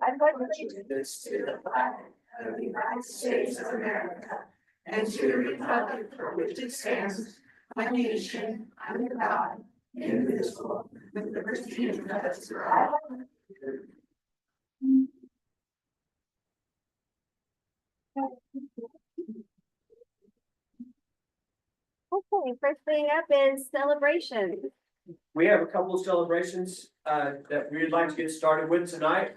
I pledge allegiance to the flag of the United States of America and to the republic for which it stands, one nation, under God, indivisible, with liberty and justice for all. Okay, first thing up is celebration. We have a couple of celebrations that we'd like to get started with tonight.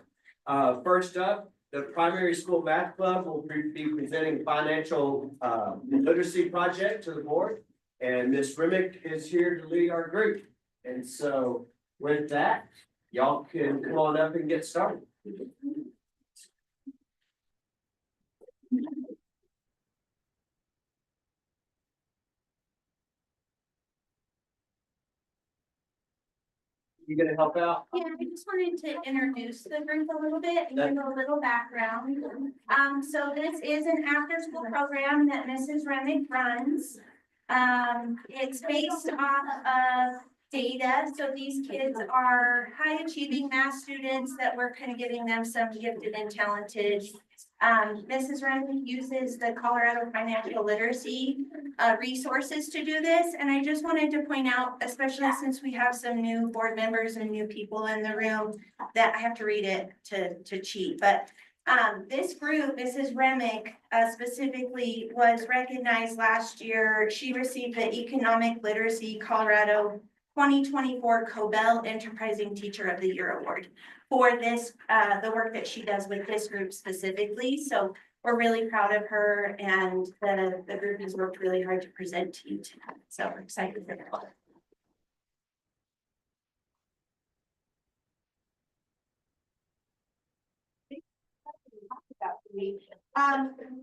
First up, the primary school math club will be presenting financial literacy project to the board. And Ms. Remick is here to lead our group. And so with that, y'all can come on up and get started. You gonna help out? Yeah, I just wanted to introduce the group a little bit and give a little background. So this is an after-school program that Mrs. Remick runs. It's based off of data. So these kids are high-achieving math students that we're kind of giving them some gifted and talented. Mrs. Remick uses the Colorado Financial Literacy resources to do this. And I just wanted to point out, especially since we have some new board members and new people in the room, that I have to read it to cheat. But this group, Mrs. Remick specifically, was recognized last year. She received the Economic Literacy Colorado 2024 Cobell Enterprising Teacher of the Year Award for this, the work that she does with this group specifically. So we're really proud of her, and the group has worked really hard to present to you tonight. So we're excited for that.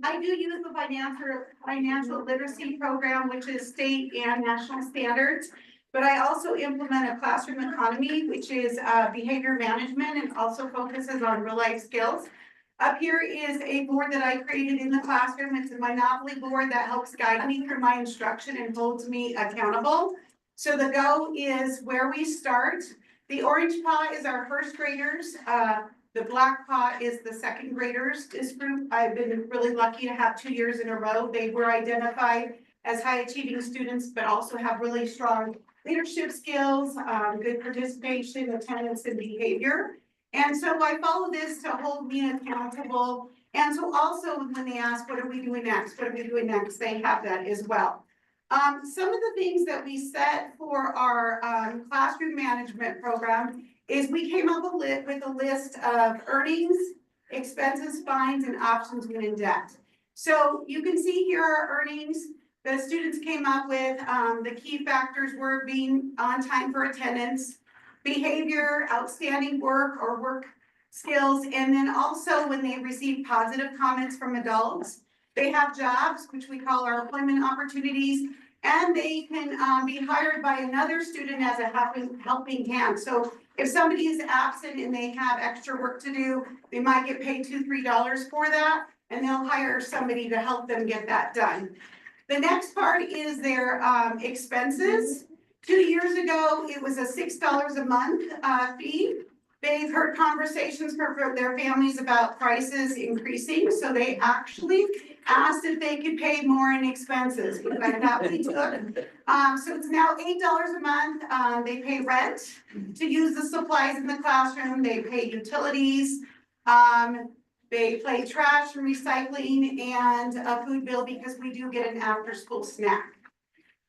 I do use the financial literacy program, which is state and national standards. But I also implement a classroom economy, which is behavior management and also focuses on real life skills. Up here is a board that I created in the classroom. It's a Monopoly board that helps guide me through my instruction and holds me accountable. So the go is where we start. The orange pot is our first graders. The black pot is the second graders. This group, I've been really lucky to have 2 years in a row. They were identified as high achieving students, but also have really strong leadership skills, good participation, attendance, and behavior. And so I follow this to hold me accountable. And so also when they ask, what are we doing next? What are we doing next? They have that as well. Some of the things that we set for our classroom management program is we came up with a list of earnings, expenses, fines, and options when in debt. So you can see here our earnings. The students came up with the key factors were being on time for attendance, behavior, outstanding work or work skills, and then also when they receive positive comments from adults. They have jobs, which we call our employment opportunities, and they can be hired by another student as a helping hand. So if somebody is absent and they have extra work to do, they might get paid $2, $3 for that, and they'll hire somebody to help them get that done. The next part is their expenses. 2 years ago, it was a $6 a month fee. They've heard conversations from their families about prices increasing, so they actually asked if they could pay more in expenses, which I happily took. So it's now $8 a month. They pay rent to use the supplies in the classroom. They pay utilities. They pay trash and recycling and a food bill because we do get an after-school snack.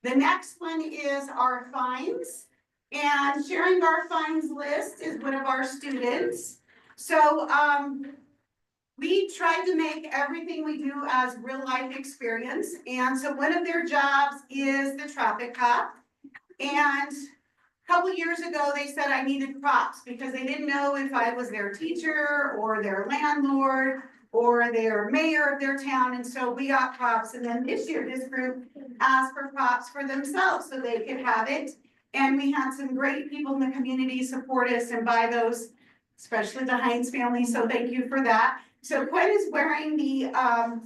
The next one is our fines. And sharing our fines list is one of our students. So we tried to make everything we do as real life experience. And so one of their jobs is the traffic cop. And a couple years ago, they said I needed props because they didn't know if I was their teacher or their landlord or their mayor of their town. And so we got props. And then this year, this group asked for props for themselves so they could have it. And we had some great people in the community support us and buy those, especially the Hines family. So thank you for that. So Quinn is wearing the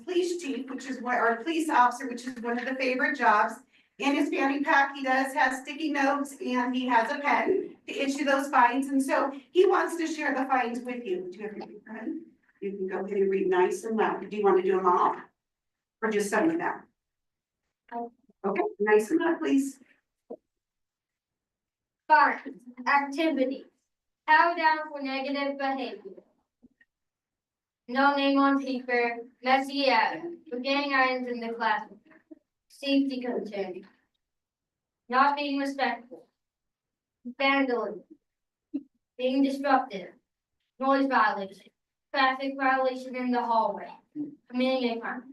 police chief, which is what our police officer, which is one of the favorite jobs. In his fanny pack, he does have sticky notes and he has a pen to issue those fines, and so he wants to share the fines with you. Do you have your pen? You can go ahead and read nice and loud. Do you want to do them all? Or just some of them? Okay, nice and loud, please. Fines, activity, held down for negative behavior. No name on paper, messy items, forgetting items in the classroom. Safety concern. Not being respectful. Vandalism. Being disruptive. Noise violation. Traffic violation in the hallway. Committing a crime.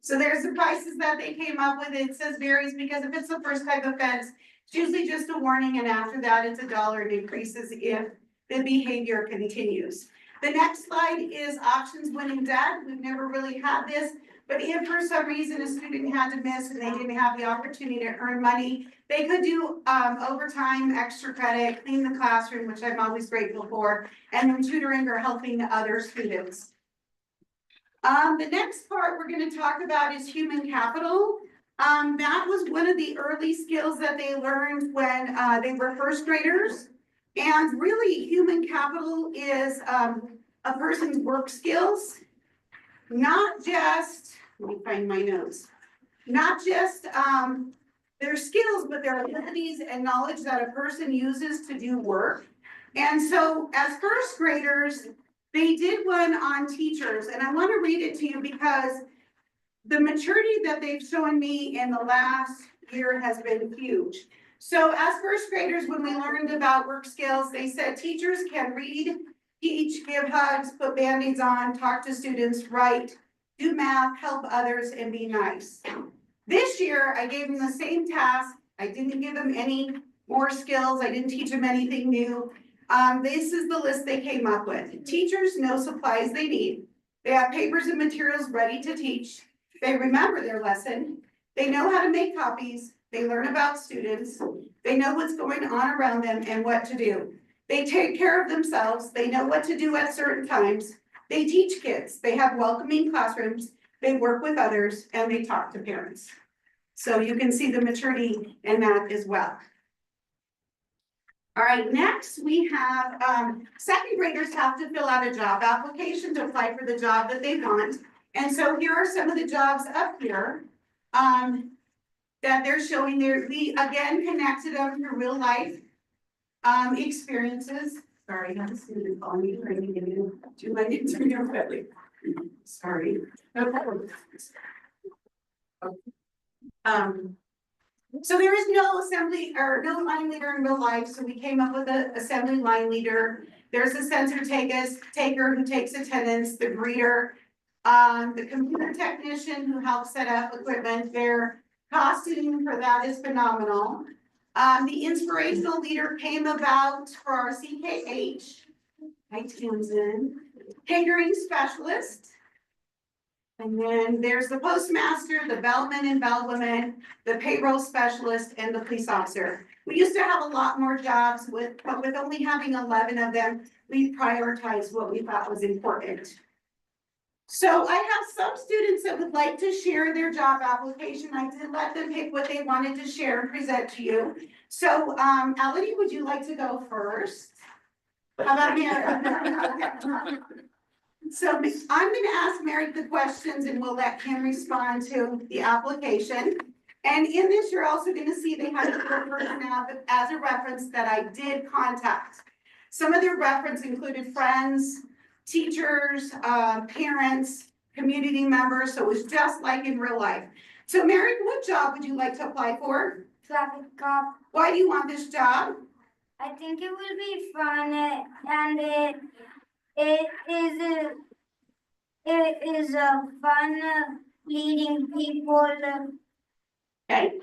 So there's the prices that they came up with. It says varies because if it's the first type of offense, it's usually just a warning, and after that, it's $1. It increases if the behavior continues. The next slide is options when in debt. We've never really had this, but if for some reason a student had to miss and they didn't have the opportunity to earn money, they could do overtime, extra credit, clean the classroom, which I'm always grateful for, and then tutoring or helping other students. The next part we're going to talk about is human capital. That was one of the early skills that they learned when they were first graders. And really, human capital is a person's work skills, not just, let me find my notes, not just their skills, but their abilities and knowledge that a person uses to do work. And so as first graders, they did one on teachers, and I want to read it to you because the maturity that they've shown me in the last year has been huge. So as first graders, when we learned about work skills, they said teachers can read, teach, give hugs, put Band-Aids on, talk to students, write, do math, help others, and be nice. This year, I gave them the same task. I didn't give them any more skills. I didn't teach them anything new. This is the list they came up with. Teachers know supplies they need. They have papers and materials ready to teach. They remember their lesson. They know how to make copies. They learn about students. They know what's going on around them and what to do. They take care of themselves. They know what to do at certain times. They teach kids. They have welcoming classrooms. They work with others and they talk to parents. So you can see the maturity in that as well. All right, next we have, second graders have to fill out a job application to apply for the job that they want. And so here are some of the jobs up here that they're showing there. We again connected them to real life experiences. Sorry, I have a student calling me trying to get into my interview quickly. Sorry. No problem. So there is no assembly or no line leader in real life, so we came up with an assembly line leader. There's a sensor taker who takes attendance, the greeter, the computer technician who helps set up equipment. Their costuming for that is phenomenal. The inspirational leader came about for our CKH. Hi, Tamsin. Catering specialist. And then there's the postmaster, the bellman and bellwoman, the payroll specialist, and the police officer. We used to have a lot more jobs but with only having 11 of them, we prioritized what we thought was important. So I have some students that would like to share their job application. I did let them pick what they wanted to share and present to you. So, Elodie, would you like to go first? How about Mary? So I'm gonna ask Mary the questions and we'll let him respond to the application. And in this, you're also gonna see they have a person as a reference that I did contact. Some of their reference included friends, teachers, parents, community members, so it was just like in real life. So Mary, what job would you like to apply for? Traffic cop. Why do you want this job? I think it will be fun and it is fun leading people. Okay,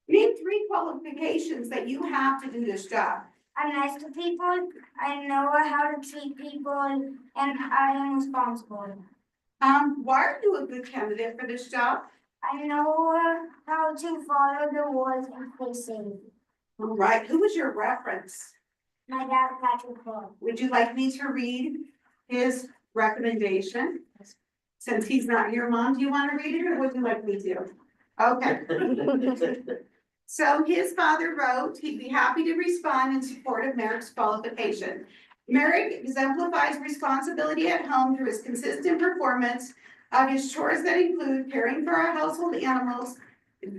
name 3 qualifications that you have to do this job. I'm nice to people. I know how to treat people, and I am responsible. Why are you a good candidate for this job? I know how to follow the rules and stay safe. All right, who was your reference? My dad, Patrick Paul. Would you like me to read his recommendation? Since he's not here, Mom, do you want to read it or would you like me to? Okay. So his father wrote, he'd be happy to respond in support of Merrick's qualification. Merrick exemplifies responsibility at home through his consistent performance of his chores that include caring for our household animals,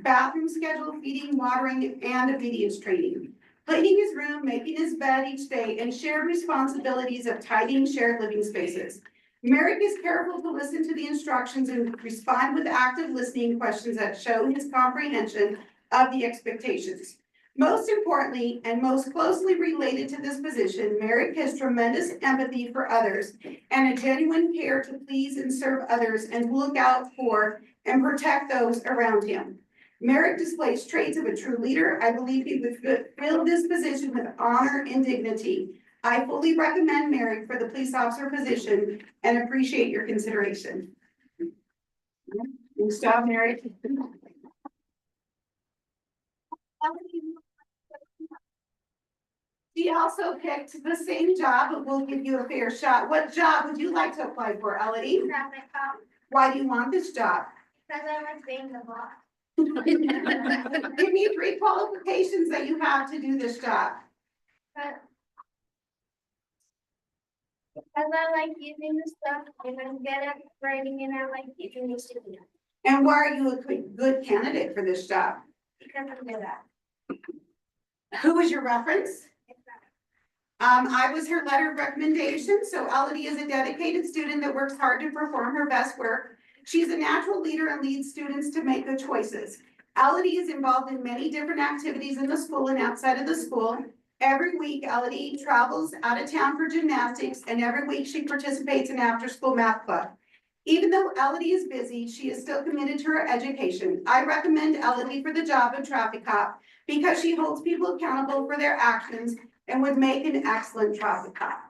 bathroom schedule, feeding, watering, and obedience training. Cleaning his room, making his bed each day, and shared responsibilities of tidying shared living spaces. Merrick is careful to listen to the instructions and respond with active listening questions that show his comprehension of the expectations. Most importantly, and most closely related to this position, Merrick has tremendous empathy for others and a genuine care to please and serve others and to look out for and protect those around him. Merrick displays traits of a true leader. I believe he would fill this position with honor and dignity. I fully recommend Merrick for the police officer position and appreciate your consideration. Good job, Merrick. She also picked the same job, but we'll give you a fair shot. What job would you like to apply for, Elodie? Traffic cop, Why do you want this job? because I like being the boss. Give me 3 qualifications that you have to do this job. Because I like using the stuff, and I'm good at writing, and I like teaching the students. And why are you a good candidate for this job? Because I'm good at Who was your reference? I was her letter of recommendation, so Elodie is a dedicated student that works hard to perform her best work. She's a natural leader and leads students to make good choices. Elodie is involved in many different activities in the school and outside of the school. Every week, Elodie travels out of town for gymnastics, and every week she participates in after-school math club. Even though Elodie is busy, she is still committed to her education. I recommend Elodie for the job of traffic cop because she holds people accountable for their actions and would make an excellent traffic cop.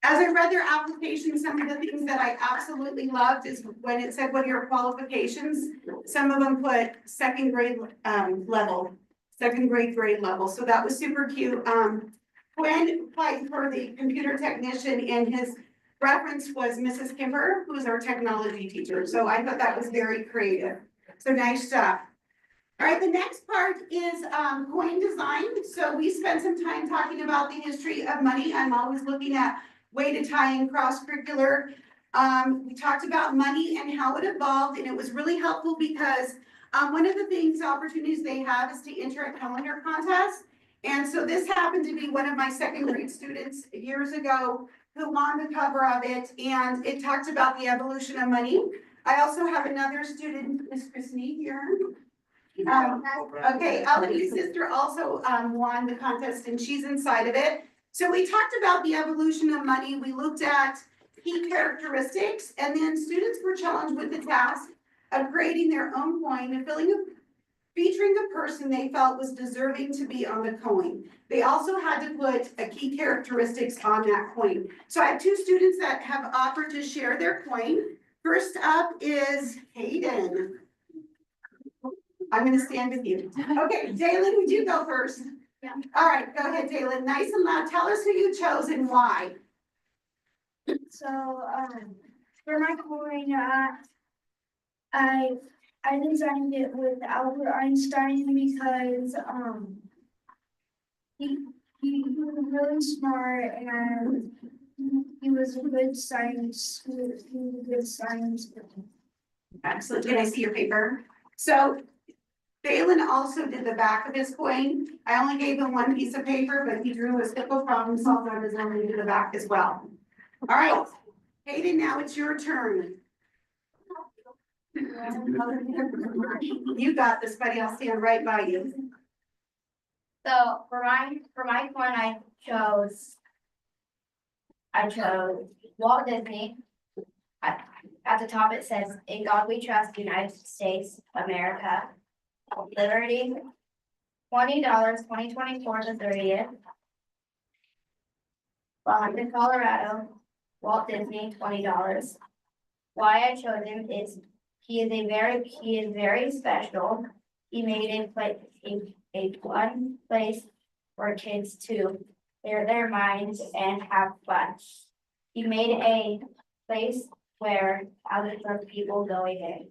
As I read their application, some of the things that I absolutely loved is when it said what are your qualifications, some of them put second grade grade level. So that was super cute. Quinn applied for the computer technician and his reference was Mrs. Kimber, who is our technology teacher. So I thought that was very creative. So nice job. All right, the next part is coin design. So we spent some time talking about the history of money. I'm always looking at way to tie in cross-curricular. We talked about money and how it evolved, and it was really helpful because one of the things, opportunities they have is to enter a calendar contest. And so this happened to be one of my second grade students years ago who won the cover of it, and it talked about the evolution of money. I also have another student, Miss Christine here. Okay, Elodie's sister also won the contest and she's inside of it. So we talked about the evolution of money. We looked at key characteristics, and then students were challenged with the task of creating their own coin and featuring a person they felt was deserving to be on the coin. They also had to put a key characteristics on that coin. So I have 2 students that have offered to share their coin. First up is Hayden. I'm gonna stand with you. Okay, Jalen, would you go first? Yeah. All right, go ahead, Jalen. Nice and loud. Tell us who you chose and why. So, for my coin, I designed it with Albert Einstein because, he was really smart and he was a good science, he was a good science. Excellent. Can I see your paper? So Balin also did the back of his coin. I only gave him 1 piece of paper, but he drew a simple problem solved on his own and did the back as well. All right, Hayden, now it's your turn. You got this, buddy. I'll stand right by you. So for my coin, I chose Walt Disney. At the top it says, "In God We Trust, United States, America." Liberty, $20, 2024 the 30th. London, Colorado, Walt Disney, $20. Why I chose him is he is very special. He made a fun place for kids to clear their minds and have fun. He made a place where thousands of people go a day.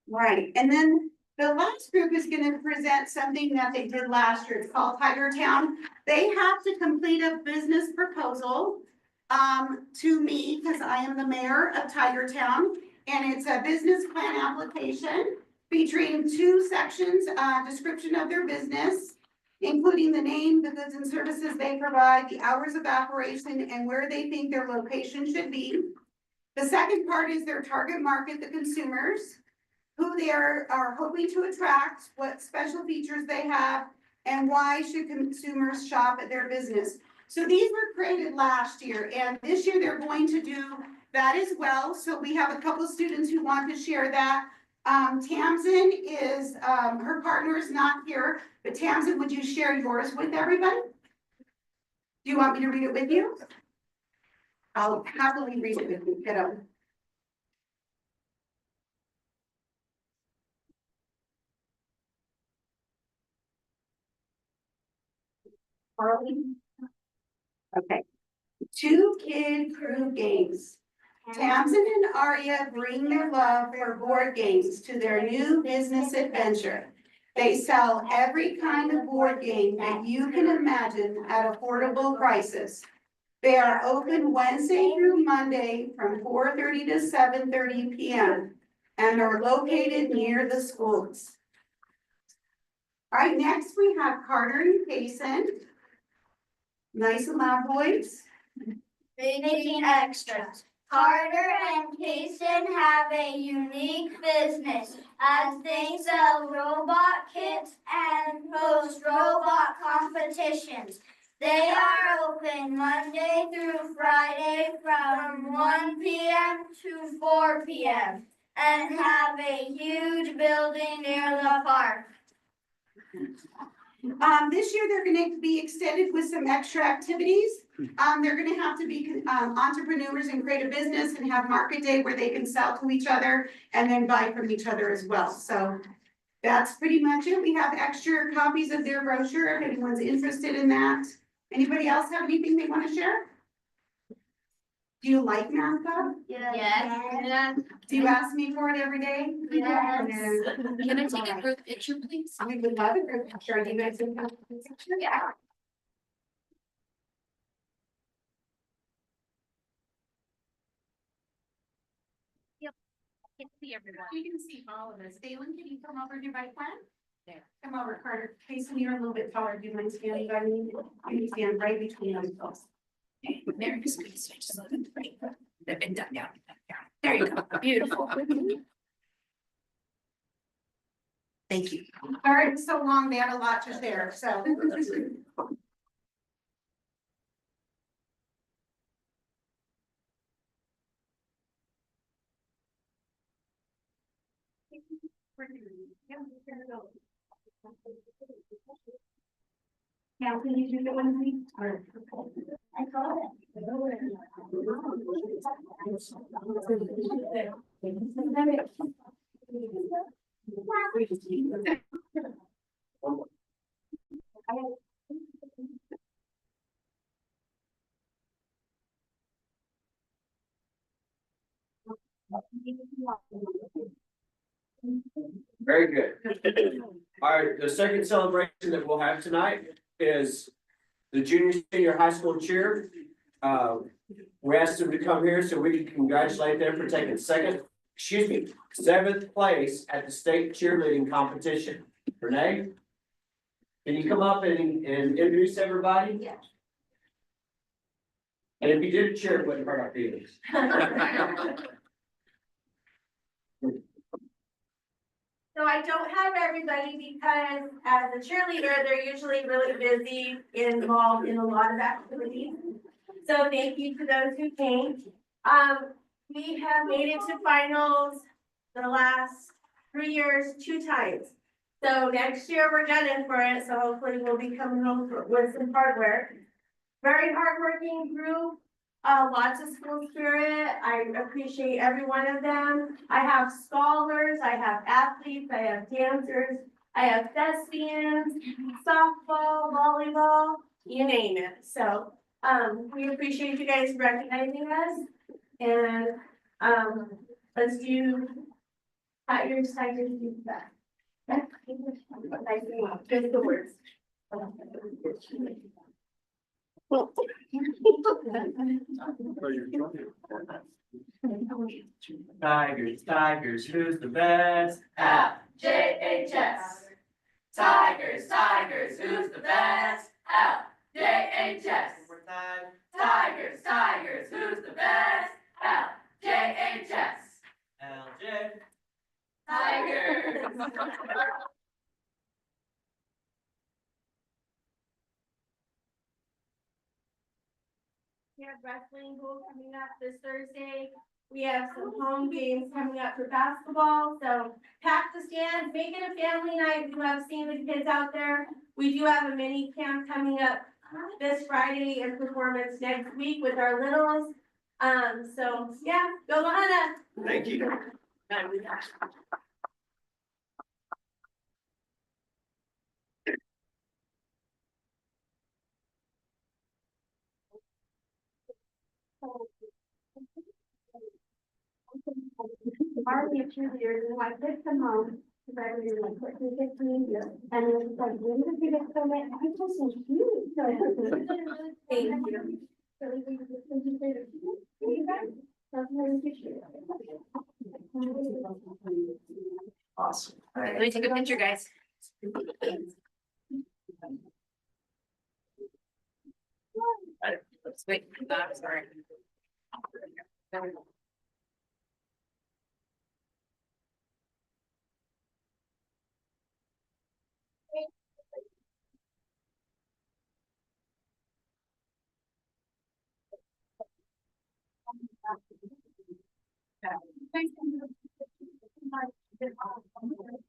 Right, and then the last group is gonna present something that they did last year. It's called Tiger Town. They have to complete a business proposal to me, because I am the mayor of Tiger Town. And it's a business plan application featuring two sections, description of their business, including the name, the goods and services they provide, the hours of operation, and where they think their location should be. The second part is their target market, the consumers, who they are hoping to attract, what special features they have, and why should consumers shop at their business. So these were created last year, and this year they're going to do that as well. So we have a couple of students who want to share that. Tamsin is, her partner is not here, but Tamsin, would you share yours with everybody? Do you want me to read it with you? I'll happily read it with you, kiddo. Carly? Okay. Two Kid Crew Games. Tamsin and Aria bring their love for board games to their new business adventure. They sell every kind of board game that you can imagine at affordable prices. They are open Wednesday through Monday from 4:30 to 7:30 p.m. and are located near the schools. All right, next we have Carter and Payson. Nice and loud, boys. Making extras. Carter and Payson have a unique business as they sell robot kits and host robot competitions. They are open Monday through Friday from 1 p.m. to 4 p.m. and have a huge building near the park. This year they're gonna be extended with some extra activities. They're gonna have to be entrepreneurs and create a business and have market day where they can sell to each other and then buy from each other as well. So that's pretty much it. We have extra copies of their brochure if anyone's interested in that. Anybody else have anything they want to share? Do you like Math Club? Yes. Do you ask me for it every day? Yes. Can I take a group picture, please? I would love a group picture. You guys would have a group picture? Yeah. Can see everyone. You can see all of us. Dalen, can you come over here by plan? There. Come over, Carter. Payson, you're a little bit taller. Do you mind standing by me? You can stand right between us both. There it is. Just a little bit. And down, down, down. There you go. Beautiful. Thank you. All right, so long, they had a lot to share, so. Now, can you do the one we? I got it. Very good. All right, the second celebration that we'll have tonight is the junior senior high school cheer. We asked them to come here so we can congratulate them for taking seventh place at the state cheerleading competition. Renee? Can you come up and introduce everybody? Yeah. And if you did a cheer, it wouldn't hurt our feelings. So I don't have everybody because as a cheerleader, they're usually really busy, involved in a lot of activities. So thank you to those who came. We have made it to finals the last 3 years, 2 times. So next year we're gunning for it. So hopefully we'll be coming home with some hardware. Very hardworking group. Lots of school spirit. I appreciate every one of them. I have scholars, I have athletes, I have dancers, I have thespians, softball, volleyball, you name it. So, we appreciate you guys recognizing us. And Let's do tigers, do that. Just the words. Tigers, tigers, who's the best? LJHS. Tigers, tigers, who's the best? LJHS. One more time. Tigers, tigers, who's the best? LJHS. LJ. Tigers. We have wrestling goal coming up this Thursday. We have some home games coming up for basketball, so pack the stands, make it a family night. We love seeing the kids out there. We do have a mini camp coming up this Friday and performance next week with our littles. So yeah, go Lahana. Thank you. Already a cheerleader, and I picked them home. Because I really like what they did to me, and it was like, when did you get from it? I was so cute. So, thank you. Awesome. Let me take a picture, guys. Wait, sorry.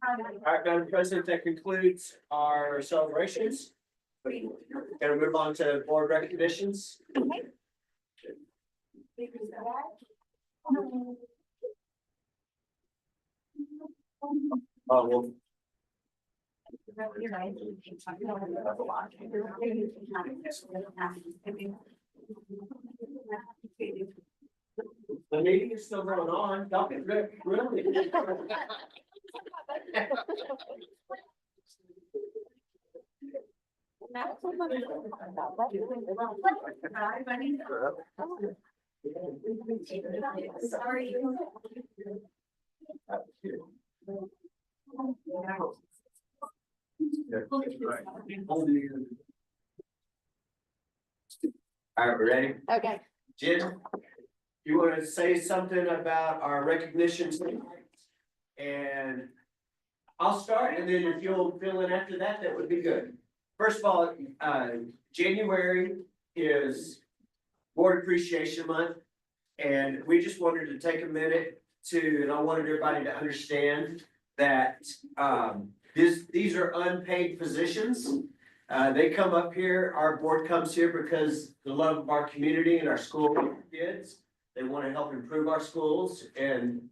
All right, Madam President, that concludes our celebrations. Gonna move on to board recognitions. Well, the meeting is still going on. Don't get really. Sorry. All right, we're ready? Okay. Jim, you want to say something about our recognitions? And I'll start, and then if you'll fill in after that, that would be good. First of all, January is Board Appreciation Month. And we just wanted to take a minute and I wanted everybody to understand that, these are unpaid positions. They come up here, our board comes here because the love of our community and our school kids. They want to help improve our schools and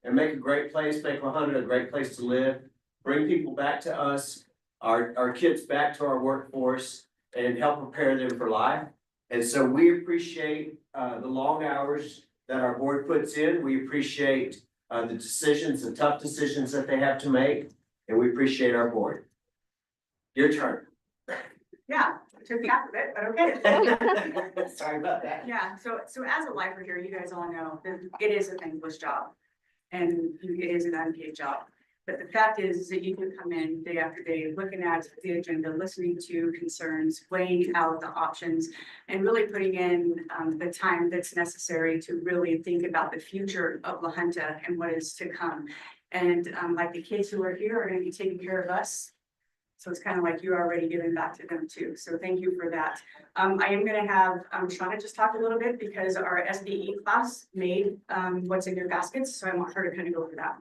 make a great place, make Lahana a great place to live, bring people back to us, our kids back to our workforce and help prepare them for life. And so we appreciate the long hours that our board puts in. We appreciate the decisions, the tough decisions that they have to make, and we appreciate our board. Your turn. Yeah, took me out of it, but okay. Sorry about that. Yeah, so as a lifer here, you guys all know that it is a thankless job. And it is an unpaid job. But the fact is that you can come in day after day, looking at the agenda, listening to concerns, weighing out the options, and really putting in the time that's necessary to really think about the future of Lahana and what is to come. And like the kids who are here are gonna be taking care of us. So it's kind of like you're already giving back to them too. So thank you for that. I am gonna have Shauna just talk a little bit because our SBE class made what's in your baskets. So I want her to kind of go over that.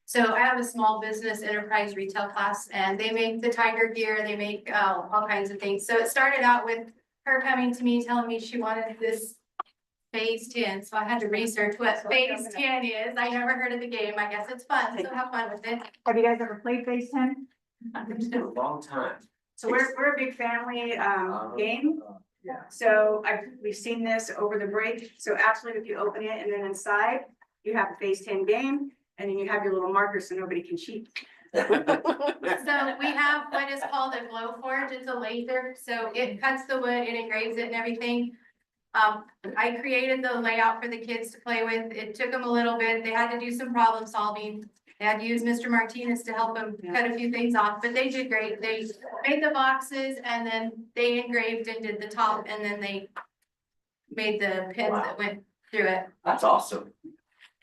So I have a small business enterprise retail class and they make the tiger gear, they make all kinds of things. So it started out with her coming to me, telling me she wanted this phase 10. So I had to research what phase 10 is. I never heard of the game. I guess it's fun, so have fun with it. Have you guys ever played phase 10? It's been a long time. So we're a big family game. So we've seen this over the break. So actually, if you open it and then inside, you have a phase 10 game and then you have your little markers so nobody can cheat. So we have what is called a glow forge. It's a laser, so it cuts the wood, it engraves it and everything. I created the layout for the kids to play with. It took them a little bit. They had to do some problem solving. They had to use Mr. Martinez to help them cut a few things off, but they did great. They made the boxes and then they engraved and did the top and then they made the pins that went through it. That's awesome.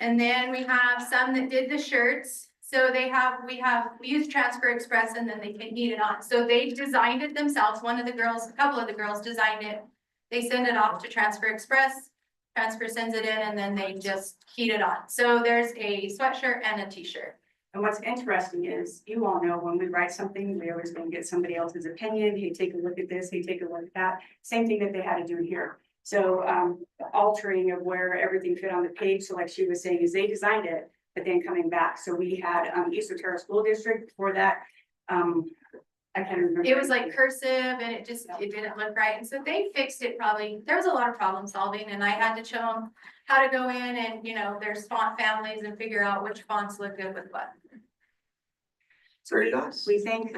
And then we have some that did the shirts. So we use Transfer Express and then they can heat it on. So they designed it themselves. A couple of the girls designed it. They send it off to Transfer Express. Transfer sends it in and then they just heat it on. So there's a sweatshirt and a t-shirt. And what's interesting is, you all know when we write something, we always gonna get somebody else's opinion. Hey, take a look at this. Hey, take a look at that. Same thing that they had to do here. So the altering of where everything fit on the page. So like she was saying, is they designed it, but then coming back. So we had East Otero School District for that. I can't remember. It was like cursive and it didn't look right. And so they fixed it probably. There was a lot of problem solving and I had to show them how to go in and, there's font families and figure out which fonts look good with what. Very nice. We thank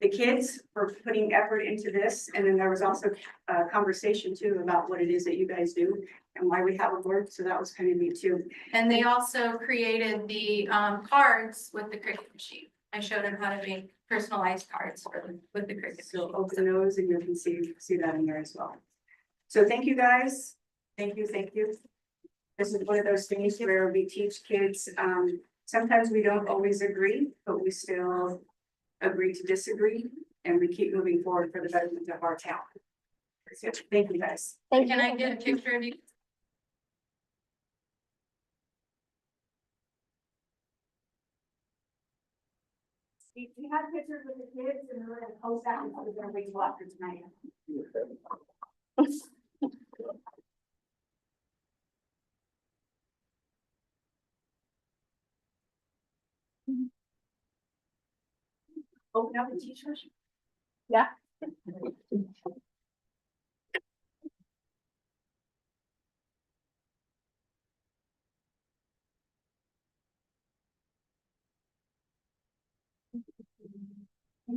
the kids for putting effort into this. And then there was also a conversation too about what it is that you guys do and why we have a board. So that was kind of neat too. And they also created the cards with the cricket machine. I showed them how to make personalized cards with the cricket. So open those and you can see that in there as well. So thank you guys. Thank you, thank you. This is one of those things where we teach kids, sometimes we don't always agree, but we still agree to disagree and we keep moving forward for the betterment of our town. So thank you guys. Can I get a picture of you? We had pictures with the kids and we're gonna post that and we're gonna wait till after tonight. Open up the t-shirt. Yeah. Thank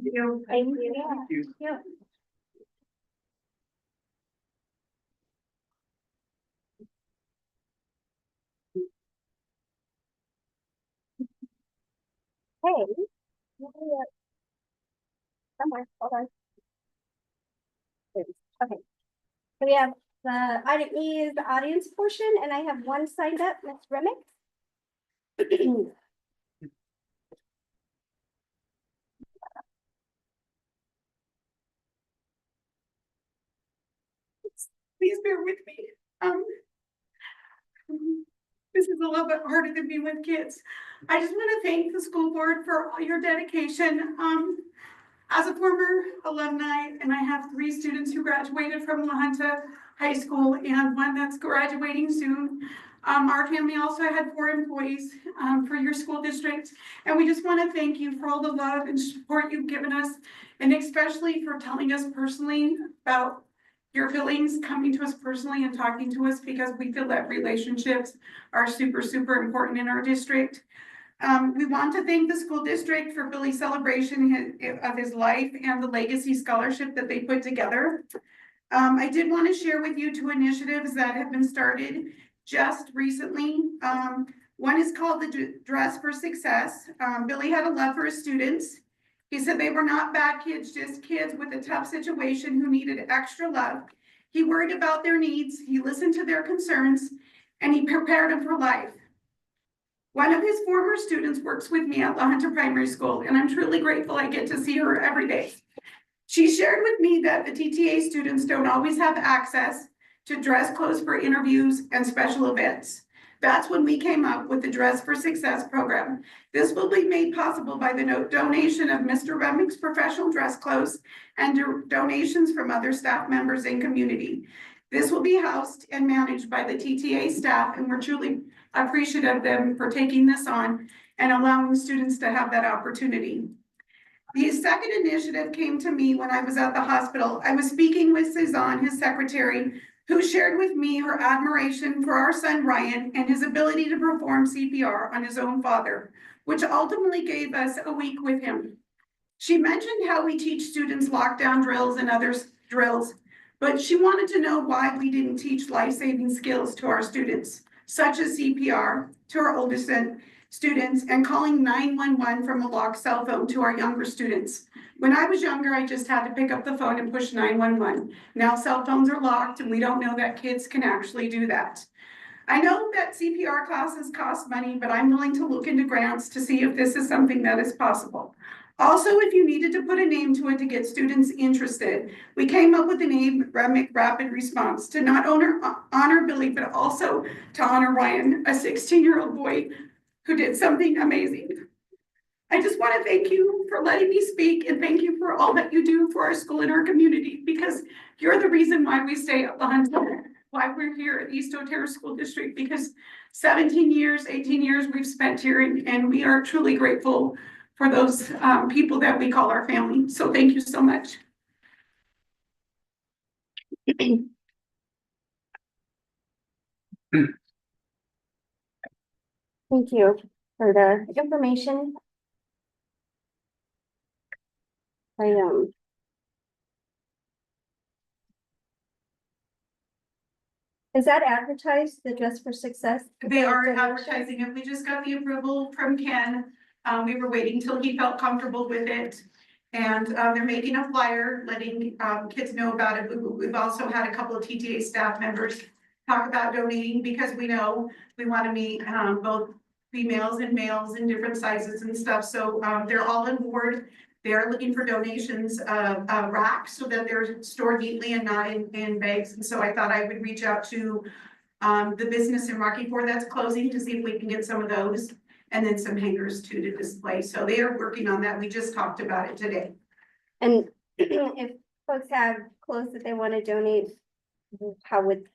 you. Thank you. Thank you. Yeah. Hey. Somewhere, hold on. There it is. Okay. So we have the item E is the audience portion, and I have one signed up, Ms. Remick. Please bear with me. This is a little bit harder than being with kids. I just want to thank the school board for all your dedication. As a former alumni, and I have 3 students who graduated from La Junta High School and one that's graduating soon. Our family also had 4 employees for your school district. And we just want to thank you for all the love and support you've given us, and especially for telling us personally about your feelings, coming to us personally and talking to us, because we feel that relationships are super, super important in our district. We want to thank the school district for Billy's celebration of his life and the legacy scholarship that they put together. I did want to share with you 2 initiatives that have been started just recently. One is called the Dress for Success. Billy had a love for his students. He said they were not bad kids, just kids with a tough situation who needed extra love. He worried about their needs, he listened to their concerns, and he prepared them for life. One of his former students works with me at La Junta Primary School, and I'm truly grateful I get to see her every day. She shared with me that the TTA students don't always have access to dress clothes for interviews and special events. That's when we came up with the Dress for Success program. This will be made possible by the donation of Mr. Remick's professional dress clothes and donations from other staff members and community. This will be housed and managed by the TTA staff, and we're truly appreciative of them for taking this on and allowing students to have that opportunity. The second initiative came to me when I was at the hospital. I was speaking with Suzanne, his secretary, who shared with me her admiration for our son Ryan and his ability to perform CPR on his own father, which ultimately gave us a week with him. She mentioned how we teach students lockdown drills and other drills, but she wanted to know why we didn't teach life-saving skills to our students, such as CPR to our oldest students and calling 911 from a locked cell phone to our younger students. When I was younger, I just had to pick up the phone and push 911. Now cell phones are locked and we don't know that kids can actually do that. I know that CPR classes cost money, but I'm willing to look into grants to see if this is something that is possible. Also, if you needed to put a name to it to get students interested, we came up with the name Rapid Response to not honor Billy, but also to honor Ryan, a 16-year-old boy who did something amazing. I just want to thank you for letting me speak and thank you for all that you do for our school and our community, because you're the reason why we stay up on, why we're here at East Otero School District, because 17 years, 18 years we've spent here, and we are truly grateful for those people that we call our family. So thank you so much. Thank you for the information. Is that advertised, the Dress for Success? They are advertising it. We just got the approval from Ken. We were waiting till he felt comfortable with it. And they're making a flyer, letting kids know about it. We've also had a couple of TTA staff members talk about donating, because we know we want to meet both females and males in different sizes and stuff. So they're all on board. They're looking for donations of racks so that they're stored neatly and not in bags. And so I thought I would reach out to the business in Rocky Ford that's closing to see if we can get some of those, and then some hangers too to display. So they are working on that. We just talked about it today. And if folks have clothes that they want to donate, how would?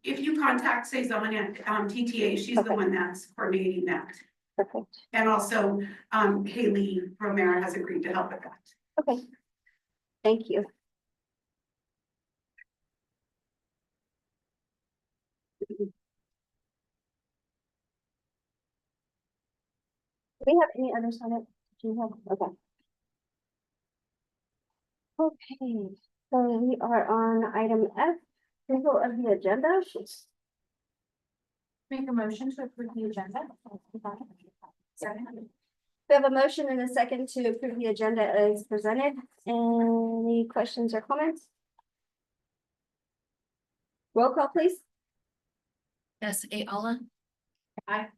If you contact Cezanne at TTA, she's the one that's coordinating that. Perfect. And also Haley Romero has agreed to help with that. Okay. Thank you. Do we have any others on it? Do you have? Okay. Okay, so we are on item F, approval of the agenda. Make a motion to approve the agenda. Second. We have a motion and a second to approve the agenda as presented. Any questions or comments? Roll call, please. Yes, Ayala. Aye.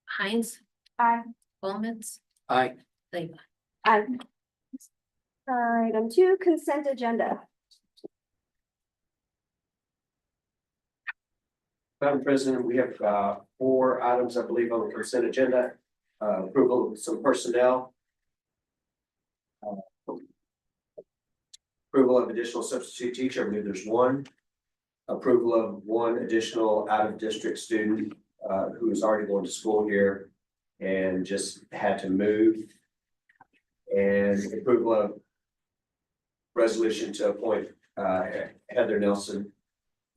Hines. Aye. Wilmans. Aye. Leyba. Aye. Item 2, consent agenda. Madam President, we have 4 items, I believe, on the consent agenda. Approval of some personnel. Approval of additional substitute teacher, I believe there's 1. Approval of 1 additional out-of-district student who is already going to school here and just had to move. And approval of resolution to appoint Heather Nelson.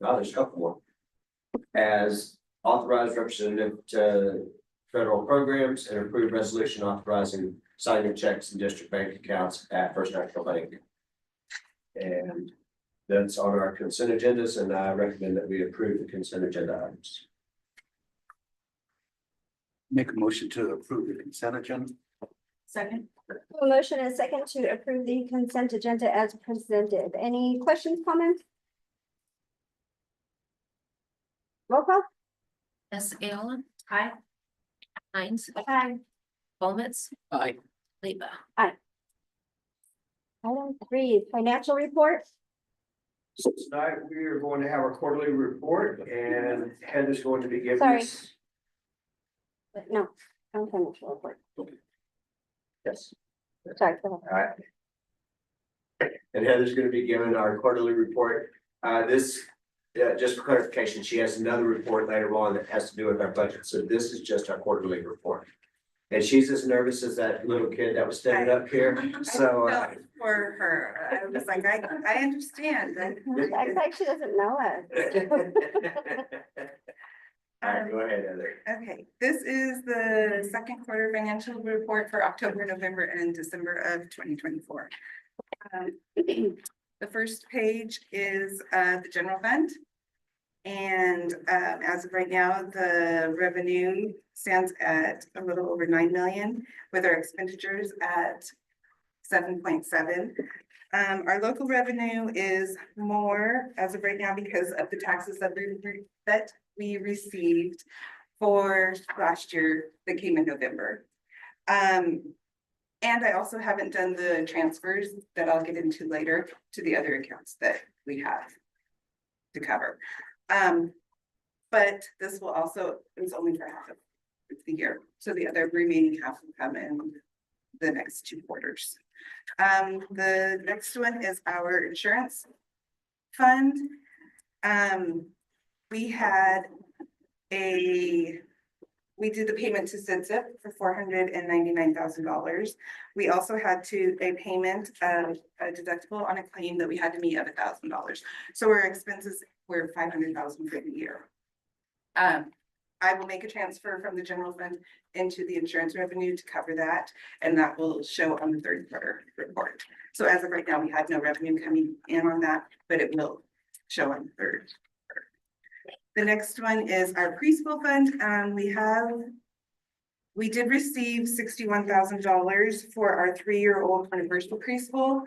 Now there's a couple more. As authorized representative to federal programs, and approved resolution authorizing signing checks in district bank accounts at First National Bank. And that's on our consent agendas, and I recommend that we approve the consent agenda items. Make a motion to approve the consent agenda. Second. A motion and a second to approve the consent agenda as presented. Any questions, comments? Roll call. Yes, Ayala. Aye. Hines. Aye. Wilmans. Aye. Leyba. Item 3, financial report. So tonight we are going to have our quarterly report, and Heather's going to be giving Sorry. us. No, financial report. Yes. Sorry. Go ahead. All right. And Heather's going to be giving our quarterly report. Just for clarification, she has another report later on that has to do with our budget. So this is just our quarterly report. And she's as nervous as that little kid that was standing up here, so. I felt for her, I was like, I understand. Acts like she doesn't know us. All right, go ahead, Heather. Okay, this is the second quarter financial report for October, November, and December of 2024. The first page is the general fund. And as of right now, the revenue stands at a little over 9 million, with our expenditures at 7.7. Our local revenue is more as of right now because of the taxes that we received for last year that came in November. And I also haven't done the transfers that I'll get into later to the other accounts that we have to cover. But this will also, it's only for half of the year. So the other remaining half will come in the next 2 quarters. The next one is our insurance fund. We did the payment to SIDSIP for $499,000. We also had a payment of a deductible on a claim that we had to meet of $1,000. So our expenses were $500,000 for the year. I will make a transfer from the general fund into the insurance revenue to cover that, and that will show on the third quarter report. So as of right now, we had no revenue coming in on that, but it will show on the third. The next one is our preschool fund. We did receive $61,000 for our 3-year-old universal preschool.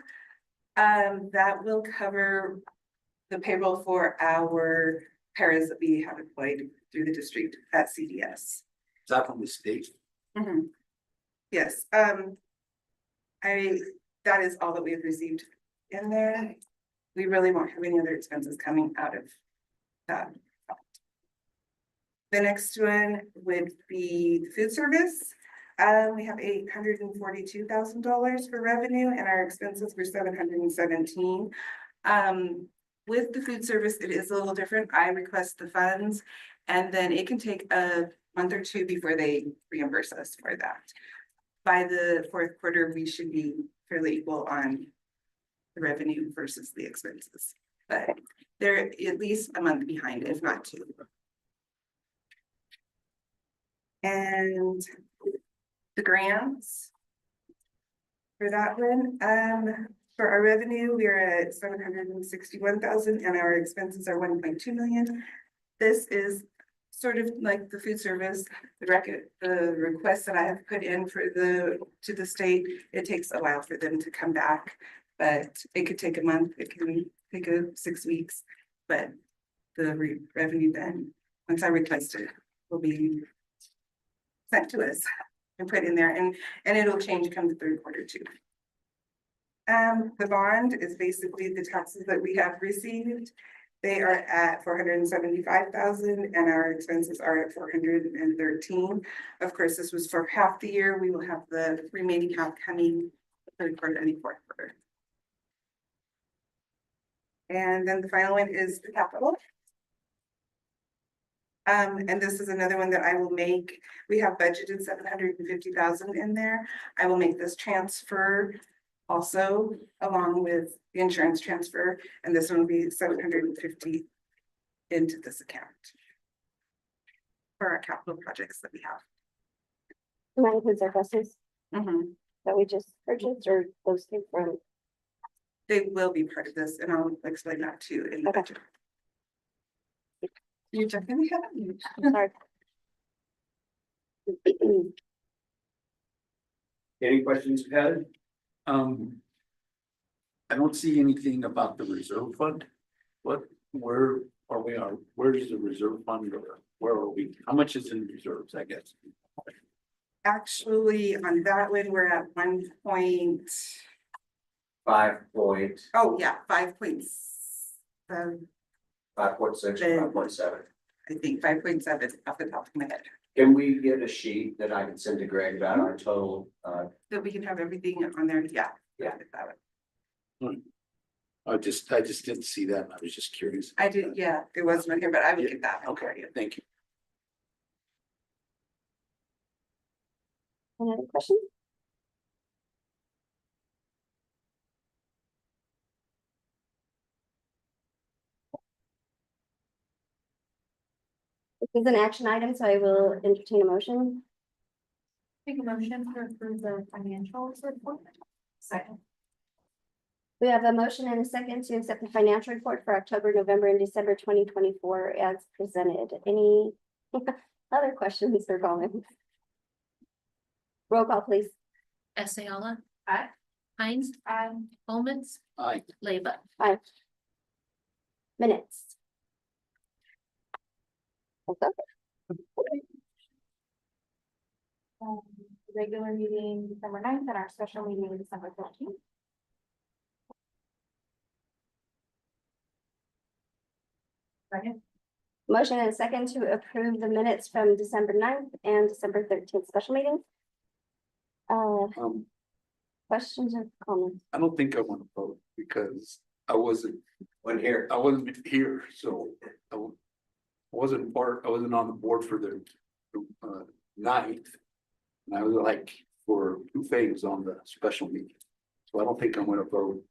That will cover the payroll for our paras that we have employed through the district at CDS. Is that from the state? Mm-hmm. Yes, that is all that we've received in there. We really won't have any other expenses coming out of that. The next one would be the food service. We have $842,000 for revenue and our expenses were $717,000. With the food service, it is a little different. I request the funds and then it can take a month or 2 before they reimburse us for that. By the fourth quarter, we should be fairly equal on the revenue versus the expenses, but they're at least a month behind, if not 2. And the grants for that one, for our revenue, we are at 761,000 and our expenses are 1.2 million. This is sort of like the food service, the request that I have put in for to the state. It takes a while for them to come back, but it could take a month, it can take 6 weeks, but the revenue then, once I request it, will be sent to us and put in there, and it'll change come the third quarter too. The bond is basically the taxes that we have received. They are at 475,000 and our expenses are at 413. Of course, this was for half the year. We will have the remaining half coming the third quarter and the fourth quarter. And then the final one is the capital. And this is another one that I will make. We have budgeted 750,000 in there. I will make this transfer also along with the insurance transfer, and this one will be 750 into this account for our capital projects that we have. And that includes our buses Mm-hmm. that we just purchased, or those came from. They will be part of this, and I'll explain that too in the Okay. budget. You're checking me out? I'm sorry. Any questions, Heather? I don't see anything about the reserve fund. Where are we on? Where is the reserve fund or where are we? How much is in reserves, I guess? Actually, on that one, we're at 1 point. 5 point, Oh, yeah, 5.7. 5.6, 5.7. I think 5.7 off the top of my head. Can we get a sheet that I can send to Greg about our total, That we can have everything on there, yeah. Yeah. That way. I just didn't see that. I was just curious. I did, yeah, it wasn't on here, but I would get that. Okay, thank you. Any other questions? This is an action item, so I will entertain a motion. Make a motion to approve the financial report. Second. We have a motion and a second to accept the financial report for October, November, and December 2024 as presented. Any other questions or comments? Roll call, please. Ayala. Aye. Hines. Aye. Holman's. Aye. Leba. Minutes. Okay. Regular meeting December 9th and our special meeting December 13th. Second. Motion and a second to approve the minutes from December 9th and December 13th special meetings. Questions or comments? I don't think I want to vote because I wasn't here. here, so I wasn't on the board for the 9th. And I was like for 2 things on the special meeting. So I don't think I'm gonna vote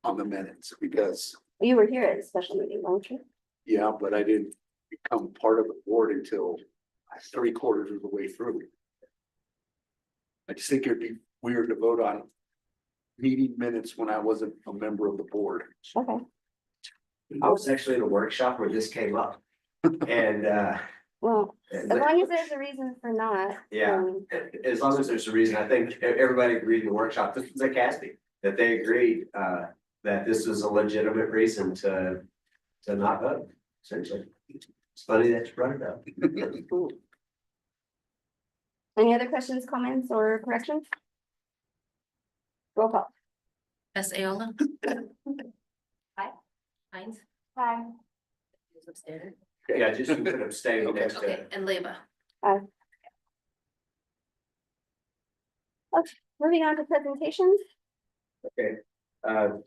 on the minutes because, You were here at the special meeting, weren't you? yeah, but I didn't become part of the board until 3/4 of the way through. I just think it'd be weird to vote on meeting minutes when I wasn't a member of the board. Okay. I was actually in a workshop where this came up. And, Well, as long as there's a reason for not. yeah, as long as there's a reason, I think everybody agreed in the workshop, this was at Caspi, that they agreed, that this was a legitimate reason to not vote, essentially. It's funny that you brought it up. Any other questions, comments, or corrections? Roll call. Ayala. Aye. Hines. Aye. Yeah, just you could abstain next to Okay, it. and Leba. Moving on to presentations. Okay,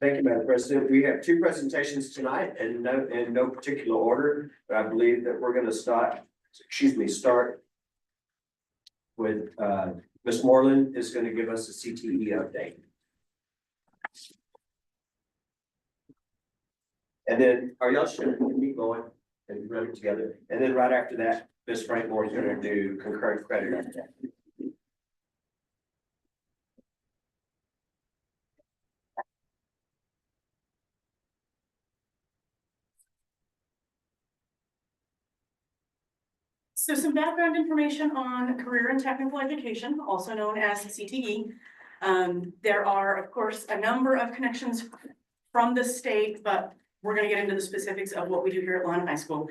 thank you, Madam President. We have 2 presentations tonight and in no particular order, but I believe that we're gonna start with, Ms. Moreland is gonna give us a CTE update. And then, are y'all sure we can keep going and run it together? And then right after that, Ms. Frank Moore is gonna do concurrent credit. So some background information on career and technical education, also known as CTE. There are, of course, a number of connections from the state, but we're gonna get into the specifics of what we do here at Lyon High School.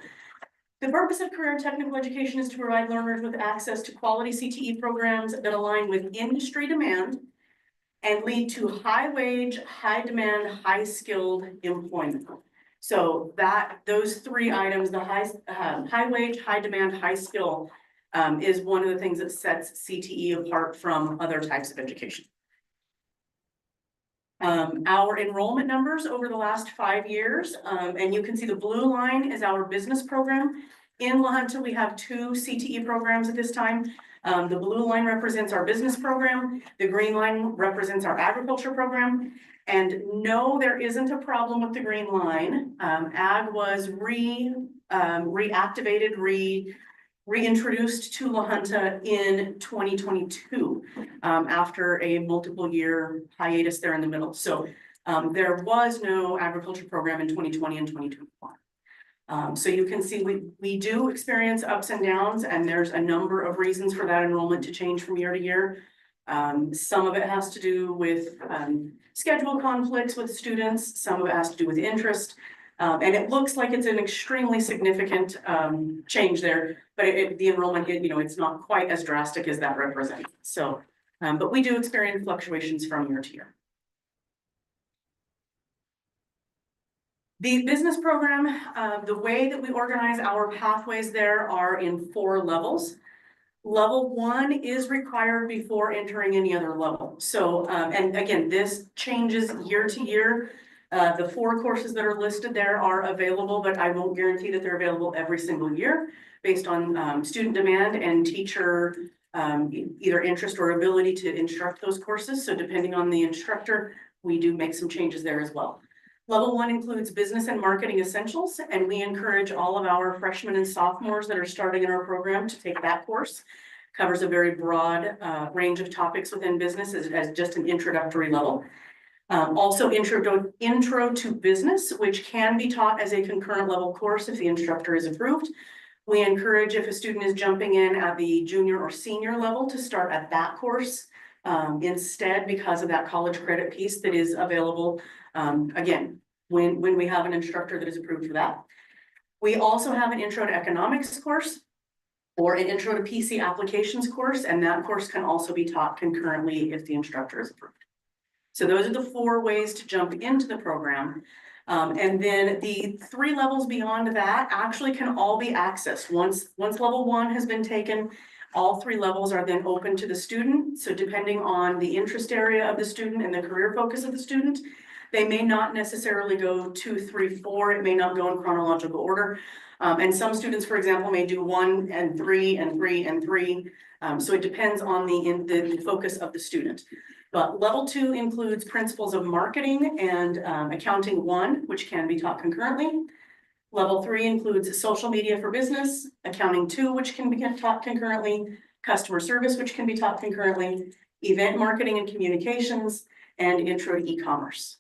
The purpose of career and technical education is to provide learners with access to quality CTE programs that align with industry demand and lead to high wage, high demand, high skilled employment. So those 3 items, the high wage, high demand, high skill, is one of the things that sets CTE apart from other types of education. Our enrollment numbers over the last 5 years, and you can see the blue line is our business program. In La Junta, we have 2 CTE programs at this time. The blue line represents our business program. The green line represents our agriculture program. And no, there isn't a problem with the green line. Ag was reactivated, reintroduced to La Junta in 2022, after a multiple year hiatus there in the middle. So there was no agriculture program in 2020 and 2021. So you can see we do experience ups and downs, and there's a number of reasons for that enrollment to change from year to year. Some of it has to do with schedule conflicts with students, some of it has to do with interest. And it looks like it's an extremely significant change there, but the enrollment, it's not quite as drastic as that represents. So, but we do experience fluctuations from year to year. The business program, the way that we organize our pathways there are in 4 levels. Level 1 is required before entering any other level. So, and again, this changes year to year. The 4 courses that are listed there are available, but I won't guarantee that they're available every single year based on student demand and teacher either interest or ability to instruct those courses. So depending on the instructor, we do make some changes there as well. Level 1 includes business and marketing essentials, and we encourage all of our freshmen and sophomores that are starting in our program to take that course. Covers a very broad range of topics within business as just an introductory level. Also intro to business, which can be taught as a concurrent level course if the instructor is approved. We encourage if a student is jumping in at the junior or senior level to start at that course instead, because of that college credit piece that is available. Again, when we have an instructor that is approved for that. We also have an intro to economics course or an intro to PC applications course, and that course can also be taught concurrently if the instructor is approved. So those are the 4 ways to jump into the program. And then the 3 levels beyond that actually can all be accessed. Once level 1 has been taken, all 3 levels are then open to the student. So depending on the interest area of the student and the career focus of the student, they may not necessarily go 2, 3, 4. It may not go in chronological order. And some students, for example, may do 1 and 3 and 3 and 3. So it depends on the focus of the student. But level 2 includes principles of marketing and accounting 1, which can be taught concurrently. Level 3 includes social media for business, accounting 2, which can be taught concurrently, customer service, which can be taught concurrently, event marketing and communications, and intro to e-commerce.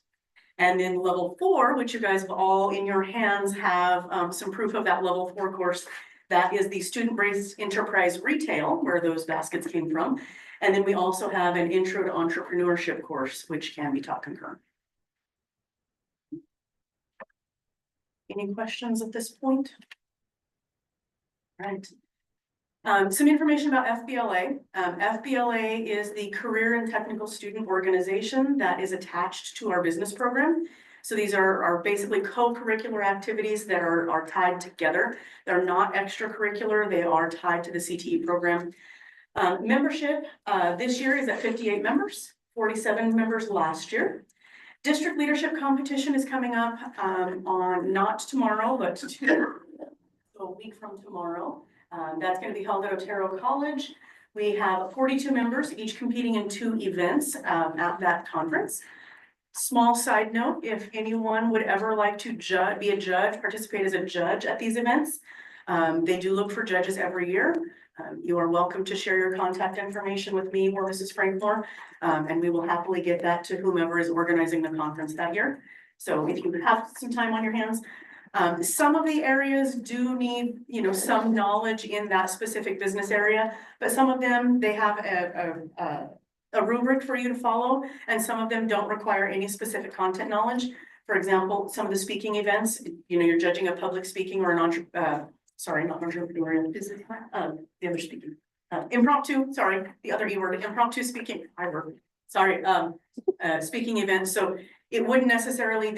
And then level 4, which you guys have all in your hands have some proof of that level 4 course. That is the student-based enterprise retail, where those baskets came from. And then we also have an intro to entrepreneurship course, which can be taught concurrently. Any questions at this point? All right. Some information about FBLA. FBLA is the Career and Technical Student Organization that is attached to our business program. So these are basically co-curricular activities that are tied together. They're not extracurricular, they are tied to the CTE program. Membership this year is at 58 members, 47 members last year. District leadership competition is coming up on not tomorrow, but a week from tomorrow. That's going to be held at Otero College. We have 42 members, each competing in 2 events at that conference. Small side note, if anyone would ever like to be a judge, participate as a judge at these events, they do look for judges every year. You are welcome to share your contact information with me or Mrs. Frankmore, and we will happily get that to whomever is organizing the conference that year. So if you have some time on your hands, some of the areas do need, some knowledge in that specific business area, but some of them, they have a rubric for you to follow, and some of them don't require any specific content knowledge. For example, some of the speaking events, you're judging a public speaking or not entrepreneurial, the other speaking, impromptu, sorry, the other E word, impromptu speaking, speaking events. So it wouldn't necessarily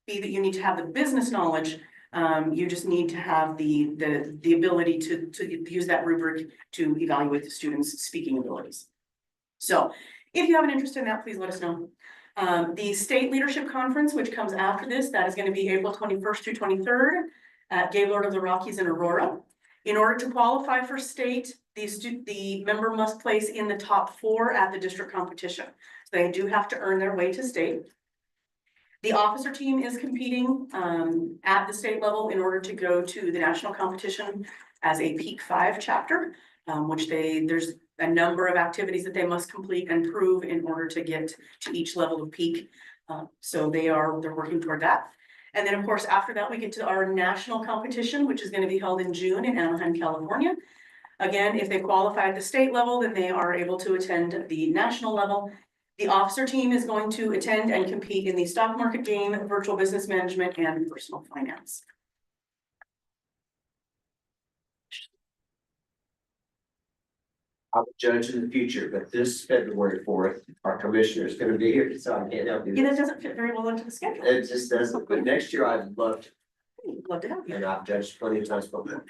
be that you need to have the business knowledge. You just need to have the ability to use that rubric to evaluate the students' speaking abilities. So if you have an interest in that, please let us know. The State Leadership Conference, which comes after this, that is going to be April 21st through 23rd at Gaylord of the Rockies in Aurora. In order to qualify for state, the member must place in the top 4 at the district competition. So they do have to earn their way to state. The officer team is competing at the state level in order to go to the national competition as a Peak 5 chapter, which there's a number of activities that they must complete and prove in order to get to each level of peak. So they're working toward that. And then of course, after that, we get to our national competition, which is going to be held in June in Anaheim, California. Again, if they qualify at the state level, then they are able to attend the national level. The officer team is going to attend and compete in the stock market game, virtual business management, and personal finance. I'm a judge in the future, but this February 4th, our commissioner is going to be here, so I can't help you. Yeah, that doesn't fit very well into the schedule. It just doesn't, but next year I'd love to, Love to have you. and I've judged plenty of times before.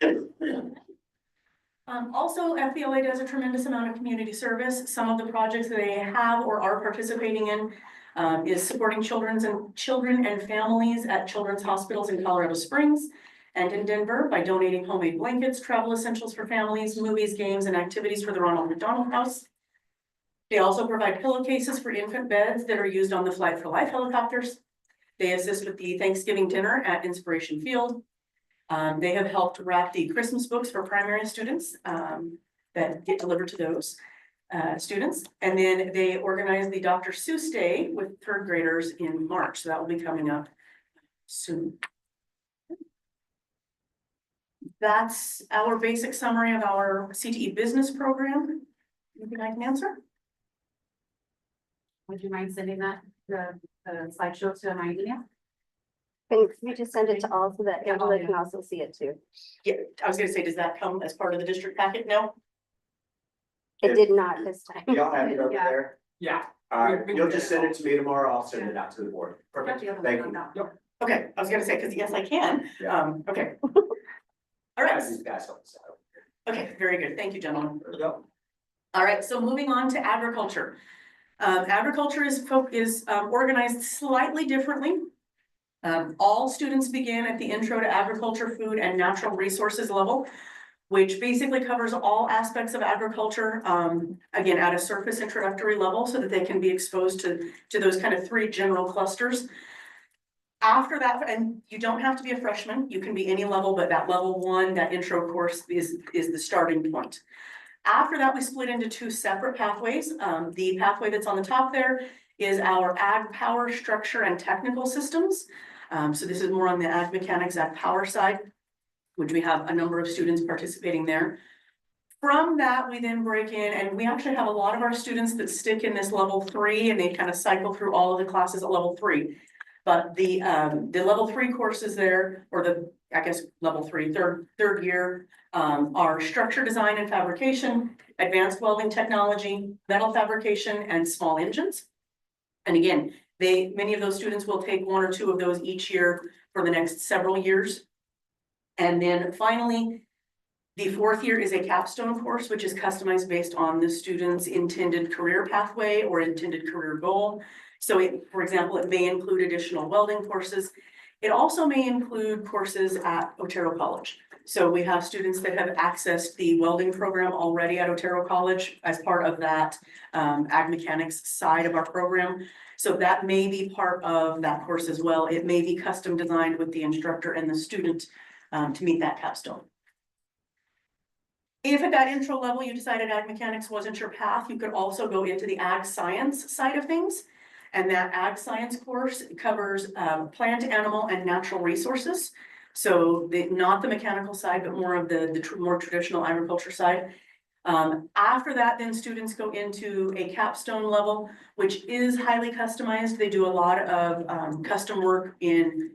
Also, FBLA does a tremendous amount of community service. Some of the projects that they have or are participating in is supporting children and families at children's hospitals in Colorado Springs, and in Denver by donating homemade blankets, travel essentials for families, movies, games, and activities for the Ronald McDonald House. They also provide pillowcases for infant beds that are used on the Flight for Life helicopters. They assist with the Thanksgiving dinner at Inspiration Field. They have helped wrap the Christmas books for primary students that get delivered to those students. And then they organize the Dr. Seuss Day with third graders in March. So that will be coming up soon. That's our basic summary of our CTE business program. Anything I can answer? Would you mind sending that, the slideshow to my email? Can you just send it to all so that Angela can also see it too? Yeah, I was gonna say, does that come as part of the district packet? No? It did not this time. Y'all have it over Yeah. there? Yeah. Alright, you'll just send it to me tomorrow, I'll send it out to the board. Perfect, thank you. Yep. Okay, I was gonna say, because yes, I can. Yeah. Okay. All right, These guys help us out. okay, very good. Thank you, gentlemen. Yep. All right, so moving on to agriculture. Agriculture is organized slightly differently. All students begin at the intro to agriculture, food, and natural resources level, which basically covers all aspects of agriculture, again, at a surface introductory level so that they can be exposed to those kind of three general clusters. After that, and you don't have to be a freshman, you can be any level, but that level one, that intro course is the starting point. After that, we split into two separate pathways. The pathway that's on the top there is our ag power structure and technical systems. So this is more on the ag mechanics, ag power side, which we have a number of students participating there. From that, we then break in, and we actually have a lot of our students that stick in this level 3 and they kind of cycle through all of the classes at level 3. But the level 3 courses there, or level 3, third year, are structure design and fabrication, advanced welding technology, metal fabrication, and small engines. And again, many of those students will take one or two of those each year for the next several years. And then finally, the fourth year is a capstone course, which is customized based on the student's intended career pathway or intended career goal. So for example, it may include additional welding courses. It also may include courses at Otero College. So we have students that have accessed the welding program already at Otero College as part of that ag mechanics side of our program. So that may be part of that course as well. It may be custom designed with the instructor and the student to meet that capstone. If at that intro level you decided ag mechanics wasn't your path, you could also go into the ag science side of things. And that ag science course covers plant, animal, and natural resources. So not the mechanical side, but more of the more traditional agriculture side. After that, then students go into a capstone level, which is highly customized. They do a lot of custom work in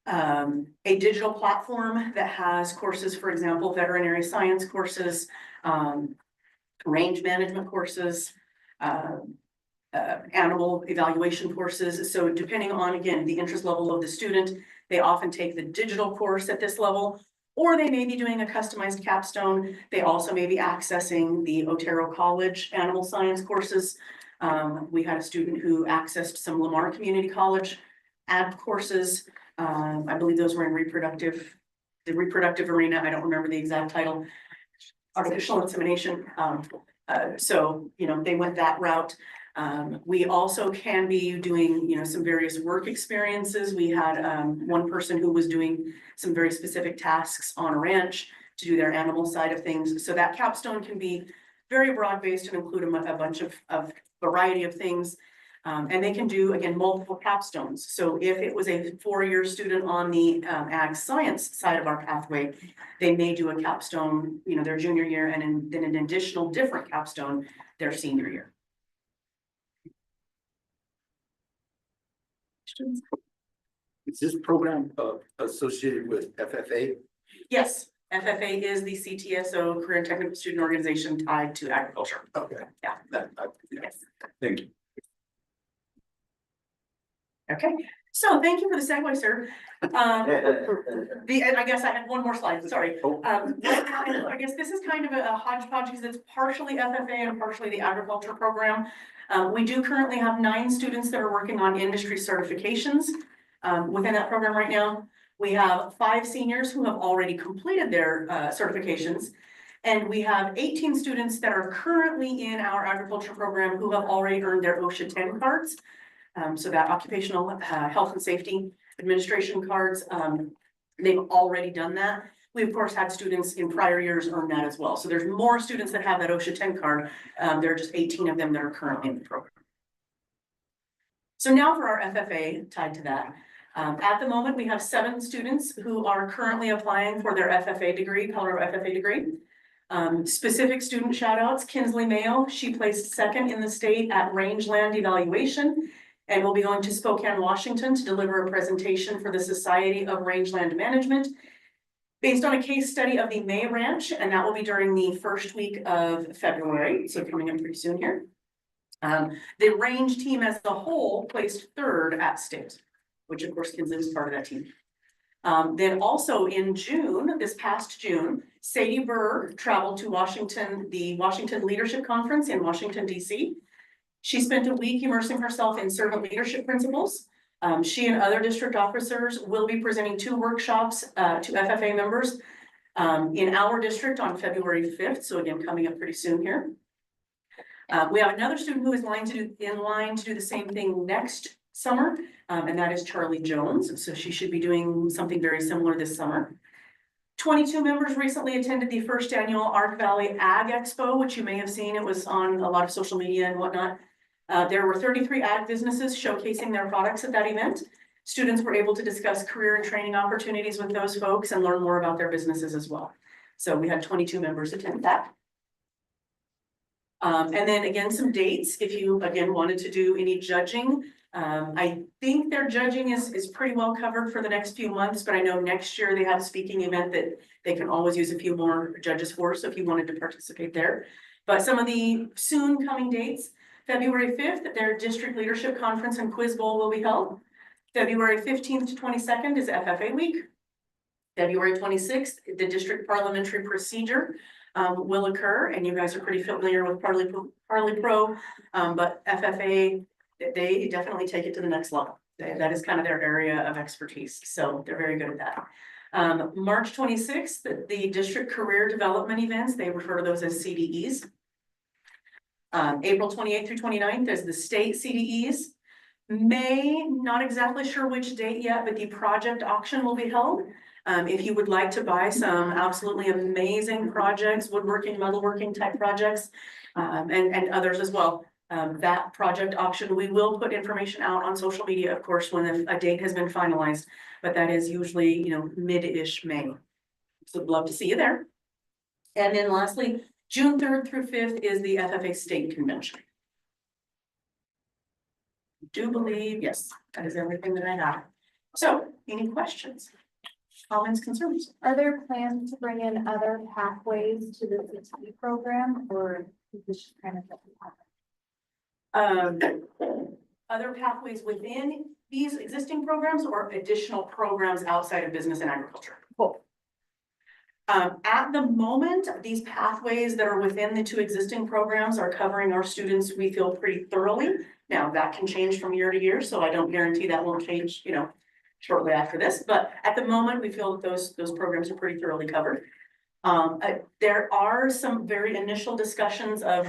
a digital platform that has courses, for example, veterinary science courses, range management courses, animal evaluation courses. So depending on, again, the interest level of the student, they often take the digital course at this level, or they may be doing a customized capstone. They also may be accessing the Otero College animal science courses. We had a student who accessed some Lamar Community College ag courses. I believe those were in the reproductive arena. I don't remember the exact title. Artificial insemination. So, they went that route. We also can be doing, some various work experiences. We had one person who was doing some very specific tasks on a ranch to do their animal side of things. So that capstone can be very broad-based and include a bunch of variety of things. And they can do, again, multiple capstones. So if it was a 4-year student on the ag science side of our pathway, they may do a capstone, their junior year, and then an additional different capstone their senior year. Is this program associated with FFA? Yes, FFA is the CTSO, Career and Technical Student Organization tied to agriculture. Okay. Yeah. Yes. Thank you. Okay, so thank you for the segue, sir. And I guess I had one more slide, sorry. I guess this is kind of a hodgepodge because it's partially FFA and partially the agriculture program. We do currently have 9 students that are working on industry certifications within that program right now. We have 5 seniors who have already completed their certifications. And we have 18 students that are currently in our agriculture program who have already earned their OSHA 10 cards. So that occupational health and safety administration cards, they've already done that. We of course had students in prior years earn that as well. So there's more students that have that OSHA 10 card. There are just 18 of them that are currently in the program. So now for our FFA tied to that. At the moment, we have 7 students who are currently applying for their FFA degree, Colorado FFA degree. Specific student shout outs, Kinsley Mayo, she placed 2nd in the state at rangeland evaluation and will be going to Spokane, Washington to deliver a presentation for the Society of Rangeland Management based on a case study of the May Ranch, and that will be during the first week of February, so coming up pretty soon here. The range team as a whole placed 3rd at state, which of course Kinsley was part of that team. Then also in June, this past June, Sadie Burr traveled to Washington, the Washington Leadership Conference in Washington, DC. She spent a week immersing herself in servant leadership principles. She and other district officers will be presenting 2 workshops to FFA members in our district on February 5th. So again, coming up pretty soon here. We have another student who is in line to do the same thing next summer, and that is Charlie Jones. So she should be doing something very similar this summer. 22 members recently attended the 1st annual Ark Valley Ag Expo, which you may have seen. It was on a lot of social media and whatnot. There were 33 ag businesses showcasing their products at that event. Students were able to discuss career and training opportunities with those folks and learn more about their businesses as well. So we had 22 members attend that. And then again, some dates, if you again wanted to do any judging. I think their judging is pretty well covered for the next few months, but I know next year they have a speaking event that they can always use a few more judges for, so if you wanted to participate there. But some of the soon coming dates, February 5th, their district leadership conference and quiz bowl will be held. February 15th to 22nd is FFA week. February 26th, the district parliamentary procedure will occur, and you guys are pretty familiar with Parley Pro, but FFA, they definitely take it to the next level. That is kind of their area of expertise, so they're very good at that. March 26th, the district career development events, they refer to those as CDEs. April 28th through 29th is the state CDEs. May, not exactly sure which date yet, but the project auction will be held. If you would like to buy some absolutely amazing projects, woodworking, metalworking type projects, and others as well, that project auction, we will put information out on social media, of course, when a date has been finalized, but that is usually, mid-ish May. So I'd love to see you there. And then lastly, June 3rd through 5th is the FFA State Convention. I do believe, yes, that is everything that I have. So, any questions, comments, concerns? Are there plans to bring in other pathways to the CTE program, or is this just kind of? Other pathways within these existing programs or additional programs outside of business and agriculture? Cool. At the moment, these pathways that are within the 2 existing programs are covering our students, we feel, pretty thoroughly. Now, that can change from year to year, so I don't guarantee that won't change, shortly after this, but at the moment, we feel that those programs are pretty thoroughly covered. There are some very initial discussions of,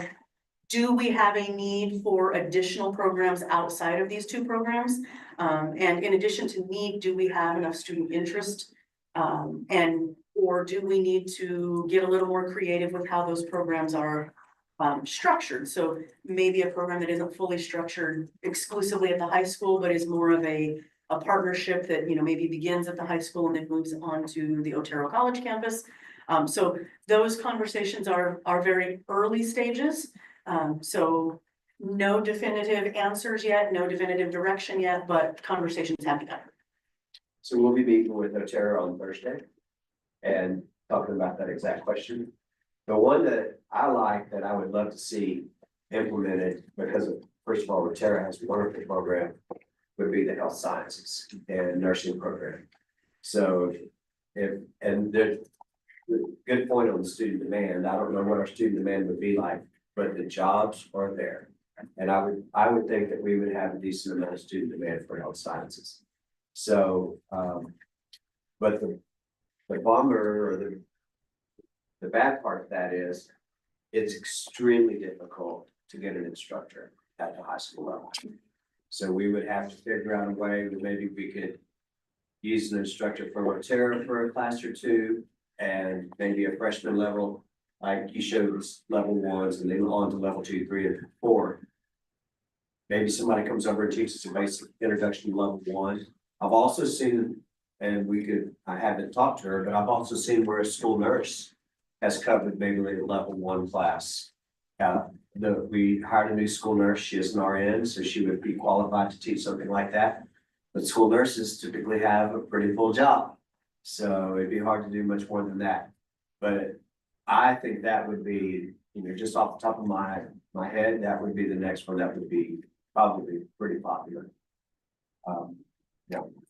do we have a need for additional programs outside of these 2 programs? And in addition to need, do we have enough student interest? Or do we need to get a little more creative with how those programs are structured? So maybe a program that isn't fully structured exclusively at the high school, but is more of a partnership that, maybe begins at the high school and then moves on to the Otero College campus. So those conversations are very early stages. So no definitive answers yet, no definitive direction yet, but conversations have begun. So we'll be meeting with Otero on Thursday and talking about that exact question. The one that I like that I would love to see implemented, because first of all, Otero has a wonderful program, would be the health sciences and nursing program. So the good point on the student demand, I don't know what our student demand would be like, but the jobs are there. And I would think that we would have a decent amount of student demand for health sciences. So But the bummer or the bad part of that is it's extremely difficult to get an instructor at the high school level. So we would have to figure out a way that maybe we could use an instructor from Otero for a class or two and maybe a freshman level, like you showed us level ones and then on to level 2, 3, and 4. Maybe somebody comes over and teaches a basic introduction to level 1. I've also seen, and I haven't talked to her, but I've also seen where a school nurse has covered maybe like a level 1 class. We hired a new school nurse, she is an RN, so she would be qualified to teach something like that. But school nurses typically have a pretty full job, so it'd be hard to do much more than that. But I think that would be, just off the top of my head, that would be the next one that would be probably pretty popular.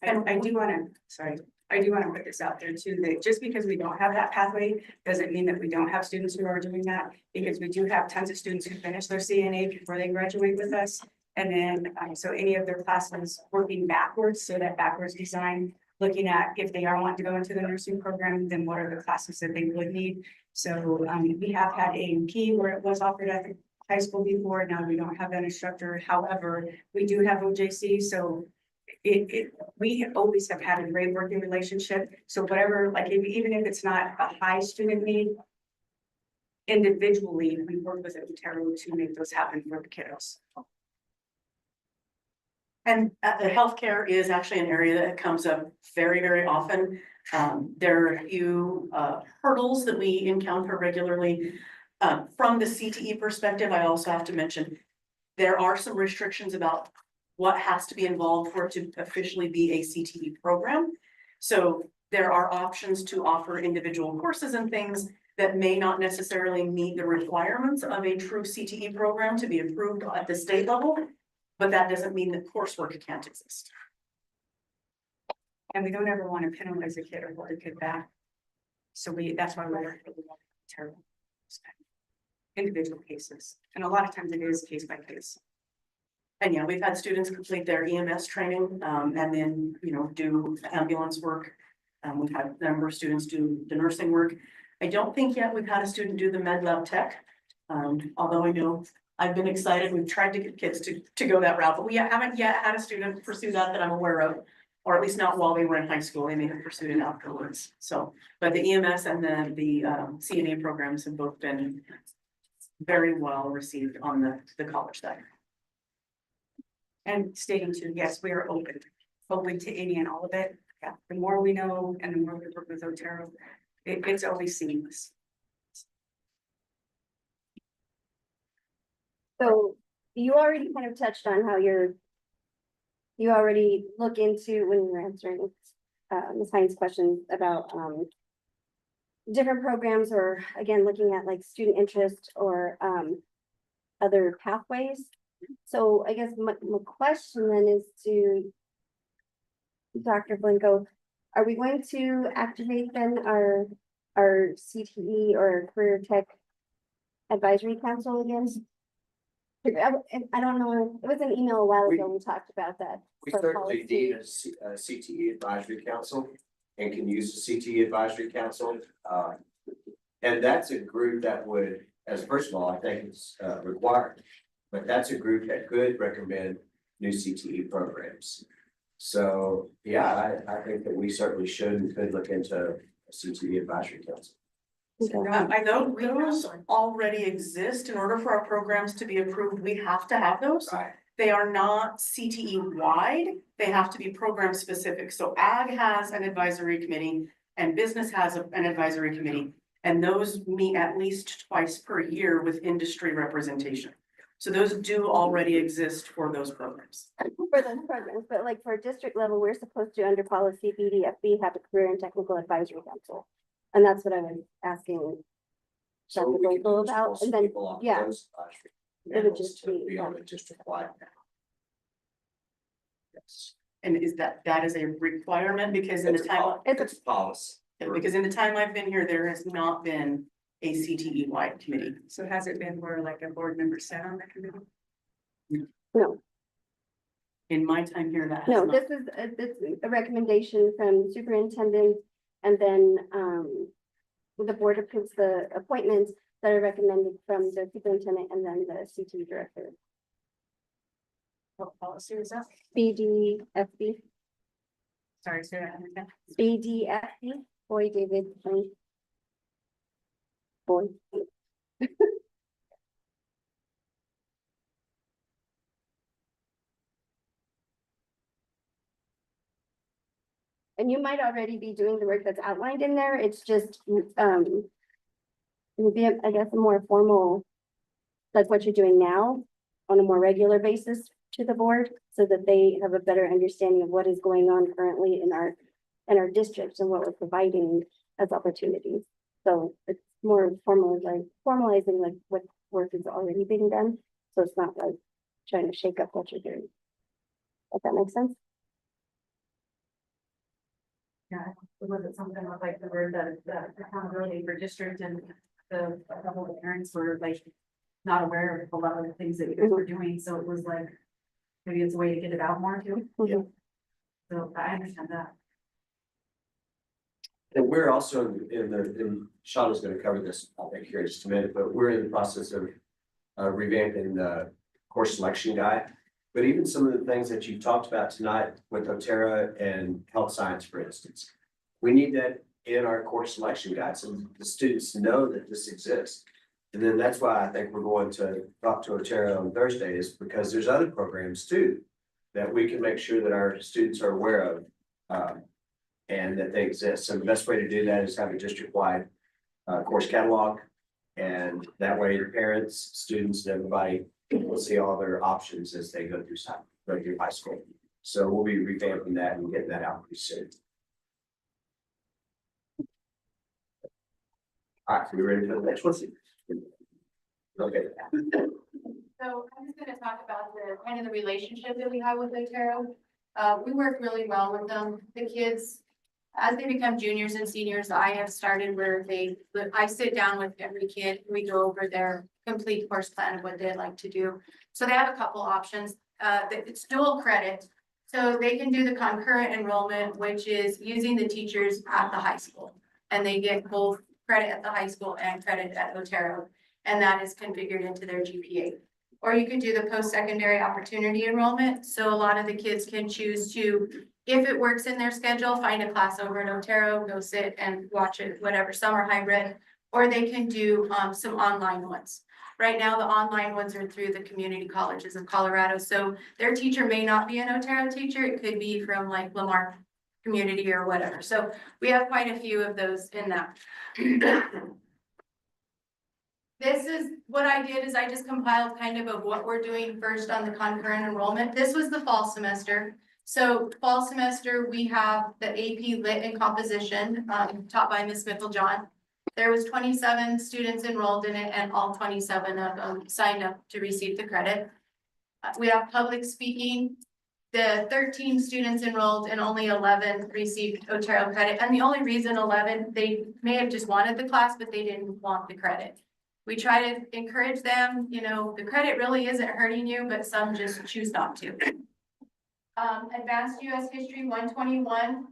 And I do wanna put this out there too, that just because we don't have that pathway, doesn't mean that we don't have students who are doing that. Because we do have tons of students who finish their CNA before they graduate with us. And then, so any of their classes working backwards, so that backwards design, looking at if they are wanting to go into the nursing program, then what are the classes that they would need? So, we have had A&P where it was offered at the high school before, now we don't have that instructor. However, we do have OJC, so we always have had a great working relationship. So whatever, like, even if it's not a high student need, individually, we work with Otero to make those happen for the kiddos. And the healthcare is actually an area that comes up very, very often. There are a few hurdles that we encounter regularly. From the CTE perspective, I also have to mention, there are some restrictions about what has to be involved for it to officially be a CTE program. So there are options to offer individual courses and things that may not necessarily meet the requirements of a true CTE program to be approved at the state level. But that doesn't mean that coursework can't exist. And we don't ever want to penalize a kid or hold a kid back. So that's why we're terrible. Individual cases, and a lot of times it is case by case. And yeah, we've had students complete their EMS training, and then, do ambulance work. We've had a number of students do the nursing work. I don't think yet we've had a student do the med lab tech. Although I know I've been excited, we've tried to get kids to go that route, but we haven't yet had a student pursue that I'm aware of. Or at least not while they were in high school, they may have pursued it afterwards. So, but the EMS and then the CNA programs have both been very well received on the college side. And stating too, yes, we are open to any and all of it. Yeah, the more we know and the more we work with Otero, it's always seamless. So you already kind of touched on how you already look into when you're answering Ms. Hines' questions about different programs, or again, looking at like student interest or other pathways. So I guess my question then is to Dr. Blanco, are we going to activate then our CTE or Career Tech Advisory Council again? I don't know, it was an email a while ago, we talked about that. We for certainly policy. need a CTE advisory council and can use the CTE advisory council. And that's a group that would, as first of all, I think it's required, but that's a group that could recommend new CTE programs. So, yeah, I think that we certainly should and could look into a CTE advisory council. I know those already exist. In order for our programs to be approved, we have to have those. Right. They are not CTE wide, they have to be program specific. So ag has an advisory committee and business has an advisory committee. And those meet at least twice per year with industry representation. So those do already exist for those programs. For those programs, but like for district level, we're supposed to, under policy BDFB, have a career and technical advisory council. And that's what I was asking So Dr. we can Blanco just about, pull some and then, people off yeah. those advisory It would panels just to be, on a district wide now. Yes. And is that is a requirement because in the time, It's a policy. because in the time I've been here, there has not been a CTE wide committee. So has it been where like a board member sat on the committee? No. in my time here, that has No, not. this is a recommendation from the superintendent, and then, the board approves the appointments that are recommended from the superintendent and then the CT director. What policy is that? BDFB, Sorry, say that again. BDFB, Boy David. Boy. And you might already be doing the work that's outlined in there. It's just, it would be, I guess, a more formal, like what you're doing now on a more regular basis to the board, so that they have a better understanding of what is going on currently in our districts and what we're providing as opportunities. So it's more formal, like formalizing like what work is already being done. So it's not like trying to shake up what you're doing. If that makes sense? Was it something like the word that accountability for district, and a couple of parents were like not aware of a lot of the things that you guys were doing, so it was like, maybe it's a way to get it out more too. Mhm. So I understand that. And we're also and Shauna's gonna cover this, I think, here in just a minute, but we're in the process of revamping the course selection guide. But even some of the things that you talked about tonight with Otero and health science, for instance, we need that in our course selection guide, so the students know that this exists. And then that's why I think we're going to talk to Otero on Thursday, is because there's other programs too that we can make sure that our students are aware of, and that they exist. So the best way to do that is have a district-wide course catalog. And that way your parents, students, and everybody will see all their options as they go through high school. So we'll be revamping that and getting that out pretty soon. All right, we ready for the next one? Okay. So I'm just gonna talk about the kind of the relationship that we have with Otero. We work really well with them. The kids, as they become juniors and seniors, I have started where I sit down with every kid. We go over their complete course plan of what they'd like to do. So they have a couple options. It's dual credit. So they can do the concurrent enrollment, which is using the teachers at the high school. And they get both credit at the high school and credit at Otero. And that is configured into their GPA. Or you could do the post-secondary opportunity enrollment. So a lot of the kids can choose to, if it works in their schedule, find a class over at Otero, go sit and watch it, whatever, summer hybrid, or they can do some online ones. Right now, the online ones are through the community colleges of Colorado. So their teacher may not be an Otero teacher. It could be from like Lamar Community or whatever. So we have quite a few of those in that. This is what I did, is I just compiled kind of what we're doing first on the concurrent enrollment. This was the fall semester. So fall semester, we have the AP Lit and Composition taught by Ms. Micklejohn. There was 27 students enrolled in it, and all 27 of them signed up to receive the credit. We have public speaking. The 13 students enrolled and only 11 received Otero credit. And the only reason 11, they may have just wanted the class, but they didn't want the credit. We try to encourage them, you know, the credit really isn't hurting you, but some just choose not to. Advanced US History 121.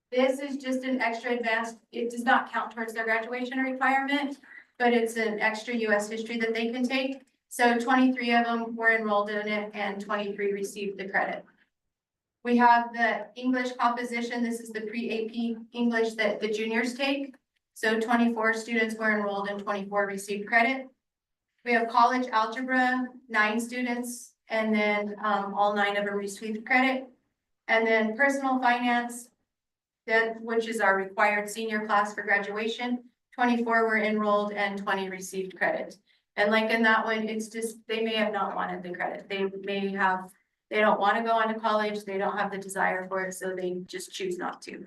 This is just an extra advanced, it does not count towards their graduation requirement, but it's an extra US History that they can take. So 23 of them were enrolled in it and 23 received the credit. We have the English composition. This is the pre-AP English that the juniors take. So 24 students were enrolled and 24 received credit. We have college algebra, 9 students, and then all 9 of them received credit. And then personal finance, which is our required senior class for graduation, 24 were enrolled and 20 received credit. And like in that one, it's just, they may have not wanted the credit. They don't want to go on to college. They don't have the desire for it, so they just choose not to.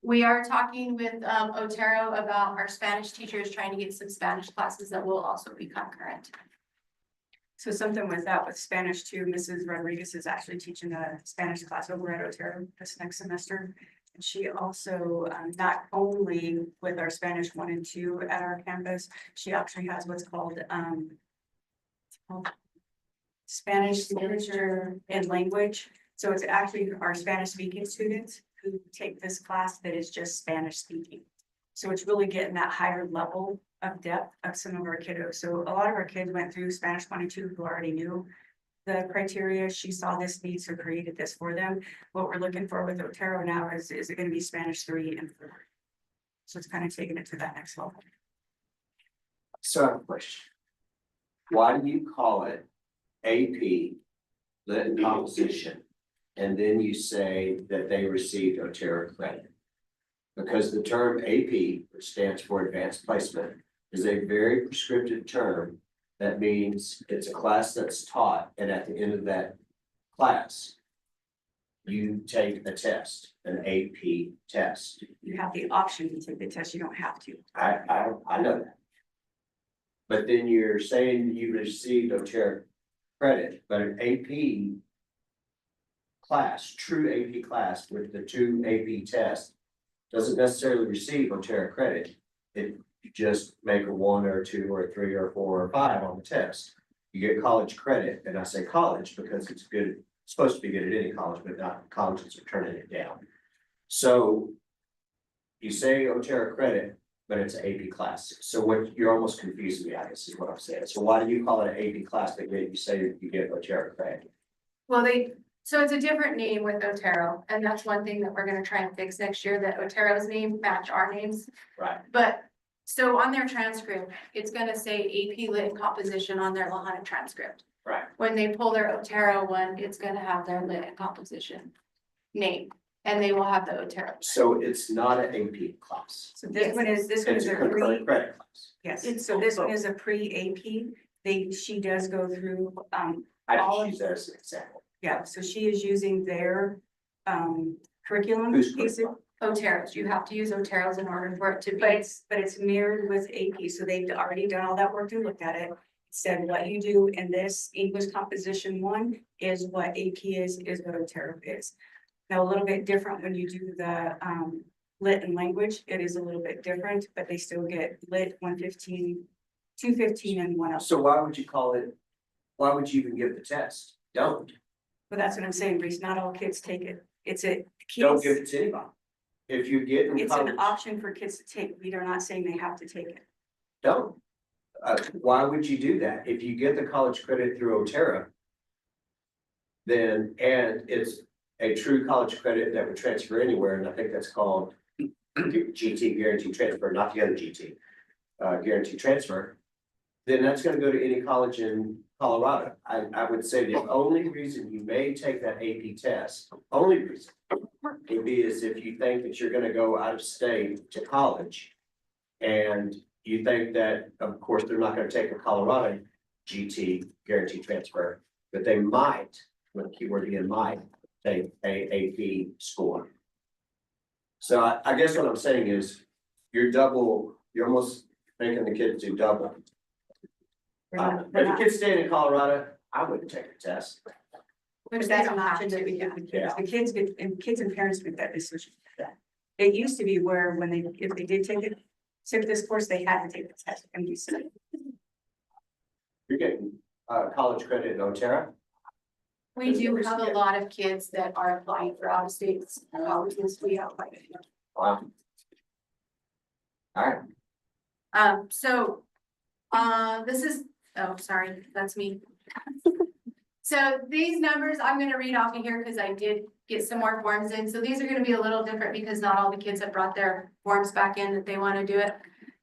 We are talking with Otero about our Spanish teachers trying to get some Spanish classes that will also be concurrent. So something with that, with Spanish too, Mrs. Rodriguez is actually teaching a Spanish class over at Otero this next semester. And she also, not only with our Spanish 1 and 2 at our campus, she actually has what's called Spanish literature and language. So it's actually our Spanish speaking students who take this class that is just Spanish speaking. So it's really getting that higher level of depth of some of our kiddos. So a lot of our kids went through Spanish 22 who already knew the criteria. She saw this need, so created this for them. What we're looking for with Otero now is it gonna be Spanish 3 and 4? So it's kind of taking it to that next level. So I have a question. Why do you call it AP lit and composition? And then you say that they received Otero credit? Because the term AP, which stands for advanced placement, is a very prescriptive term. That means it's a class that's taught, and at the end of that class, you take a test, an AP test. You have the option to take the test, you don't have to. I know that. But then you're saying you received Otero credit, but an AP class, true AP class with the 2 AP tests doesn't necessarily receive Otero credit. It just make a 1 or 2 or 3 or 4 or 5 on the test. You get college credit, and I say college because it's good, it's supposed to be good at any college, but not colleges are turning it down. So you say Otero credit, but it's an AP class. So what you're almost confusing me, I guess is what I'm saying. So why do you call it an AP class, but yet you say you get Otero credit? Well, so it's a different name with Otero, and that's one thing that we're gonna try and fix next year, that Otero's name match our names. Right. But, so on their transcript, it's gonna say AP Lit and Composition on their Lahana transcript. Right. When they pull their Otero one, it's gonna have their Lit and Composition name, and they will have the Otero. So it's not an AP class. So this one is It's a a concurrent pre, credit class. yes, so this one is a pre-AP. She does go through, I all just of- use that as an example. yeah, so she is using their, curriculum. Who's basic- Oteros, you have to use Oteros in order for it to But be. it's mirrored with AP, so they've already done all that work and looked at it. Said what you do in this English composition 1 is what AP is what Otero is. Now, a little bit different when you do the lit and language, it is a little bit different, but they still get lit 115, 215 and 1 So why would you call it, why would you even give the test? Don't But that's what I'm saying, Reese, not all kids take it. It's a give kids, it to anybody. If you get in it's college, an option for kids to take. We are not saying they have to take it. don't. Why would you do that? If you get the college credit through Otero, then, and it's a true college credit that would transfer anywhere, and I think that's called GT, guaranteed transfer, not the other GT, guaranteed transfer, then that's gonna go to any college in Colorado. I would say the only reason you may take that AP test, only reason would be is if you think that you're gonna go out of state to college. And you think that, of course, they're not gonna take a Colorado GT guaranteed transfer, but they might, with the keyword being might, take a AP score. So I guess what I'm saying is, you're almost making the kids do double. If the kid's staying in Colorado, I wouldn't take the test. But they that's don't an have option to, that we give the kids. Yeah. The kids get, and kids and parents make that decision. It used to be where when they, if they did took this course, they had to take the test and be studied. You're getting college credit in Otero. We do have a lot of kids that are applying for out of states colleges. We have quite a few. Wow. All right, This is, oh, sorry, that's me. So these numbers, I'm gonna read off of here because I did get some more forms in. So these are gonna be a little different because not all the kids have brought their forms back in that they want to do it.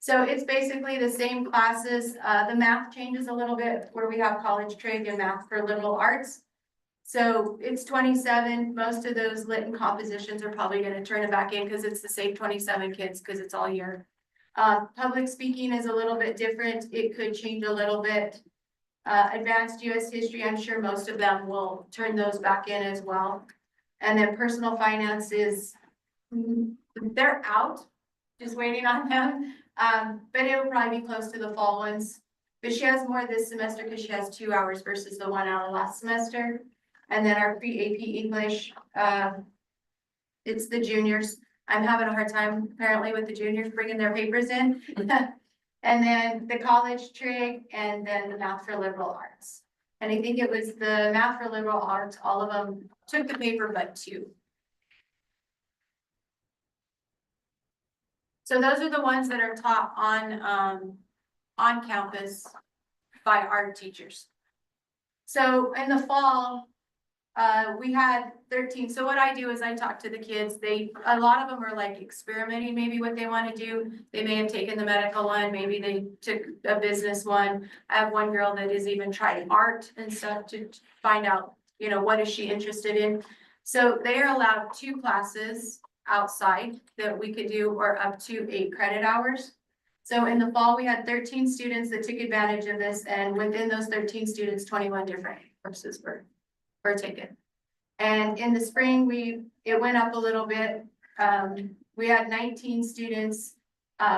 So it's basically the same classes. The math changes a little bit where we have college trig and math for liberal arts. So it's 27. Most of those lit and compositions are probably gonna turn it back in because it's the same 27 kids because it's all year. Public speaking is a little bit different. It could change a little bit. Advanced US history, I'm sure most of them will turn those back in as well. And then personal finance is, they're out, just waiting on them. But it'll probably be close to the fall ones. But she has more this semester because she has 2 hours versus the 1 hour last semester. And then our pre-AP English, it's the juniors. I'm having a hard time apparently with the juniors bringing their papers in. And then the college trig and then the math for liberal arts. And I think it was the math for liberal arts, all of them took the paper but 2. So those are the ones that are taught on campus by our teachers. So in the fall, we had 13. So what I do is I talk to the kids. A lot of them are like experimenting maybe what they want to do. They may have taken the medical one, maybe they took a business one. I have one girl that has even tried art and stuff to find out, you know, what is she interested in. So they are allowed 2 classes outside that we could do, or up to 8 credit hours. So in the fall, we had 13 students that took advantage of this, and within those 13 students, 21 different courses were taken. And in the spring, it went up a little bit. We had 19 students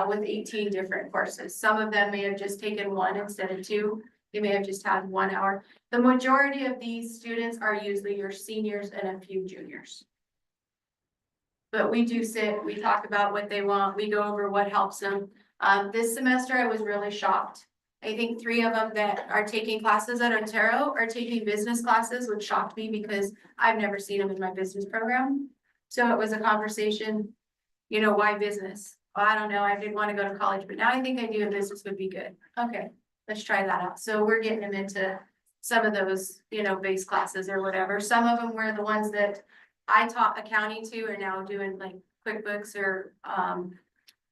with 18 different courses. Some of them may have just taken 1 instead of 2. They may have just had 1 hour. The majority of these students are usually your seniors and a few juniors. But we do sit, we talk about what they want, we go over what helps them. This semester, I was really shocked. I think 3 of them that are taking classes at Otero are taking business classes, which shocked me because I've never seen them in my business program. So it was a conversation, you know, why business? Well, I don't know, I didn't want to go to college, but now I think I do, and business would be good. Okay, let's try that out. So we're getting them into some of those, you know, base classes or whatever. Some of them were the ones that I taught accounting to are now doing like QuickBooks or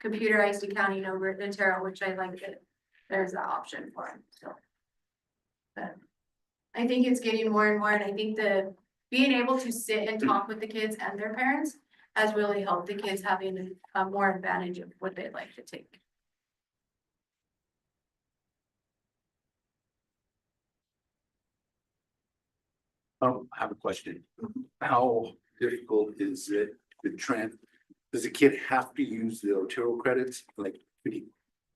computerized accounting over at Otero, which I like that there's that option for them, so. But I think it's getting more and more, and I think being able to sit and talk with the kids and their parents has really helped the kids having a more advantage of what they'd like to take. I have a question. How difficult is it to does a kid have to use the Otero credits? Like,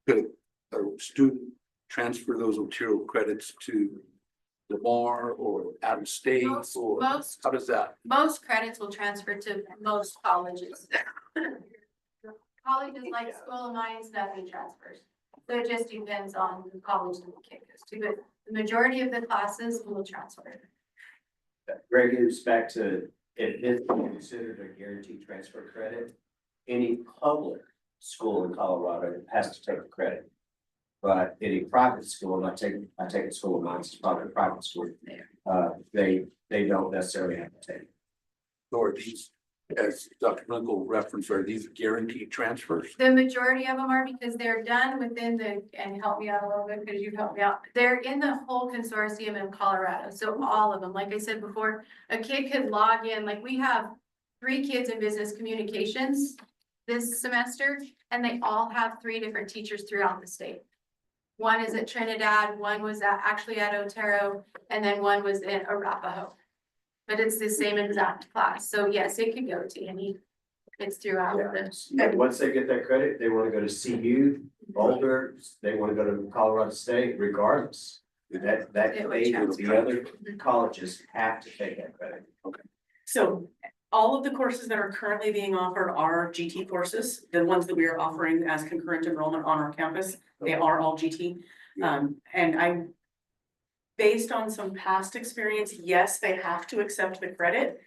could a student transfer those Otero credits to Lamar or out of state, or Most how does that? credits will transfer to most colleges. Colleges like School of Mines, nothing transfers. So it just depends on the college that the kid goes to, but the majority of the classes will transfer. Greg, goes back to, if it's considered a guaranteed transfer credit, any public school in Colorado has to take the credit. But any private school, and I take a School of Mines, it's probably a private school, they don't necessarily have to take it. Or these, as Dr. Blinkel referenced, are these guaranteed transfers? The majority of them are, because they're done within and help me out a little bit because you've helped me out. They're in the whole consortium in Colorado. So all of them, like I said before, a kid could log in, like we have 3 kids in business communications this semester, and they all have 3 different teachers throughout the state. One is at Trinidad, one was actually at Otero, and then one was in Arapahoe. But it's the same exact class. So yes, it could go to any. It's throughout this. And once they get that credit, they want to go to CU, Boulder, they want to go to Colorado State, regardless. That It would transfer. the other colleges have to take that credit. So all of the courses that are currently being offered are GT courses. The ones that we are offering as concurrent enrollment on our campus, they are all GT. And based on some past experience, yes, they have to accept the credit.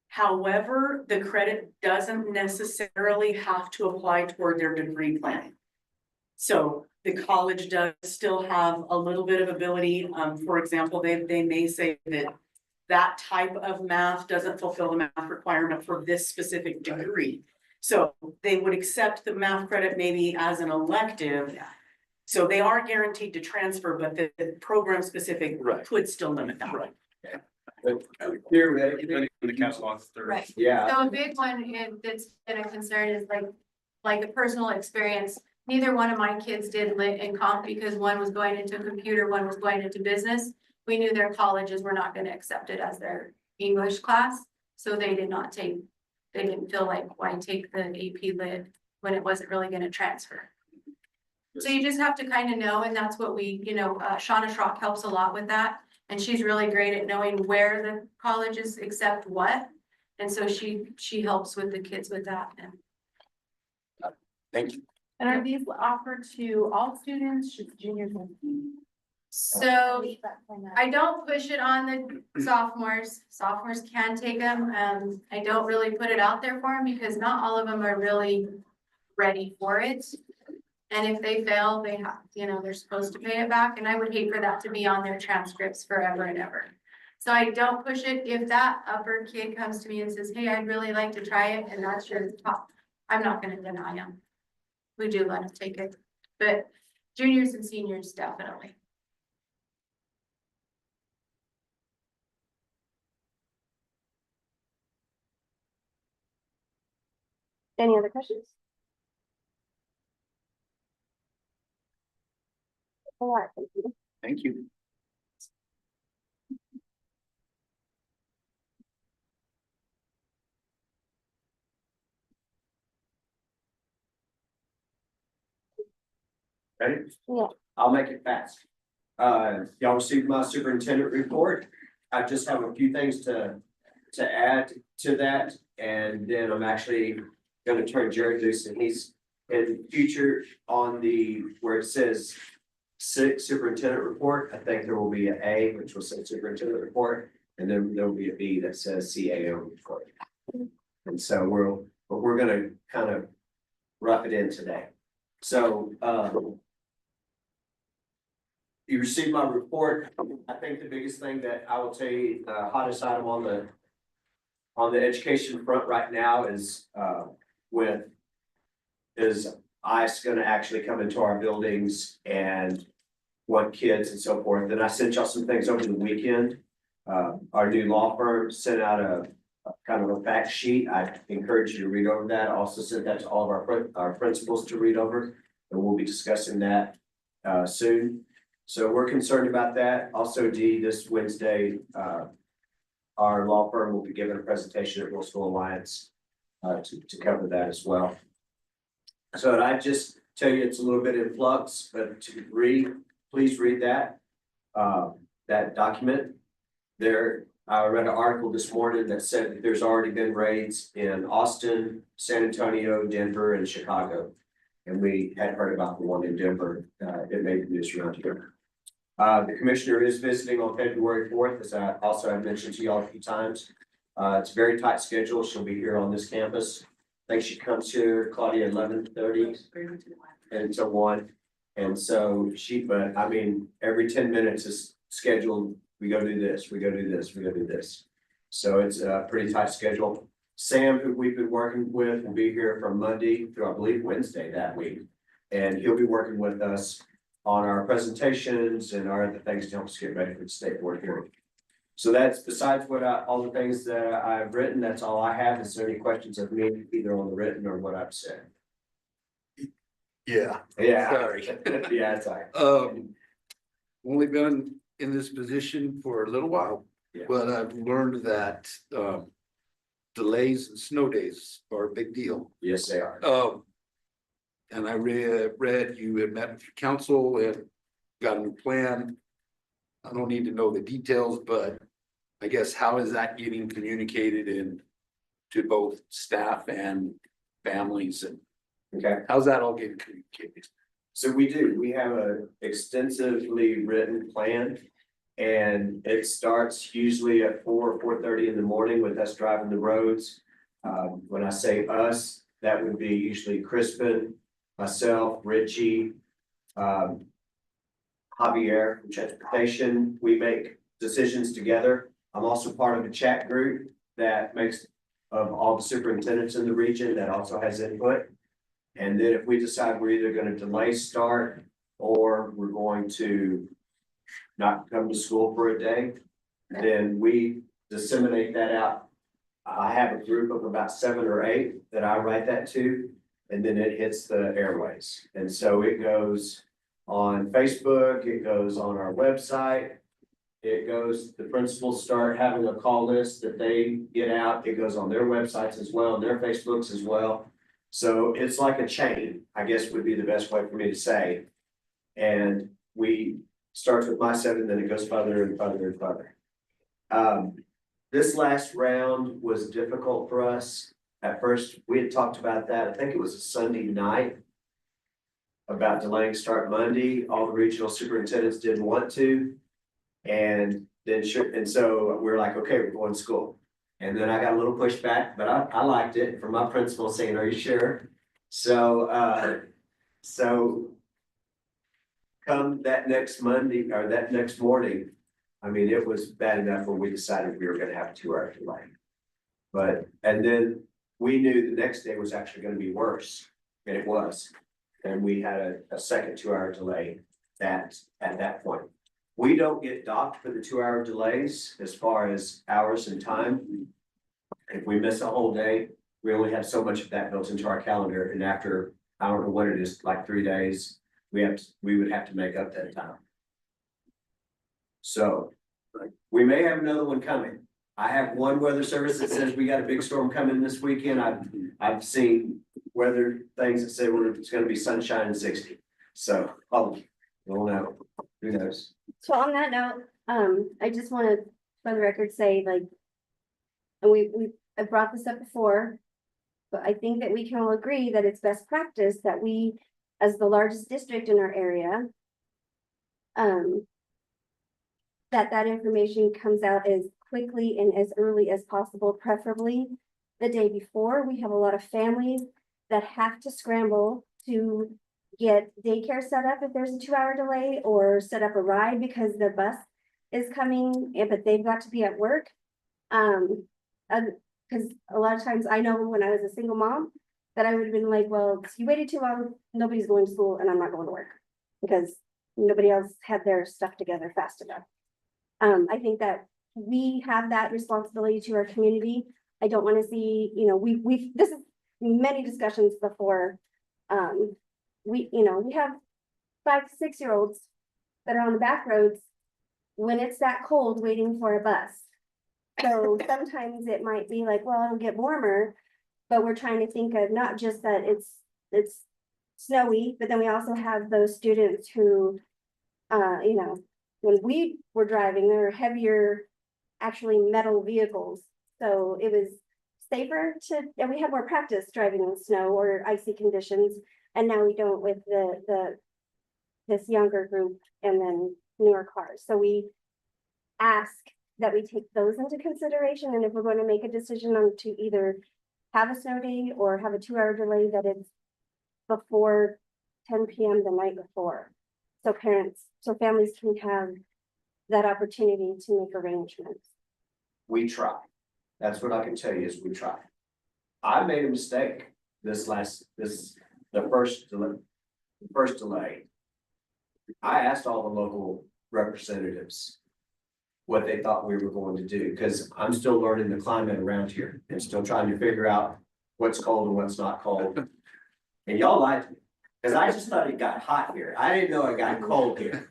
However, the credit doesn't necessarily have to apply toward their degree plan. So the college does still have a little bit of ability. For example, they may say that type of math doesn't fulfill the math requirement for this specific degree. So they would accept the math credit maybe as an elective. So they are guaranteed to transfer, but the program specific could still limit that. Right. Theoretically, Right. yeah, So a big one that's been a concern is like a personal experience. Neither one of my kids did lit and comp because one was going into computer, one was going into business. We knew their colleges were not going to accept it as their English class. So they didn't feel like, why take the AP lit when it wasn't really going to transfer. So you just have to kind of know, and that's what we, Shauna Schrock helps a lot with that. And she's really great at knowing where the colleges accept what. And so she helps with the kids with that. Thank you. And are these offered to all students, just juniors and seniors? So I don't push it on the sophomores. Sophomores can take them. I don't really put it out there for them because not all of them are really ready for it. And if they fail, they have, they're supposed to pay it back, and I would hate for that to be on their transcripts forever and ever. So I don't push it. If that upper kid comes to me and says, hey, I'd really like to try it, and that's your top, I'm not gonna deny them. We do let them take it, but juniors and seniors definitely. Any other questions? All right, thank you. Thank you. Ready? Yeah. I'll make it fast. Y'all received my superintendent report. I just have a few things to add to that, and then I'm actually gonna turn Jared loose, and he's in future on where it says superintendent report. I think there will be an A, which will say superintendent report, and then there will be a B that says CAO report. And so we're gonna kind of rough it in today. So, you received my report. I think the biggest thing that I will tell you, hottest item on the education front right now is ICE gonna actually come into our buildings and want kids and so forth. And I sent y'all some things over the weekend. Our new law firm sent out a kind of a fact sheet. I encourage you to read over that. I also sent that to all of our principals to read over, and we'll be discussing that soon. So we're concerned about that. Also, this Wednesday, our law firm will be giving a presentation at Rural School Alliance to cover that as well. So I just tell you it's a little bit in flux, but please read that document. I read an article this morning that said that there's already been raids in Austin, San Antonio, Denver, and Chicago. And we had heard about the one in Denver. It made the news around here. The commissioner is visiting on February 4th, as I also have mentioned to y'all a few times. It's a very tight schedule. She'll be here on this campus. I think she comes here, Claudia, 11:30 until 1. And so but I mean, every 10 minutes is scheduled. We go do this, we go do this, we go do this. So it's a pretty tight schedule. Sam, who we've been working with, will be here from Monday through, I believe, Wednesday that week. And he'll be working with us on our presentations and our other things to help us get ready for the state board hearing. So that's besides all the things that I've written, that's all I have. Is there any questions of me, either on the written or what I've said? Yeah. Sorry. Yeah, it's all right. Only been in this position for a little while, Yeah. but I've learned that delays and snow days are a big deal. Yes, they are. And I read you had met with your council and got a new plan. I don't need to know the details, but I guess how is that getting communicated to both staff and families, and Okay. how's that all getting communicated? So we have a extensively written plan. And it starts usually at 4 or 4:30 in the morning with us driving the roads. When I say us, that would be usually Crispin, myself, Richie, Javier from transportation. We make decisions together. I'm also part of a chat group that makes of all the superintendents in the region that also has input. And then if we decide we're either going to delay start or we're going to not come to school for a day, then we disseminate that out. I have a group of about 7 or 8 that I write that to, and then it hits the airways. And so it goes on Facebook, it goes on our website, the principals start having a call list that they get out, it goes on their websites as well, their Facebooks as well. So it's like a chain, I guess would be the best way for me to say. And we starts with my 7, then it goes further and further and further. This last round was difficult for us. At first, we had talked about that. I think it was a Sunday night. about delaying start Monday. All the regional superintendents didn't want to. And then and so we're like, okay, we're going to school. And then I got a little pushback, but I liked it from my principal saying, are you sure? So, so come that next Monday or that next morning, I mean, it was bad enough when we decided we were gonna have a 2-hour delay. But, and then we knew the next day was actually gonna be worse, and it was. And we had a second 2-hour delay at that point. We don't get docked for the 2-hour delays as far as hours and time. If we miss a whole day, we only have so much of that built into our calendar, and after, I don't know what it is, like 3 days, we would have to make up that time. So, we may have another one coming. I have one weather service that says we got a big storm coming this weekend. I've seen weather things that say it's gonna be sunshine and 60. So, we'll know, who knows? So on that note, I just wanna, for the record, say like, and I've brought this up before, but I think that we can all agree that it's best practice that we, as the largest district in our area, that information comes out as quickly and as early as possible, preferably the day before. We have a lot of families that have to scramble to get daycare set up if there's a 2-hour delay, or set up a ride because their bus is coming, but they've got to be at work. Because a lot of times I know when I was a single mom that I would have been like, well, you waited too long, nobody's going to school and I'm not going to work because nobody else had their stuff together fast enough. I think that we have that responsibility to our community. I don't want to see, this is many discussions before. We have 5 to 6 year olds that are on the back roads when it's that cold waiting for a bus. So sometimes it might be like, well, it'll get warmer, but we're trying to think of not just that it's snowy, but then we also have those students who, when we were driving, there were heavier, actually metal vehicles. So it was safer and we had more practice driving in snow or icy conditions. And now we don't with this younger group and then newer cars. So we ask that we take those into consideration. And if we're going to make a decision on to either have a snow day or have a 2-hour delay, that it's before 10 p.m. the night before. So families can have that opportunity to make arrangements. We try. That's what I can tell you is we try. I made a mistake the first delay. I asked all the local representatives what they thought we were going to do, because I'm still learning the climate around here and still trying to figure out what's cold and what's not cold. And y'all lied to me, because I just thought it got hot here. I didn't know it got cold here.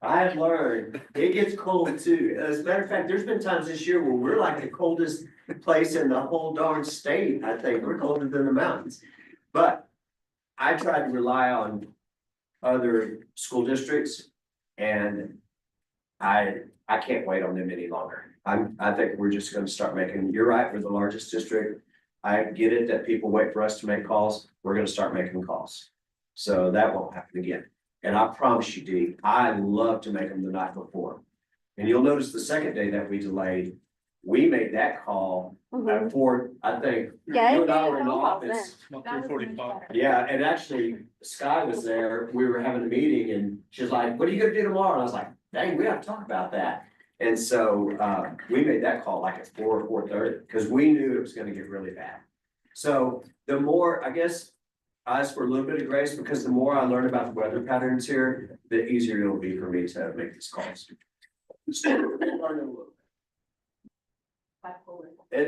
I've learned it gets cold too. As a matter of fact, there's been times this year where we're like the coldest place in the whole darn state. I think we're colder than the mountains. But I tried to rely on other school districts, and I can't wait on them any longer. I think we're just gonna start making, you're right, we're the largest district. I get it that people wait for us to make calls. We're gonna start making calls. So that won't happen again. And I promise you, Dee, I love to make them the night before. And you'll notice the second day that we delayed, we made that call at 4, I think. Yeah, You and I were in the office. About 3:45. Yeah, and actually Sky was there. We were having a meeting and she's like, what are you gonna do tomorrow? And I was like, dang, we have to talk about that. And so we made that call like at 4 or 4:30 because we knew it was gonna get really bad. So the more, I guess, I ask for a little bit of grace because the more I learn about the weather patterns here, the easier it'll be for me to make these calls. It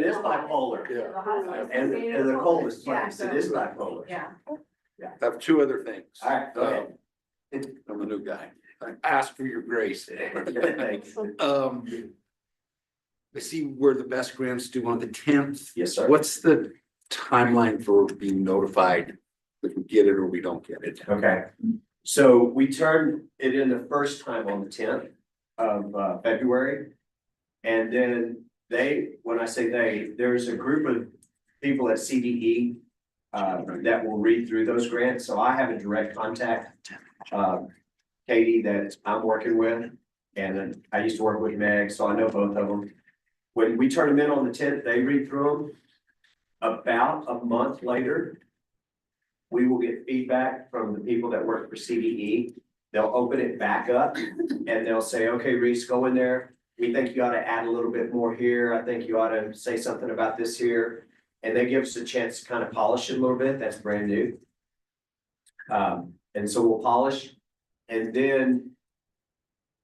is bipolar. Yeah. And the coldest place, it is bipolar. Yeah. I have 2 other things. All right, go ahead. I'm a new guy. I ask for your grace. Thanks. I see where the best grants due on the 10th. Yes, sir. What's the timeline for being notified if we get it or we don't get it? Okay, so we turned it in the first time on the 10th of February. And then when I say there's a group of people at CDE that will read through those grants. So I have a direct contact, Katie, that I'm working with. And then I used to work with Meg, so I know both of them. When we turn them in on the 10th, they read through them. About a month later, we will get feedback from the people that work for CDE. They'll open it back up and they'll say, okay, Reese, go in there. We think you ought to add a little bit more here. I think you ought to say something about this here. And they give us a chance to kind of polish it a little bit. That's brand new. And so we'll polish. And then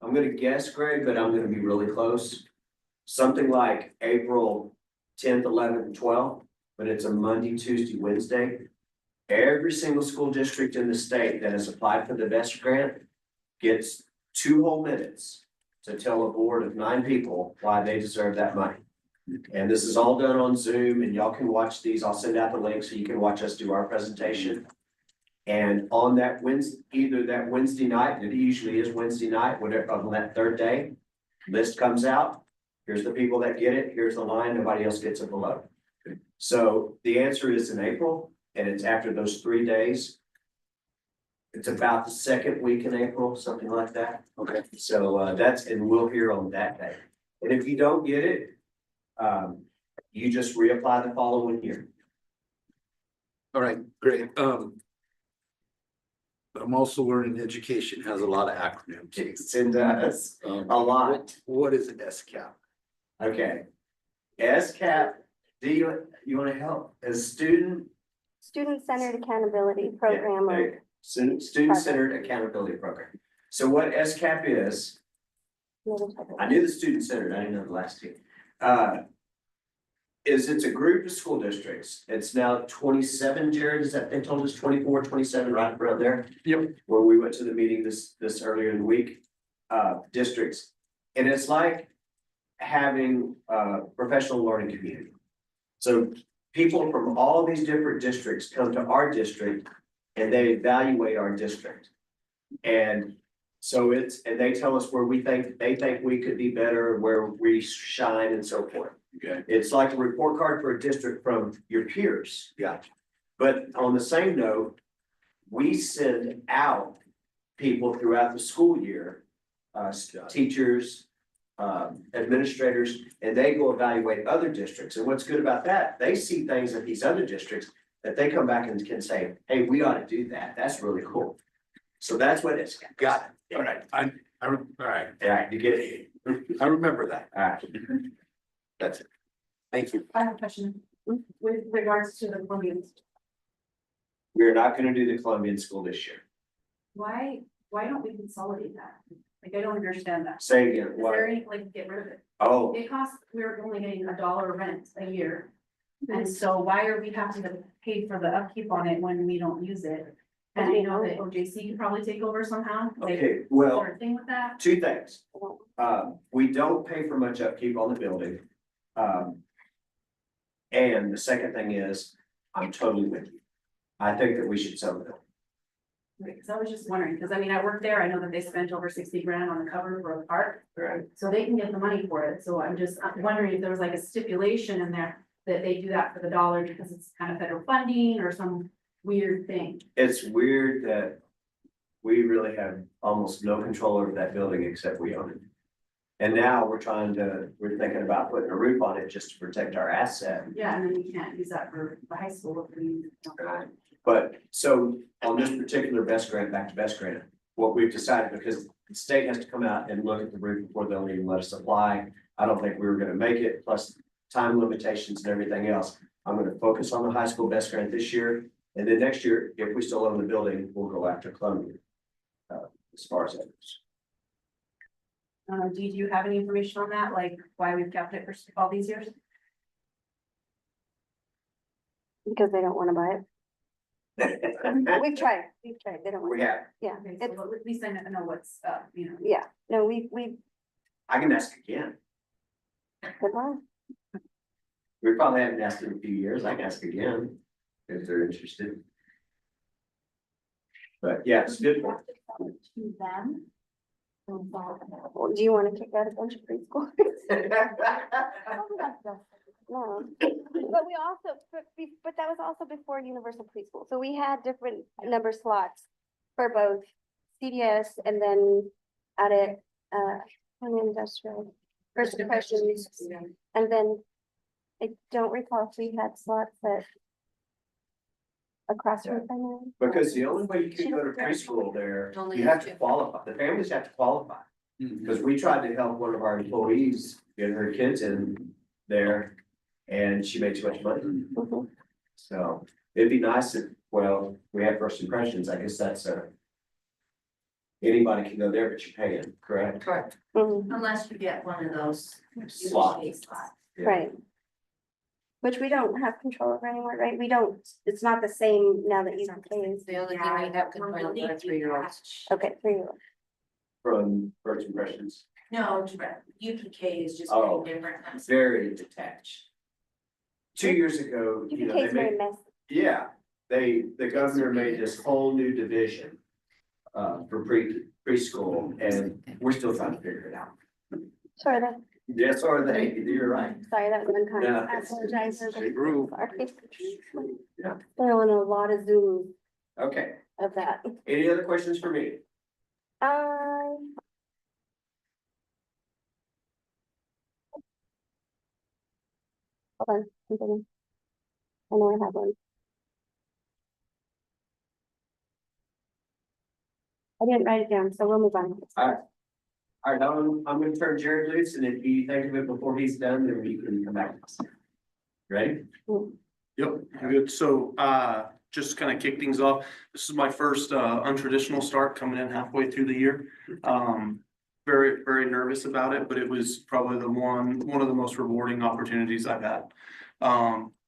I'm gonna guess, Greg, but I'm gonna be really close. Something like April 10th, 11th, and 12th, but it's a Monday, Tuesday, Wednesday. Every single school district in the state that has applied for the BEST grant gets 2 whole minutes to tell a board of 9 people why they deserve that money. And this is all done on Zoom, and y'all can watch these. I'll send out the link so you can watch us do our presentation. And on that Wednesday, either that Wednesday night, it usually is Wednesday night, whatever, on that 3rd day, list comes out. Here's the people that get it. Here's the line. Nobody else gets it below. So the answer is in April, and it's after those 3 days. It's about the 2nd week in April, something like that. Okay. So that's, and we'll hear on that day. And if you don't get it, you just reapply the following year. All right, great. I'm also learning education has a lot of acronyms. It does, a lot. What is SCAP? Okay. SCAP, you wanna help as student? Student-centered accountability program. Yeah, or Student-centered accountability program. So what SCAP is, another type of- I knew the student-centered, I didn't know the last two. It's a group of school districts. It's now 27, Jared, is that, they told us 24, 27, right around there? Yep. Where we went to the meeting this earlier in the week, districts. And it's like having a professional learning community. So people from all these different districts come to our district and they evaluate our district. And so and they tell us where they think we could be better, where we shine and so forth. Okay. It's like a report card for a district from your peers. Yeah. But on the same note, we send out people throughout the school year, teachers, administrators, and they go evaluate other districts. And what's good about that, they see things at these other districts that they come back and can say, hey, we ought to do that. That's really cool. So that's what it's Got it. All right. All right. Yeah, you get it. I remember that. All right. That's it. Thank you. I have a question with regards to the Columbians. We're not gonna do the Columbian school this year. Why don't we consolidate that? Like, I don't understand that. Say again, Is what? there any, like, get rid of it? Oh, It costs, we're only getting $1 rent a year. And so why are we having to pay for the upkeep on it when we don't use it? And I know that OJC could probably take over somehow. Like, okay, is well, there a thing with that? 2 things. We don't pay for much upkeep on the building. And the second thing is, I'm totally with you. I think that we should sell the building. Right, cause I was just wondering, cause I mean, I work there, I know that they spent over 60 grand on the cover for a park. Right. So they can get the money for it, so I'm wondering if there was like a stipulation in there that they do that for the dollar because it's kind of federal funding or some weird thing. It's weird that we really have almost no control over that building except we own it. And now we're thinking about putting a roof on it just to protect our asset. Yeah, and then you can't use that for the high school if we. Right. But so on this particular BEST grant, back to BEST grant, what we've decided, because the state has to come out and look at the roof before they'll even let us apply. I don't think we were gonna make it, plus time limitations and everything else. I'm gonna focus on the high school BEST grant this year. And then next year, if we still own the building, we'll go after Columbia. As far as others. Do you have any information on that, like why we've kept it for all these years? Because they don't wanna buy it. We've tried, they don't want We it. have, Yeah, Okay, it's, so at least I know what's, you know. yeah, no, we, I can ask again. good luck. We probably haven't asked in a few years. I can ask again if they're interested. But yeah, it's good. To them. Well, do you wanna kick out a bunch of preschoolers? No. But we also, but that was also before universal preschool, so we had different number slots for both CDS and then at it, industrial, first impressions, and then I don't recall if we had slots that across from primary. Because the only way you can go to preschool there, you have to qualify, the families have to qualify. Because we tried to help one of our employees get her kids in there, and she made too much money. Mhm. So it'd be nice if, well, we have first impressions, I guess that's anybody can go there, but you're paying, correct? Correct, Mhm. unless you get one of those. Slots. Yeah. Right. Which we don't have control over anymore, right? We don't, it's not the same now that you can pay. The only thing we have control over are 3-year-olds. Okay, 3-year-old. From first impressions, No, UPK is just Oh. very different. it's very detached. 2 years ago, You you know, can they case very made, messy. yeah, the governor made this whole new division. For preschool, and we're still trying to figure it out. Sorry, that, Yes, or they, you're right. sorry, that was unkind. No, I it's- apologize. it's for a group. Sorry. Yeah. There were a lot of Zoom Okay, of that. any other questions for me? Um. Hold on, I'm thinking. I know I have one. I didn't write it down, so we'll move on. All right, now I'm gonna turn Jared loose, and if you think of it before he's done, then we can come back. Ready? Yep, good. So, just kind of kick things off. This is my first, untraditional start coming in halfway through the year. Very, very nervous about it, but it was probably one of the most rewarding opportunities I've had.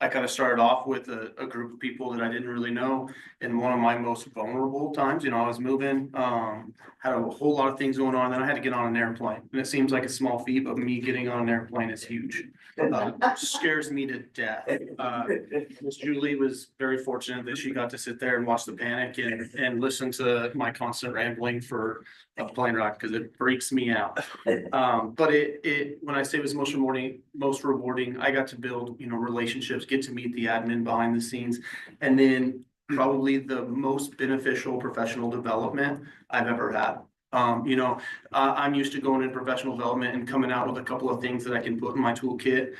I kind of started off with a group of people that I didn't really know in one of my most vulnerable times. You know, I was moving, had a whole lot of things going on, then I had to get on an airplane. And it seems like a small feat, but me getting on an airplane is huge. Scares me to death. Miss Julie was very fortunate that she got to sit there and watch the panic and listen to my constant rambling for a plane ride, because it freaks me out. But when I say it was most rewarding, I got to build, you know, relationships, get to meet the admin behind the scenes, and then probably the most beneficial professional development I've ever had. You know, I'm used to going in professional development and coming out with a couple of things that I can put in my toolkit.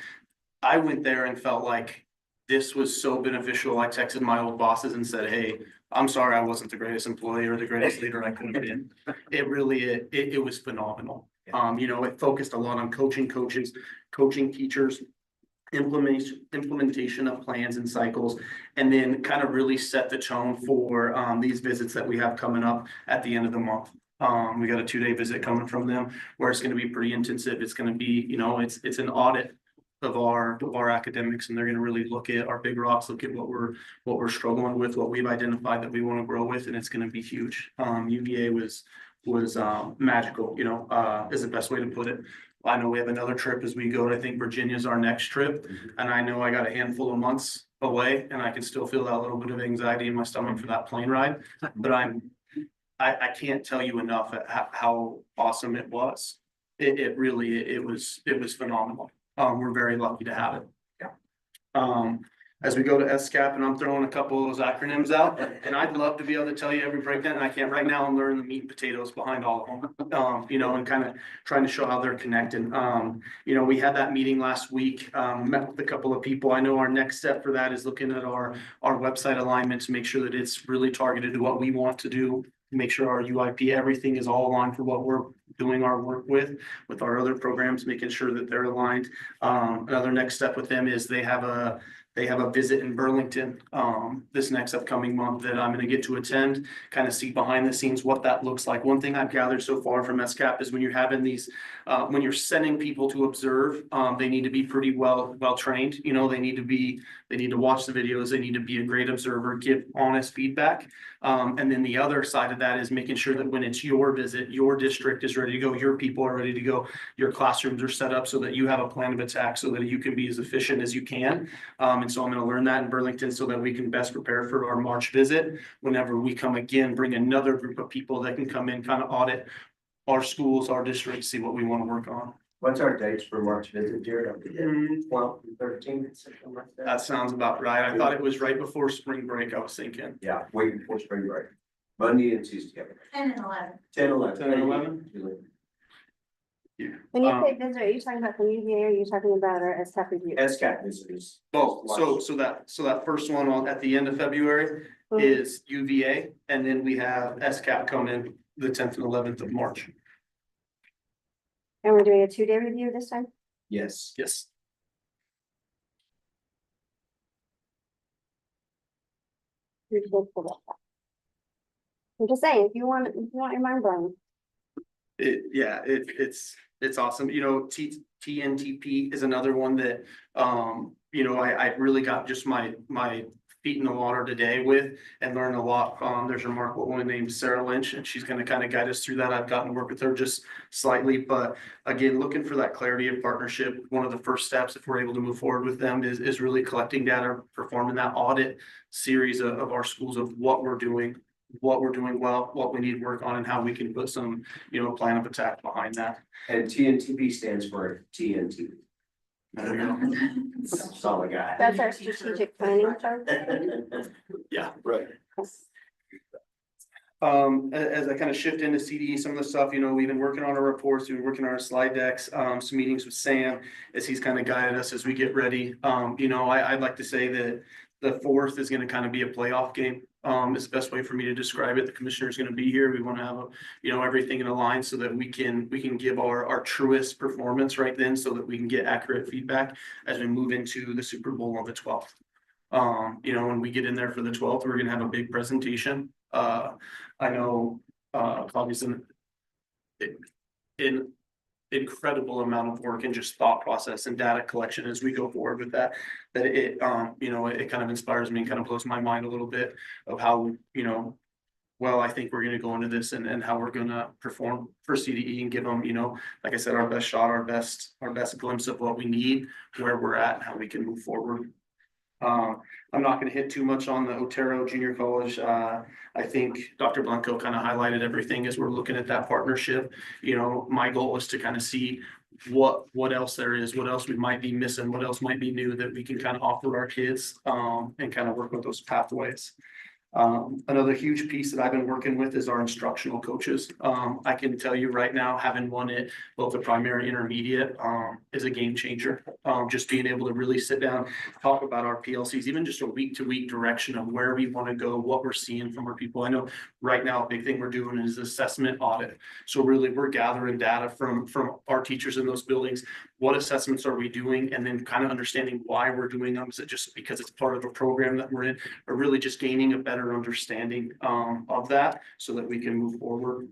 I went there and felt like this was so beneficial. I texted my old bosses and said, hey, I'm sorry I wasn't the greatest employee or the greatest leader I could have been. It really, it was phenomenal. You know, it focused a lot on coaching coaches, coaching teachers, implementation of plans and cycles, and then kind of really set the tone for these visits that we have coming up at the end of the month. We got a 2-day visit coming from them where it's going to be pretty intensive. It's going to be, you know, it's an audit of our academics, and they're going to really look at our big rocks, look at what we're struggling with, what we've identified that we want to grow with, and it's going to be huge. UVA was magical, you know, is the best way to put it. I know we have another trip as we go to, I think Virginia's our next trip, and I know I got a handful of months away, and I can still feel that little bit of anxiety in my stomach for that plane ride, but I can't tell you enough at how awesome it was. It really was phenomenal. We're very lucky to have it. Yeah. As we go to SCAP, and I'm throwing a couple of those acronyms out, and I'd love to be able to tell you every breakdown, and I can't right now. I'm learning the meat and potatoes behind all of them. You know, and kind of trying to show how they're connected. You know, we had that meeting last week, met with a couple of people. I know our next step for that is looking at our website alignment to make sure that it's really targeted to what we want to do. Make sure our UIP, everything is all aligned for what we're doing our work with our other programs, making sure that they're aligned. Another next step with them is they have a visit in Burlington this next upcoming month that I'm going to get to attend, kind of see behind the scenes what that looks like. One thing I've gathered so far from SCAP is when you're having these, when you're sending people to observe, they need to be pretty well trained. You know, they need to watch the videos, they need to be a great observer, give honest feedback. And then the other side of that is making sure that when it's your visit, your district is ready to go, your people are ready to go, your classrooms are set up so that you have a plan of attack so that you can be as efficient as you can. And so I'm going to learn that in Burlington so that we can best prepare for our March visit. Whenever we come again, bring another group of people that can come in, kind of audit our schools, our districts, see what we want to work on. What's our dates for March visit, Jared? 12th and 13th, something like that? That sounds about right. I thought it was right before spring break, I was thinking. Yeah, week before spring break. Monday and Tuesday. 10 and 11. 10, 11. 10 and 11? When you say visit, are you talking about from UVA or are you talking about our STAF review? SCAT visitors. Oh, so that first one at the end of February is UVA, and then we have SCAP come in the 10th and 11th of March. And we're doing a 2-day review this time? Yes. Yes. I'm just saying, if you want your mind blown. It's awesome. You know, TNTP is another one that, you know, I really got just my feet in the water today with and learned a lot. There's a remarkable woman named Sarah Lynch, and she's going to kind of guide us through that. I've gotten to work with her just slightly, but again, looking for that clarity of partnership. One of the first steps, if we're able to move forward with them, is really collecting data, performing that audit series of our schools of what we're doing well, what we need work on, and how we can put some, you know, plan of attack behind that. And TNTP stands for TNT. Solid guy. That's our strategic planning chart. Yeah, right. As I kind of shift into CDE, some of the stuff, you know, we've been working on our reports, we've been working on our slide decks, some meetings with Sam as he's kind of guided us as we get ready. You know, I'd like to say that the 4th is going to kind of be a playoff game. Is the best way for me to describe it. The commissioner is going to be here. We want to have, you know, everything in a line so that we can give our truest performance right then, so that we can get accurate feedback as we move into the Super Bowl on the 12th. You know, when we get in there for the 12th, we're going to have a big presentation. I know Claudia's in incredible amount of work and just thought process and data collection as we go forward with that it you know, it kind of inspires me and kind of blows my mind a little bit of how, you know, well, I think we're going to go into this and how we're going to perform for CDE and give them, you know, like I said, our best shot, our best glimpse of what we need, where we're at, and how we can move forward. I'm not going to hit too much on the Otero Junior College. I think Dr. Blanco kind of highlighted everything as we're looking at that partnership. You know, my goal is to kind of see what else there is, what else we might be missing, what else might be new that we can kind of offer our kids, and kind of work with those pathways. Another huge piece that I've been working with is our instructional coaches. I can tell you right now, having won it, both the primary and intermediate, is a game changer. Just being able to really sit down, talk about our PLCs, even just a week-to-week direction of where we want to go, what we're seeing from our people. I know right now, a big thing we're doing is assessment audit. So really, we're gathering data from our teachers in those buildings. What assessments are we doing? And then kind of understanding why we're doing them. Is it just because it's part of a program that we're in, or really just gaining a better understanding of that so that we can move forward.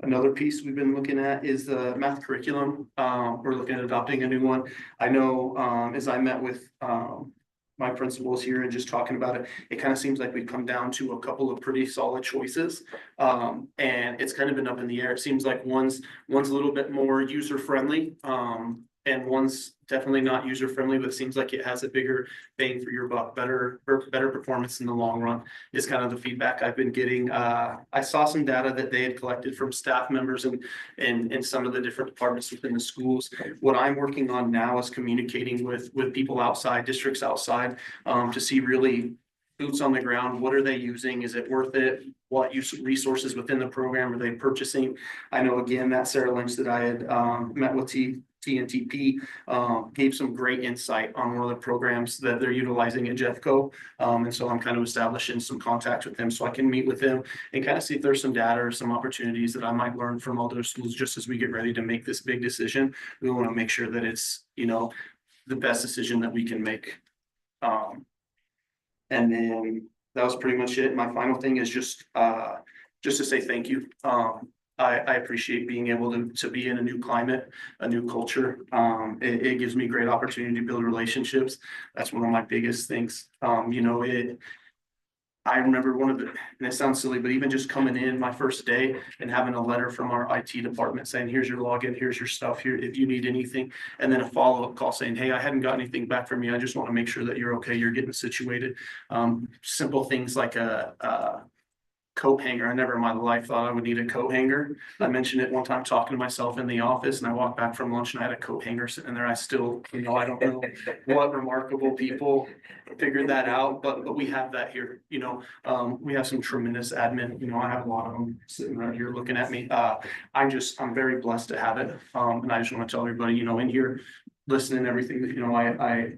Another piece we've been looking at is the math curriculum. We're looking at adopting a new one. I know as I met with my principals here and just talking about it, it kind of seems like we've come down to a couple of pretty solid choices. And it's kind of been up in the air. It seems like one's a little bit more user-friendly, and one's definitely not user-friendly, but it seems like it has a bigger bang for your buck, better performance in the long run is kind of the feedback I've been getting. I saw some data that they had collected from staff members and some of the different departments within the schools. What I'm working on now is communicating with people outside, districts outside, to see really boots on the ground. What are they using? Is it worth it? What resources within the program are they purchasing? I know, again, that Sarah Lynch that I had met with TNTP gave some great insight on one of the programs that they're utilizing at Jeffco. And so I'm kind of establishing some contacts with them so I can meet with them and kind of see if there's some data or some opportunities that I might learn from all those schools just as we get ready to make this big decision. We want to make sure that it's, you know, the best decision that we can make. And then that was pretty much it. My final thing is just to say thank you. I appreciate being able to be in a new climate, a new culture. It gives me great opportunity to build relationships. That's one of my biggest things. You know, I remember one of the, and it sounds silly, but even just coming in my first day and having a letter from our IT department saying, here's your login, here's your stuff here, if you need anything. And then a follow-up call saying, hey, I hadn't got anything back from you. I just want to make sure that you're okay, you're getting situated. Simple things like coat hanger. I never in my life thought I would need a coat hanger. I mentioned it one time talking to myself in the office, and I walked back from lunch and I had a coat hanger sitting there. I still, I don't know what remarkable people figured that out, but we have that here, we have some tremendous admin, I have a lot of them sitting right here looking at me. I'm very blessed to have it. And I just want to tell everybody, in here, listening, everything that,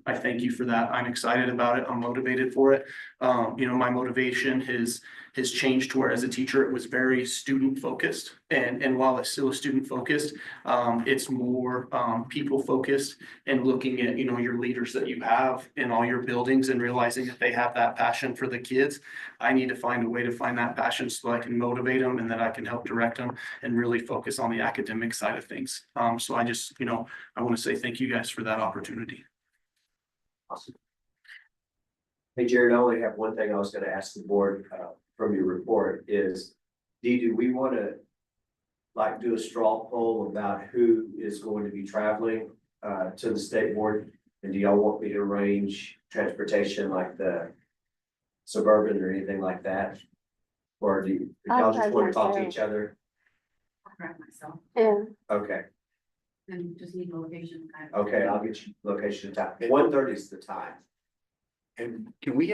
I thank you for that. I'm excited about it. I'm motivated for it. My motivation has changed to where as a teacher, it was very student focused. And while it's still a student focused, it's more, people focused and looking at, your leaders that you have in all your buildings and realizing that they have that passion for the kids. I need to find a way to find that passion so I can motivate them and that I can help direct them and really focus on the academic side of things. So I just, I want to say thank you guys for that opportunity. Awesome. Hey, Jared, I only have one thing I was gonna ask the board, from your report is, do we wanna like do a straw poll about who is going to be traveling, to the state board? And do y'all want me to arrange transportation like the Suburban or anything like that? Or do y'all just wanna talk to each other? I'll grab myself Yeah, Okay, and just need location. kind of. okay, I'll get you location and time. 1:30 is the time. And will we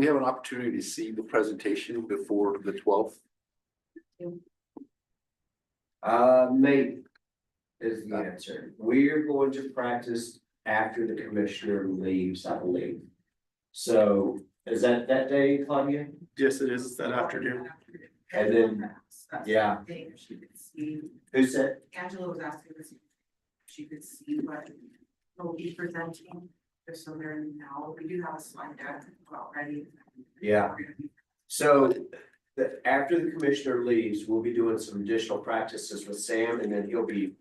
have an opportunity to see the presentation before the 12th? Maybe is the answer. We are going to practice after the commissioner leaves, I believe. So is that day, Claudia? Yes, it is that afternoon. And then, yeah. If she could see, Who said? Angela was asking if she could see what we'll be presenting, just so they're now, we do have a slide deck already. Yeah. So after the commissioner leaves, we'll be doing some additional practices with Sam, and then he'll be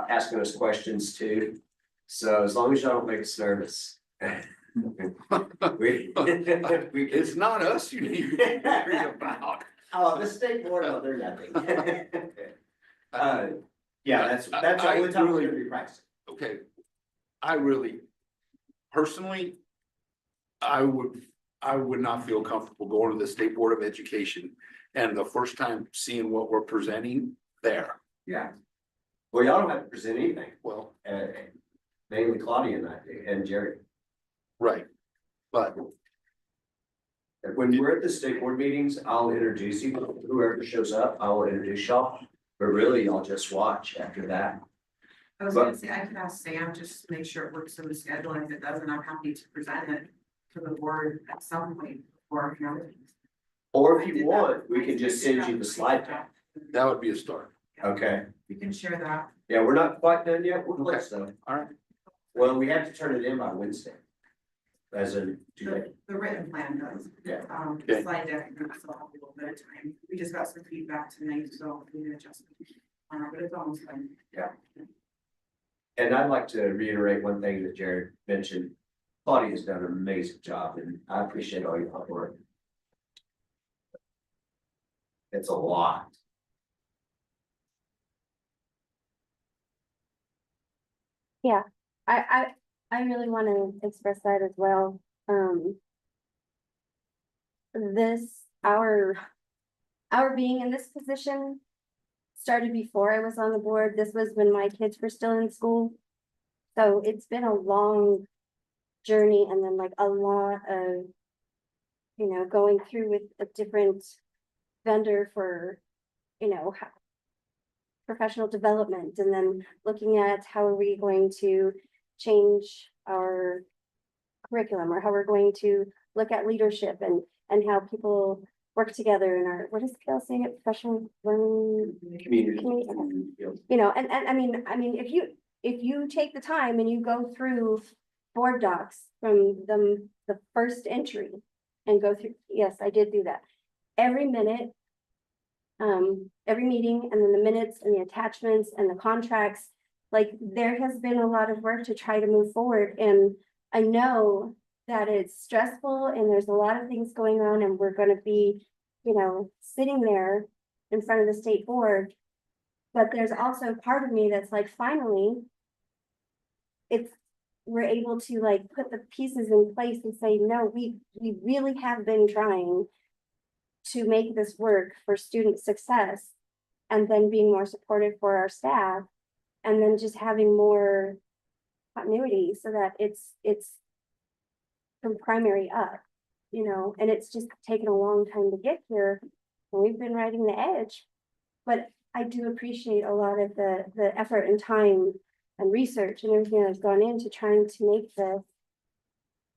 asking us questions too. So as long as y'all don't make us nervous. It's not us you need to worry about. Oh, the state board, oh, they're nothing. Yeah, that's the only time we're gonna be practicing. Okay, I really, personally, I would not feel comfortable going to the State Board of Education and the first time seeing what we're presenting there. Yeah. Well, y'all don't have to present anything, Well, mainly Claudia and I do, and Jerry. right, but When we're at the state board meetings, I'll introduce you, whoever shows up, I will introduce y'all, but really, y'all just watch after that. I was gonna say, I could ask Sam, just to make sure it works in the schedule, and if it doesn't, I'm happy to present it to the board at some point before, Or if you want, we can just send you the slide deck. that would be a start. Okay, We can share that. yeah, we're not quite done yet, we're close though. All right. Well, we have to turn it in by Wednesday. As in, today. The written plan does. Yeah. The slide deck, we still have a little bit of time. We just got some feedback tonight, so we can adjust. But it's almost done. And I'd like to reiterate one thing that Jared mentioned. Claudia's done an amazing job and I appreciate all your hard work. It's a lot. I really want to express that as well. Our being in this position started before I was on the board. This was when my kids were still in school. So it's been a long journey and then like a lot of, going through with a different vendor for, professional development and then looking at how are we going to change our curriculum or how we're going to look at leadership and how people work together in our, what does Gail say, professional learning? Community. And I mean, if you take the time and you go through board docs from the first entry and go through, yes, I did do that. Every minute, every meeting and then the minutes and the attachments and the contracts, like there has been a lot of work to try to move forward. And I know that it's stressful and there's a lot of things going on and we're going to be, sitting there in front of the state board. But there's also part of me that's like, finally, we're able to like put the pieces in place and say, no, we really have been trying to make this work for student success. And then being more supportive for our staff. And then just having more continuity so that it's from primary up, you know, and it's just taken a long time to get here. And we've been riding the edge. But I do appreciate a lot of the effort and time and research and everything that's gone into trying to make this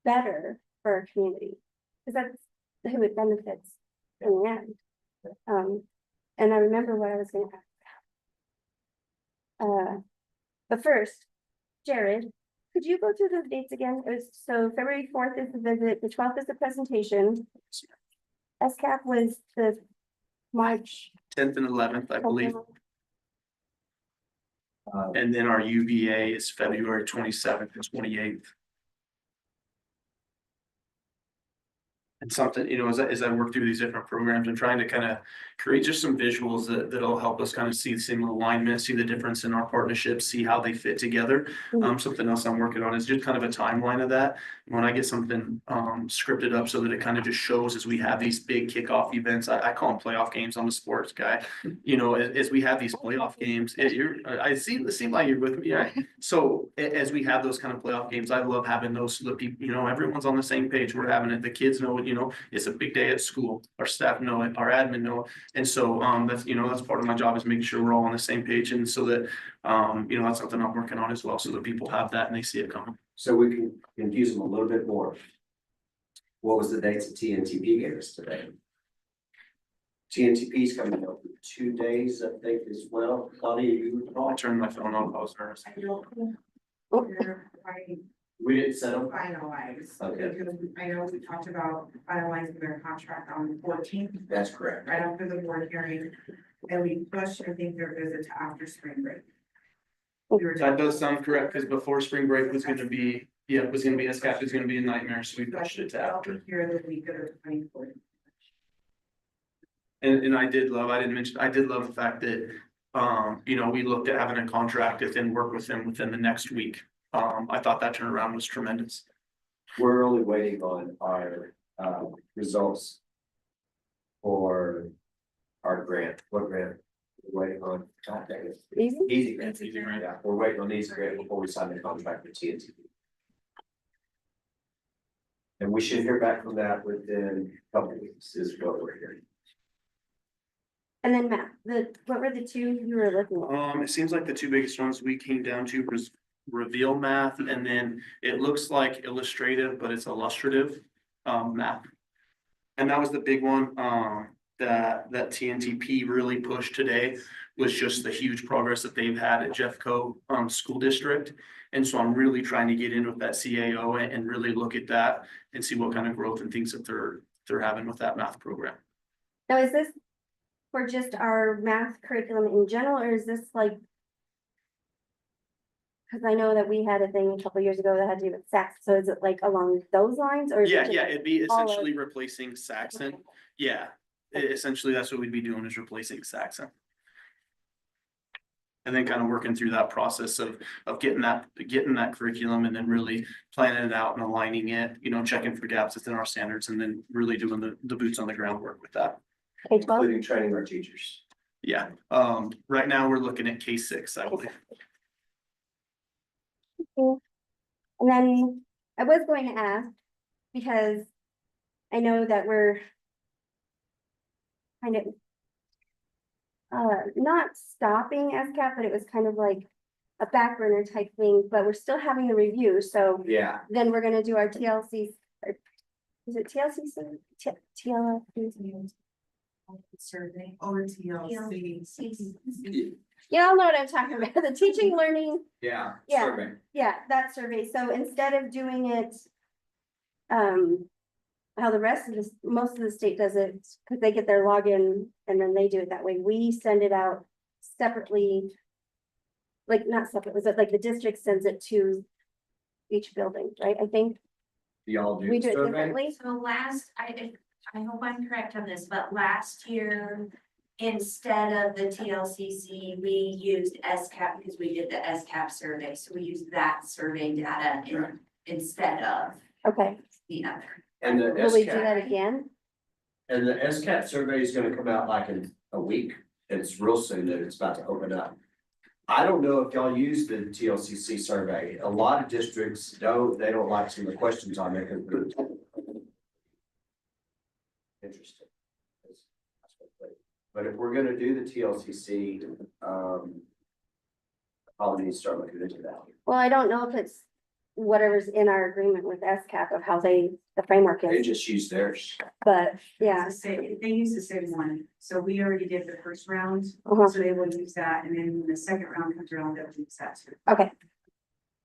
better for our community. Because that's who it benefits in the end. And I remember what I was gonna ask. But first, Jared, could you go through those dates again? It was, so February 4th is the visit, the 12th is the presentation. SCAP was the March. 10th and 11th, I believe. And then our UVA is February 27th and 28th. And something, you know, as I work through these different programs, I'm trying to kind of create just some visuals that'll help us kind of see the same alignment, see the difference in our partnerships, see how they fit together. Something else I'm working on is just kind of a timeline of that. When I get something scripted up so that it kind of just shows as we have these big kickoff events, I call them playoff games. I'm a sports guy. You know, as we have these playoff games, it seems like you're with me, right? So as we have those kind of playoff games, I love having those, the people, you know, everyone's on the same page. We're having it. The kids know it, you know, it's a big day at school. Our staff know it, our admin know it. And so that's, you know, that's part of my job is making sure we're all on the same page. And so that, you know, that's something I'm working on as well, so that people have that and they see it coming. So we can confuse them a little bit more. What was the dates that TNTP gave us today? TNTP is coming up with 2 days, I think, as well. Claudia, you I turned my phone off, I was nervous. I don't think we're quite we didn't settle. finalized. Okay. Because I know we talked about finalizing their contract on the 14th, That's correct. right after the board hearing. And we pushed, I think, their visit to after spring break. That does sound correct, because before spring break was gonna be, SCAP was gonna be a nightmare, so we pushed it to after. Here the week of the 24th. And I did love the fact that, you know, we looked at having a contract and then work with them within the next week. I thought that turnaround was tremendous. We're only waiting on our results for our grant. What grant? We're waiting on. Easy? Easy grant. Easy grant. Yeah, we're waiting on Easy grant before we sign the contract with TNT. And we should hear back from that within a couple of weeks is what we're hearing. And then Matt, what were the two you were looking at? It seems like the two biggest ones we came down to was reveal math, and then it looks like illustrative, but it's illustrative math. And that was the big one that TNTP really pushed today, was just the huge progress that they've had at Jeffco School District. And so I'm really trying to get in with that CAO and really look at that and see what kind of growth and things that they're having with that math program. Now, is this for just our math curriculum in general, or is this like? Because I know that we had a thing a couple years ago that had to do with Saxon, so is it like along those lines, or? Is it Yeah, just it'd be all of- essentially replacing Saxon. Okay. Yeah, essentially that's what we'd be doing, is replacing Saxon. And then kind of working through that process of getting that curriculum and then really planning it out and aligning it, you know, checking for gaps within our standards, and then really doing the boots on the ground work with that. K-12? Including training our teachers. Yeah, right now we're looking at K6, I believe. And then I was going to ask, because I know that we're kind of not stopping SCAP, but it was kind of like a back burner type thing, but we're still having the review, so Yeah. then we're gonna do our TLC. Is it TLC? TLC? Survey or TLC. Y'all know what I'm talking about, the teaching, learning. Yeah. Yeah. Survey. Yeah, that survey. So instead of doing it, how the rest of this, most of the state does it, because they get their login and then they do it that way. We send it out separately. Like not separate, was it like the district sends it to each building, right? I think Y'all do we the do it survey? differently. So I hope I'm correct on this, but last year, instead of the TLCC, we used SCAP because we did the SCAP survey. So we used that survey data instead of Okay, the other. And the will we do SCAP, that again? And the SCAP survey is gonna come out like in a week. It's real soon that it's about to open up. I don't know if y'all use the TLCC survey. A lot of districts don't, they don't like some of the questions on there. 'Cause they're interesting. But if we're gonna do the TLCC, probably need to start looking into that. Well, I don't know if it's whatever's in our agreement with SCAP of how the framework They is, just use theirs. but yeah. It's the same, they use the same one, so we already did the first round, Uh-huh. so they will use that, and then when the second round comes around, they'll use that too. Okay,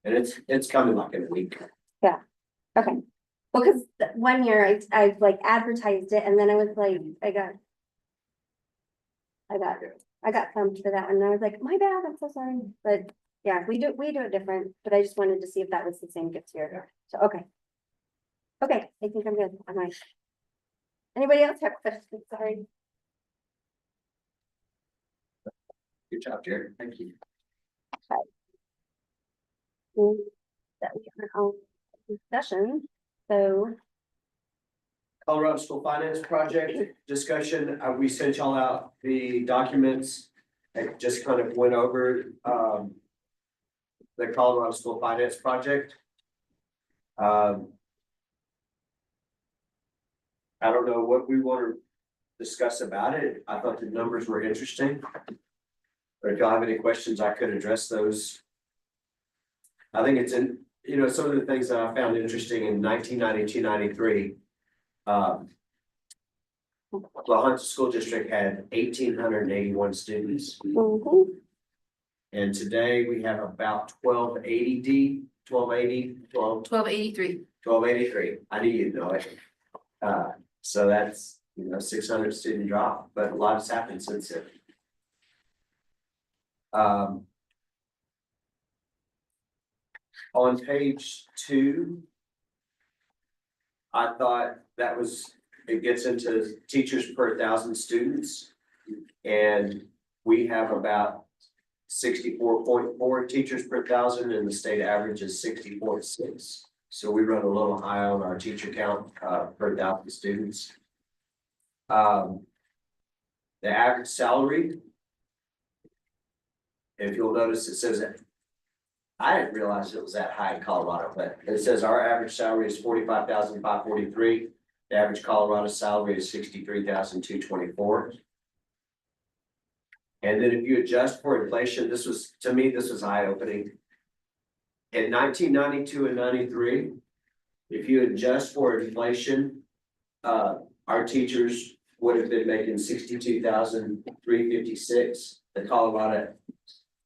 And it's coming like in a week. okay. Well, cause one year I like advertised it and then I was like, I got thumped for that one and I was like, my bad, I'm so sorry. But yeah, we do it different, but I just wanted to see if that was the same gifts here. So, okay. Okay, I think I'm good. I'm like. Anybody else have questions? Sorry. Good job, Jared. Thank you. That we are on discussion, so. Colorado School Finance Project discussion, we sent y'all out the documents. I just kind of went over, the Colorado School Finance Project. I don't know what we want to discuss about it. I thought the numbers were interesting. But if y'all have any questions, I could address those. I think it's in, some of the things that I found interesting in 1992-93. The Hunter School District had 1,881 students. Mhm. And today we have about 1283. I knew you'd know it. So that's, 600 student drop, but a lot has happened since then. On page 2, I thought it gets into teachers per 1,000 students. And we have about 64.4 teachers per 1,000 and the state average is 60.6. So we run a little high on our teacher count per 1,000 students. The average salary, if you'll notice, it says that I didn't realize it was that high in Colorado, but it says our average salary is $45,543. The average Colorado salary is $63,224. And then if you adjust for inflation, to me, this was eye-opening. In 1992 and 93, if you adjust for inflation, our teachers would have been making $62,356. The Colorado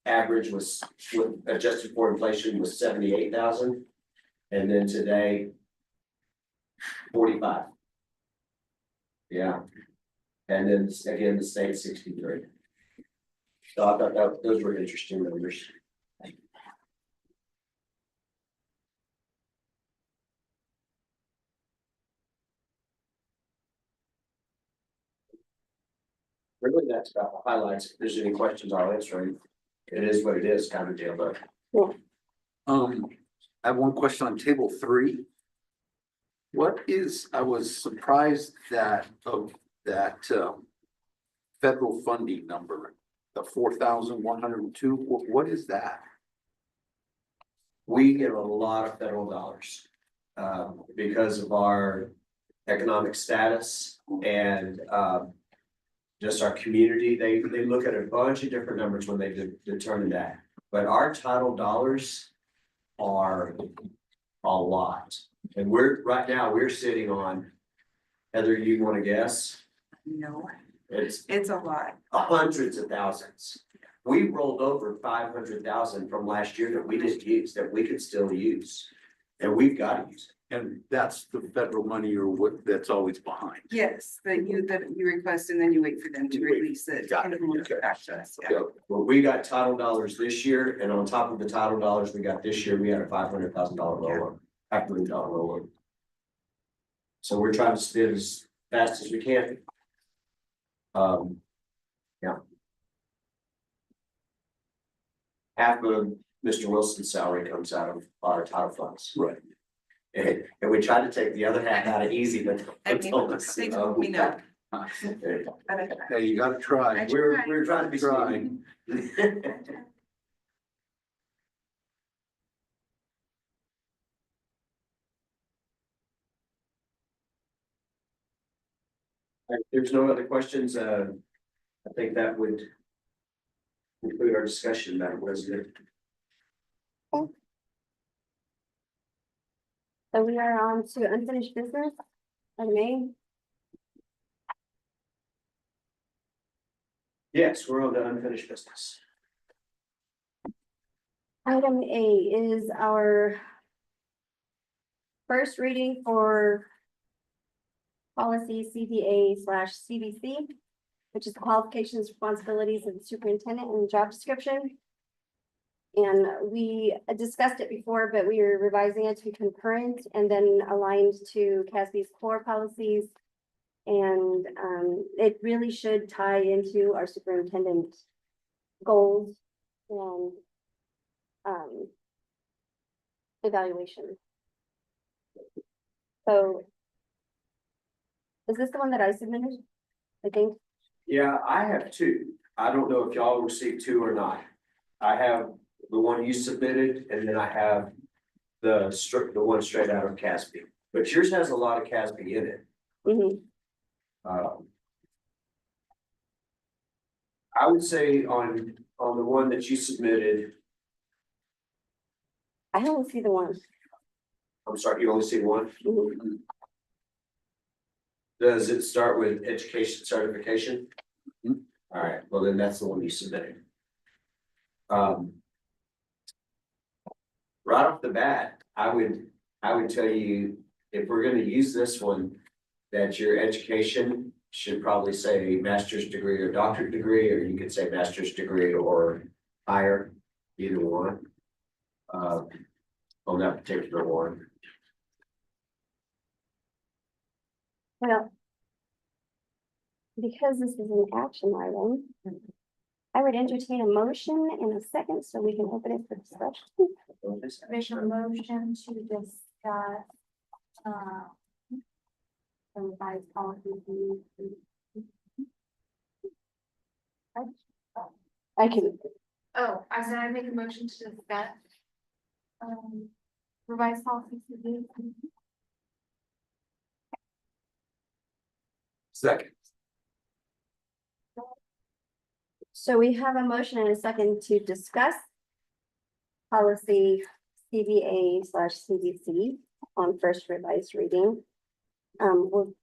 average was, adjusted for inflation, was 78,000. And then today, 45. Yeah. And then again, the state 63. So I thought those were interesting numbers. Really, that's about the highlights. If there's any questions, I'll answer them. It is what it is, kind of deal, but. I have one question on table 3. I was surprised that federal funding number, the 4,102, what is that? We get a lot of federal dollars because of our economic status and just our community. They look at a bunch of different numbers when they determine that. But our title dollars are a lot. And right now we're sitting on, Heather, you want to guess? No, It's it's a lot. hundreds of thousands. We rolled over 500,000 from last year that we didn't use, that we could still use. And we've got to use it. And that's the federal money or what that's always behind. Yes, that you request and then you wait for them to You wait. release it. Got it. Okay. Back to us, yeah. Yep. Well, we got title dollars this year, and on top of the title dollars we got this year, we had a $500,000 rollover, $500,000 rollover. So we're trying to spend as fast as we can. Yeah. Half of Mr. Wilson's salary comes out of our title funds. Right. And we tried to take the other half out of easy, but they told us. They told me no. Hey, you gotta try. We're trying to be Try. sneaky. If there's no other questions, I think that would conclude our discussion, Madam President. So we are on to unfinished business. Item A. Yes, we're on to unfinished business. Item A is our first reading for policy CBA/CBC, which is the qualifications, responsibilities of the superintendent and job description. And we discussed it before, but we are revising it to be concurrent and then aligned to CASB's core policies. And it really should tie into our superintendent goals and evaluation. So is this the one that I submitted? I think. Yeah, I have two. I don't know if y'all received two or not. I have the one you submitted, and then I have the one straight out of CASB. But yours has a lot of CASB in it. Mhm. I would say on the one that you submitted, I don't see the one. I'm sorry, you only see one? Mhm. Does it start with education certification? Mhm. All right, well then that's the one you submitted. Right off the bat, I would tell you, if we're gonna use this one, that your education should probably say master's degree or doctorate degree, or you could say master's degree or higher, either one. On that particular one. Well, because this is an action item, I would entertain a motion in a second so we can open it for discussion. Make a motion to discuss, revised policy. I can, Oh, I said I make a motion to discuss. Revised policy. Second. so we have a motion and a second to discuss policy CBA/CBC on first revised reading. We'll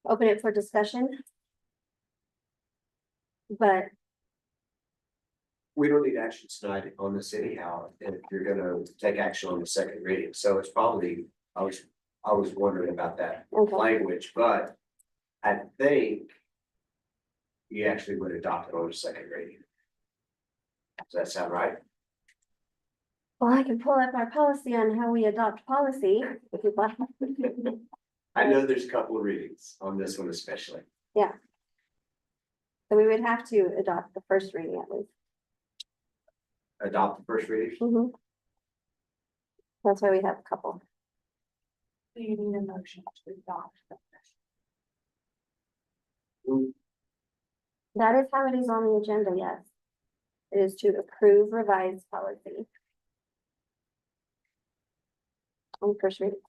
open it for discussion. But We don't need action tonight on this anyhow, and if you're gonna take action on the second reading, so it's probably, I was wondering about that okay, language, but I think you actually would adopt it on the second reading. Does that sound right? well, I can pull up our policy on how we adopt policy if you'd like. I know there's a couple of readings on this one especially. So we would have to adopt the first reading at least. Adopt the first reading. Mhm. That's why we have a couple. Do you need a motion to adopt? That is how it is on the agenda, yes. It is to approve revised policy. On first reading.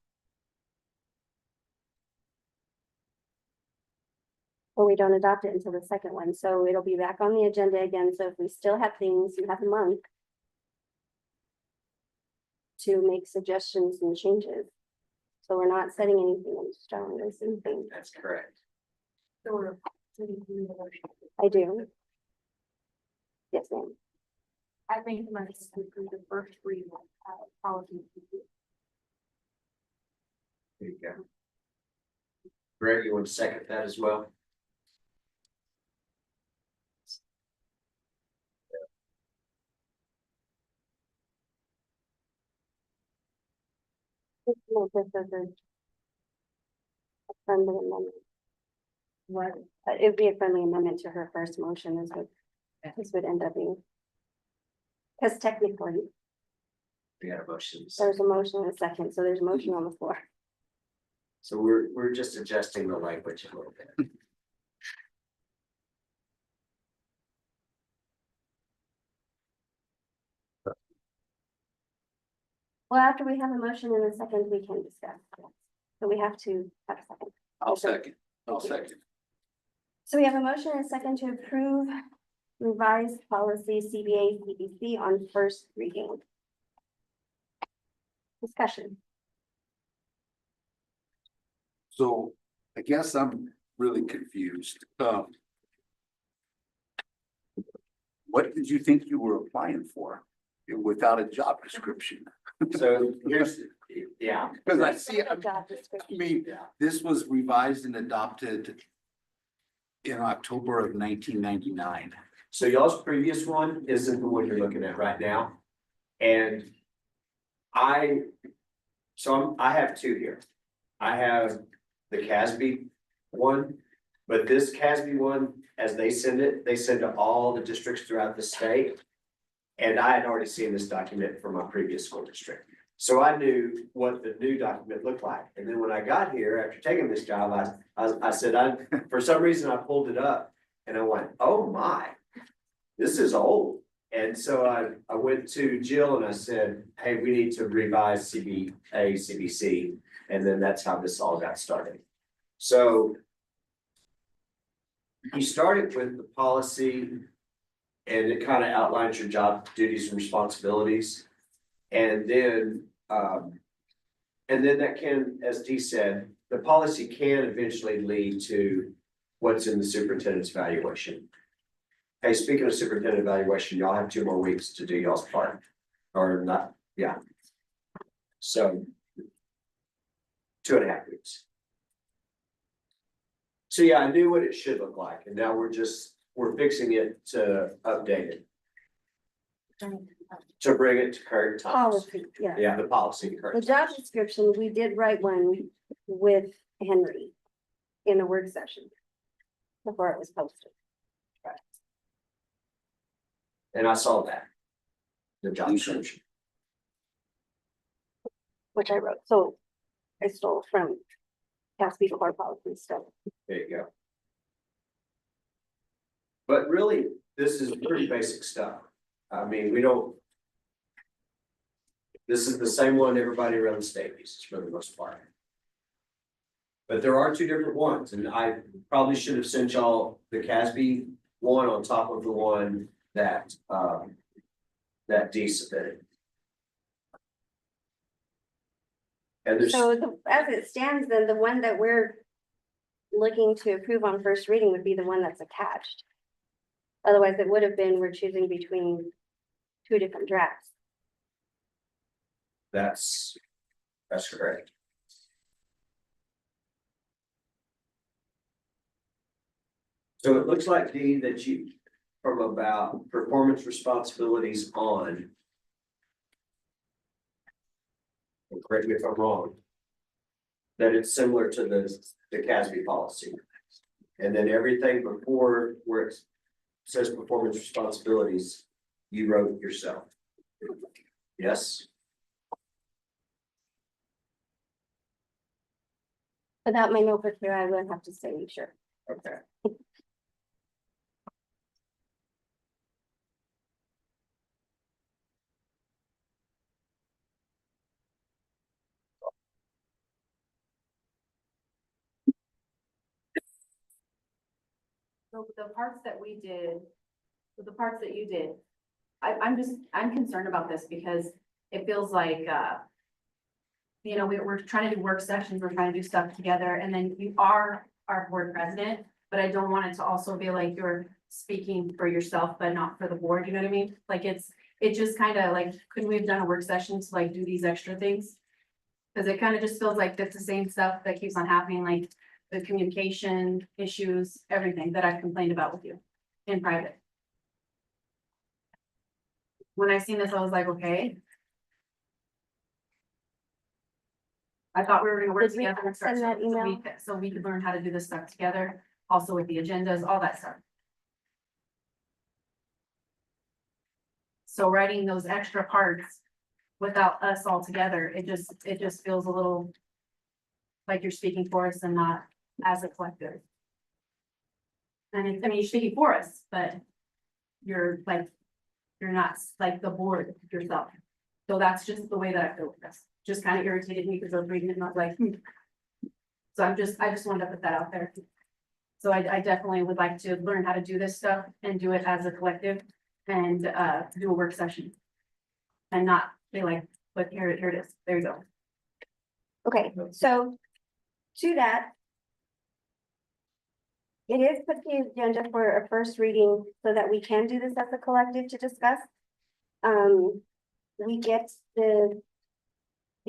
Or we don't adopt it until the second one, so it'll be back on the agenda again, so if we still have things, you have a month to make suggestions and changes. So we're not setting anything in stone or something. That's correct. I do. Yes, ma'am. I make the motion to approve the first reading of policy. There you go. Greg, you want to second that as well? No, this is a friendly amendment. What? It'd be a friendly amendment to her first motion is what this would end up being. Because technically, We got a motion. There's a motion and a second, so there's a motion on the floor. So we're just adjusting the language a little bit. Well, after we have a motion and a second, we can discuss. So we have to have a second. I'll second. I'll second. So we have a motion and a second to approve revised policy CBA CBC on first reading. Discussion. So I guess I'm really confused. What did you think you were applying for without a job description? So here's, yeah, Because I see, I Job description. mean, this was revised and adopted in October of 1999. so y'all's previous one isn't the one you're looking at right now. And I have two here. I have the CASB one, but this CASB one, as they send it, they send to all the districts throughout the state. And I had already seen this document from my previous school district. So I knew what the new document looked like. And then when I got here, after taking this job, I said, for some reason I pulled it up and I went, oh my, this is old. And so I went to Jill and I said, hey, we need to revise CBA, CBC. And then that's how this all got started. So you started with the policy and it kind of outlines your job duties and responsibilities. And then that can, as Dee said, the policy can eventually lead to what's in the superintendent's evaluation. Hey, speaking of superintendent evaluation, y'all have 2 more weeks to do y'all's part, or not, yeah. So 2.5 weeks. So yeah, I knew what it should look like, and now we're fixing it to update it. To bring it to current times. Policy, yeah. Yeah, the policy to The current. job description, we did write one with Henry in a work session before it was posted. And I saw that. The job description. Which I wrote, so I stole from Caspi core policy stuff. There you go. But really, this is pretty basic stuff. I mean, this is the same one everybody around the state uses for the most part. But there are 2 different ones, and I probably should have sent y'all the CASB one on top of the one that Dee submitted. And there's, So as it stands, then the one that we're looking to approve on first reading would be the one that's attached. Otherwise, it would have been, we're choosing between 2 different drafts. that's correct. So it looks like, Dee, that you, from about performance responsibilities on. And correct me if I'm wrong. That it's similar to the CASB policy. And then everything before where it says performance responsibilities, you wrote yourself. Yes? Without my notebook here, I would have to say sure. Okay. So the parts that we did, the parts that you did, I'm concerned about this because it feels like, you know, we're trying to do work sessions, we're trying to do stuff together, and then you are our board president, but I don't want it to also be like you're speaking for yourself, but not for the board, you know what I mean? Like it just kind of like, couldn't we have done a work session to like do these extra things? Cause it kind of just feels like it's the same stuff that keeps on happening, like the communication issues, everything that I've complained about with you in private. When I seen this, I was like, okay. I thought we were gonna work Did we together and start send that email? so we could learn how to do this stuff together, also with the agendas, all that stuff. So writing those extra parts without us all together, it just feels a little like you're speaking for us and not as a collective. And I mean, you're speaking for us, but you're not like the board yourself. So that's just the way that I feel with this. Just kind of irritated me because I was reading it and I was like, So I just wanted to put that out there. So I definitely would like to learn how to do this stuff and do it as a collective and do a work session. And not be like, but here it is, there you go. Okay, so to that. It is put the agenda for a first reading so that we can do this as a collective to discuss. We get the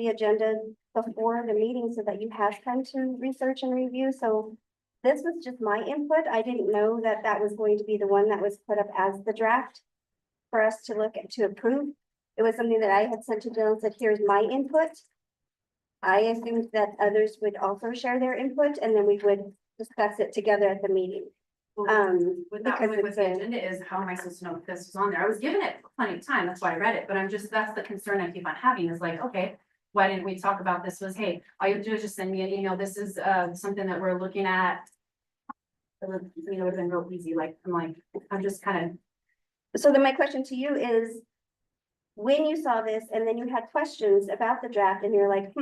agenda before the meeting so that you have time to research and review. So this was just my input. I didn't know that that was going to be the one that was put up as the draft for us to look at, to approve. It was something that I had sent to Jill and said, here's my input. I assumed that others would also share their input and then we would discuss it together at the meeting. With that, because with it's the a- agenda is, how am I supposed to know if this was on there? I was given it plenty of time, that's why I read it, but that's the concern I keep on having is like, okay. Why didn't we talk about this? Was, hey, all you have to do is just send me an email, this is something that we're looking at. It would, you know, it would have been real easy, like, I'm just kind of. So then my question to you is, when you saw this and then you had questions about the draft and you're like,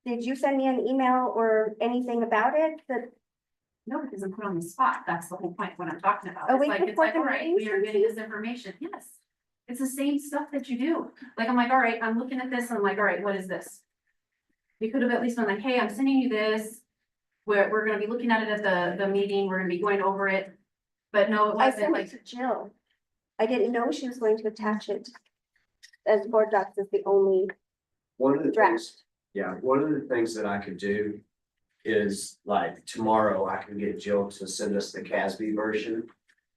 did you send me an email or anything about it? That, No, because I'm put on the spot, that's the whole point of what I'm talking about. Oh, It's we like, put it's like, forth all a right, meeting we are getting Susie? this information, yes. It's the same stuff that you do, like, I'm like, all right, I'm looking at this, and I'm like, all right, what is this? You could have at least been like, hey, I'm sending you this. We're gonna be looking at it at the meeting, we're gonna be going over it. But no, it I wasn't sent like, it to Jill. I didn't know she was going to attach it. As board docs is the only One of the draft. things, yeah, one of the things that I could do is like tomorrow I can get Jill to send us the CASB version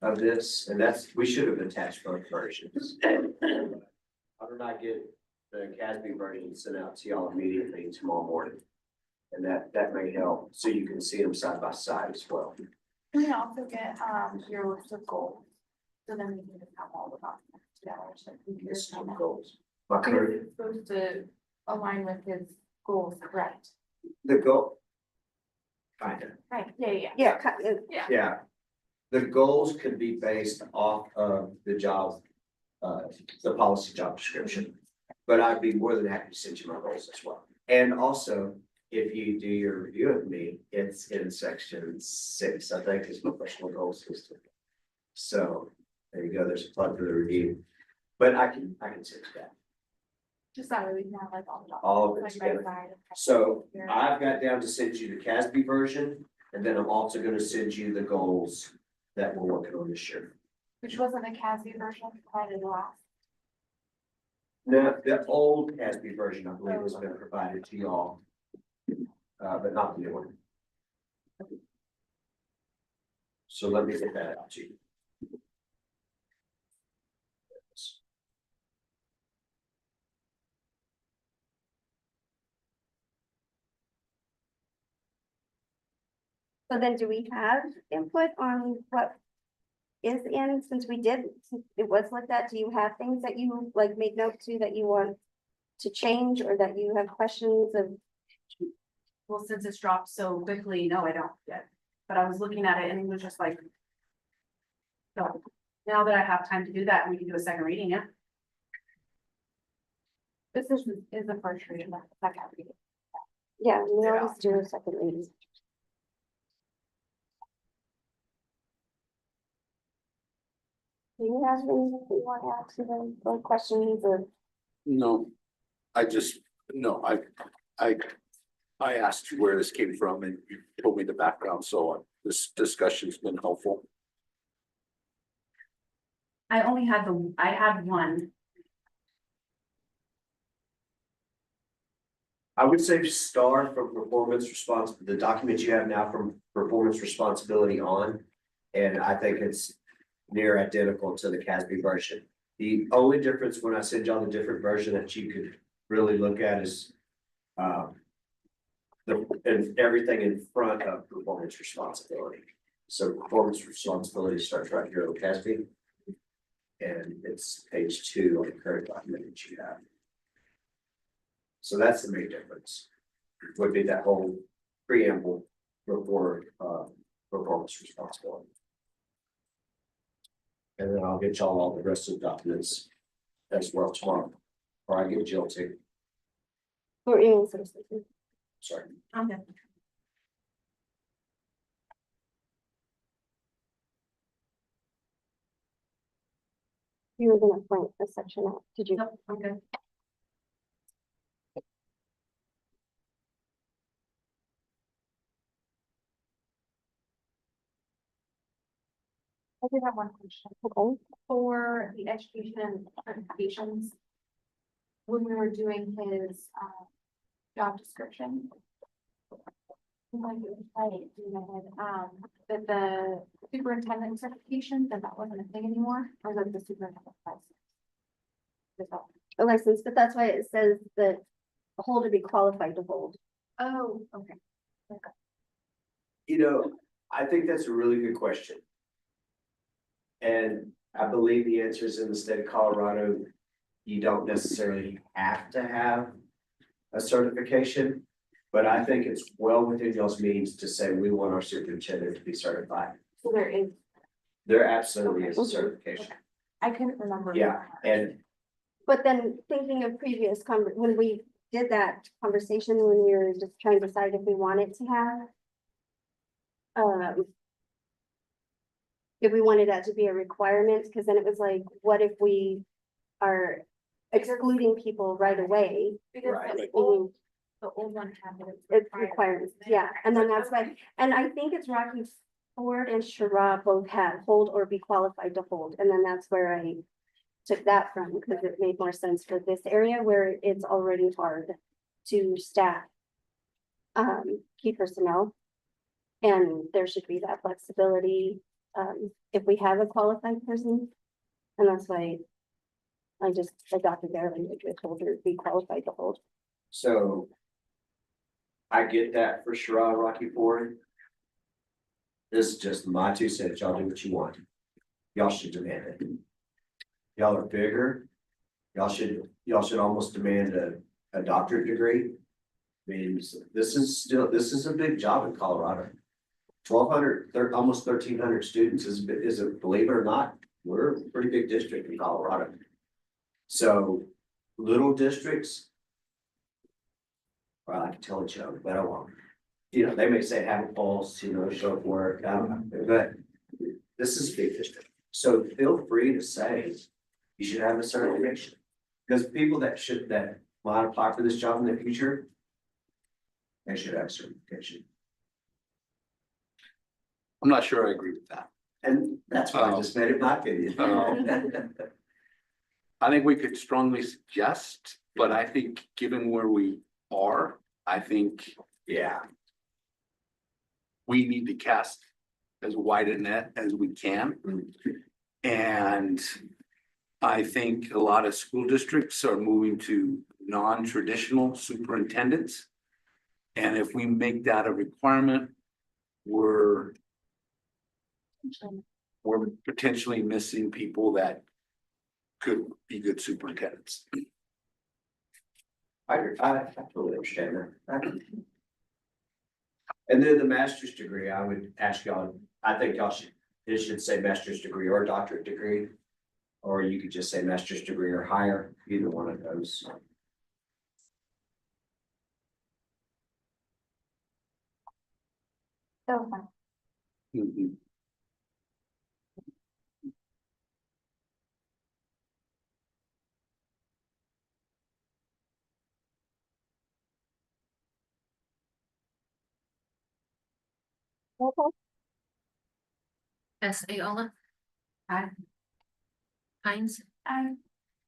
of this, and we should have attached both versions. How did I get the CASB version sent out to y'all immediately tomorrow morning? And that may help, so you can see them side by side as well. Can we also get, your list of goals? So then we can just have all the documents together, so we can List just of have. goals. My Because current, it's supposed to align with his goals, correct? the goal. Kind of. Right, yeah. Yeah, Yeah. The goals could be based off of the job, the policy job description. But I'd be more than happy to send you my goals as well. And also, if you do your review of me, it's in section 6, I think, is my personal goal system. So there you go, there's a plug for the review. But I can send you that. Just that way we can have like all the documents. All of it like, together. right side. So I've got down to send you the CASB version, and then I'm also gonna send you the goals that we're working on this year. Which wasn't a CASB version provided last. No, the old CASB version, I believe, has been provided to y'all. But not the new one. So let me get that out to you. so then do we have input on what is in, since it was like that, do you have things that you like made note to that you want to change or that you have questions of? well, since it's dropped so quickly, no, I don't yet. But I was looking at it and it was just like. So now that I have time to do that, we can do a second reading, yeah. This is the first reading, not the second reading. Yeah, we always do a second reading. Do you have anything you want to ask them, or questions or? No, I asked you where this came from and you told me the background, so this discussion's been helpful. I had one. I would say start from performance response, the document you have now from performance responsibility on. And I think it's near identical to the CASB version. The only difference when I send y'all the different version that you could really look at is and everything in front of performance responsibility. So performance responsibility starts right here on CASB. And it's page 2 on the current document that you have. So that's the main difference. Would be that whole preamble before, performance responsibility. And then I'll get y'all all the rest of the documents as well tomorrow, or I give Jill to, For email services. sorry. Okay. You were gonna point a section out, did you? Nope, I'm good. I did have one question. Okay. For the education certifications, when we were doing his, job description. Like it was right, you know, that the superintendent certification, that wasn't a thing anymore, or that the superintendent license? Is that- A license, but that's why it says that a holder be qualified to hold. Oh, okay. You know, I think that's a really good question. And I believe the answer is in the state of Colorado, you don't necessarily have to have a certification. But I think it's well within y'all's means to say we want our superintendent to be certified. So there is, There absolutely is a certification. I couldn't remember. Yeah, and But then thinking of previous when we did that conversation, when we were just trying to decide if we wanted to have. If we wanted that to be a requirement, because then it was like, what if we are excluding people right away? Because Right. the old one had it. It requires, yeah, and then that's why, and I think it's Rocky Ford and Shara both had hold or be qualified to hold, and then that's where I took that from, because it made more sense for this area where it's already hard to staff key personnel. And there should be that flexibility, if we have a qualified person, and that's why I just adopted their language with holder be qualified to hold. so. I get that for sure, Rocky Ford. This is just my 2 cents. Y'all do what you want. Y'all should demand it. Y'all are bigger. Y'all should almost demand a doctorate degree. I mean, this is a big job in Colorado. 1,200, almost 1,300 students is a, believe it or not, we're a pretty big district in Colorado. So little districts. Well, I can tell each other, but I won't. You know, they may say have a pulse, you know, show up work, I don't know, but this is a big district. So feel free to say you should have a certification. Because people that might apply for this job in the future, they should have a certification. I'm not sure I agree with that. And that's why I just made it my opinion. I think we could strongly suggest, but I think given where we are, I think Yeah, we need to cast as wide a net as we can. And I think a lot of school districts are moving to non-traditional superintendents. And if we make that a requirement, we're potentially missing people that could be good superintendents. I totally understand that. And then the master's degree, I would ask y'all, I think it should say master's degree or doctorate degree. Or you could just say master's degree or higher, either one of those. So fun. Mhm. Okay. S. Aola. Aye. Hines. Aye.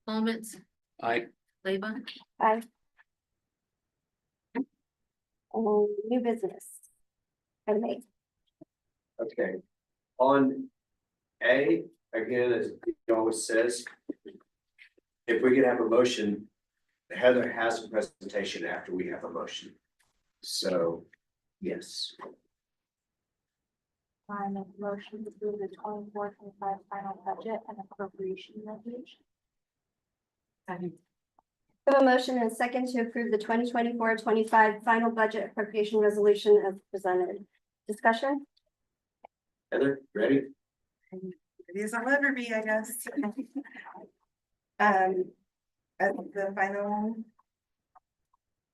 Moments. Leba. Bye. New business. Item 8. Okay. On A, again, as it always says. If we could have a motion, Heather has a presentation after we have a motion. So, yes. I make a motion to approve the 24-25 final budget and appropriation resolution. Second. We have a motion and a second to approve the 2024-25 final budget appropriation resolution as presented. Discussion? Heather, ready? It is on Liberty, I guess. At the final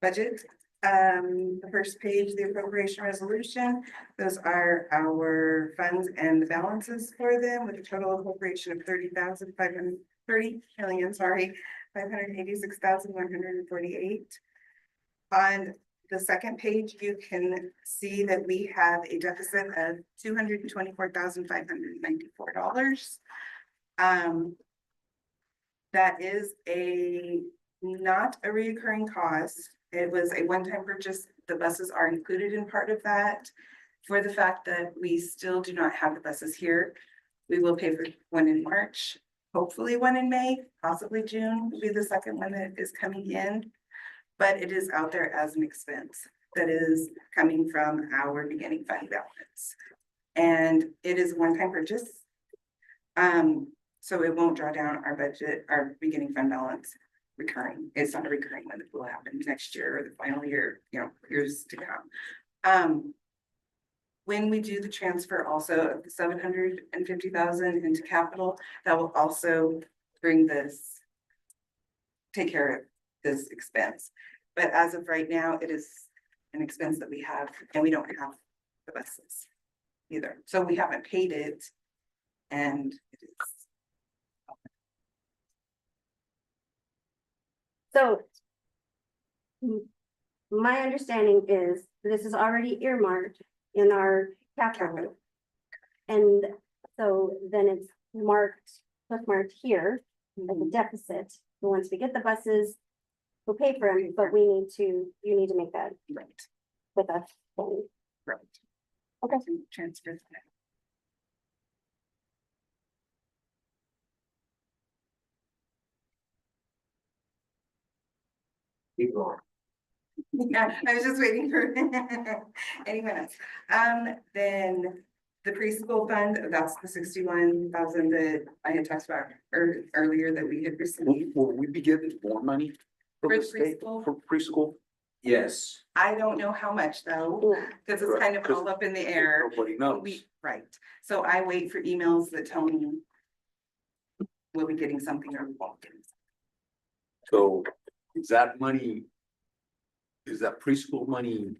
budget, the first page, the appropriation resolution, those are our funds and the balances for them with a total appropriation of 586,148. On the second page, you can see that we have a deficit of $224,594. That is not a reoccurring cost. It was a one-time purchase. The buses are included in part of that. For the fact that we still do not have the buses here, we will pay for one in March, hopefully one in May, possibly June will be the second one that is coming in. But it is out there as an expense that is coming from our beginning fund balance. And it is a one-time purchase. So it won't draw down our budget, our beginning fund balance recurring. It's not a recurring one that will happen next year or the final year, years to come. When we do the transfer also of the 750,000 into capital, that will also take care of this expense. But as of right now, it is an expense that we have, and we don't have the buses either. So we haven't paid it, and it is. So my understanding is this is already earmarked in our capital. And so then it's bookmarked here as a deficit. And once we get the buses, we'll pay for them, but you need to make that Right. with us. Right. Okay. Transfer. Keep going. Yeah, I was just waiting for anyone else. Then the preschool fund, that's the 61,000 that I had talked about earlier that we had received. Will we be getting more money from For the state preschool? for preschool? Yes. I don't know how much though, because it's kind of all up in the air. Nobody knows. Right, so I wait for emails that tell me we'll be getting something or we won't get something. So is that preschool money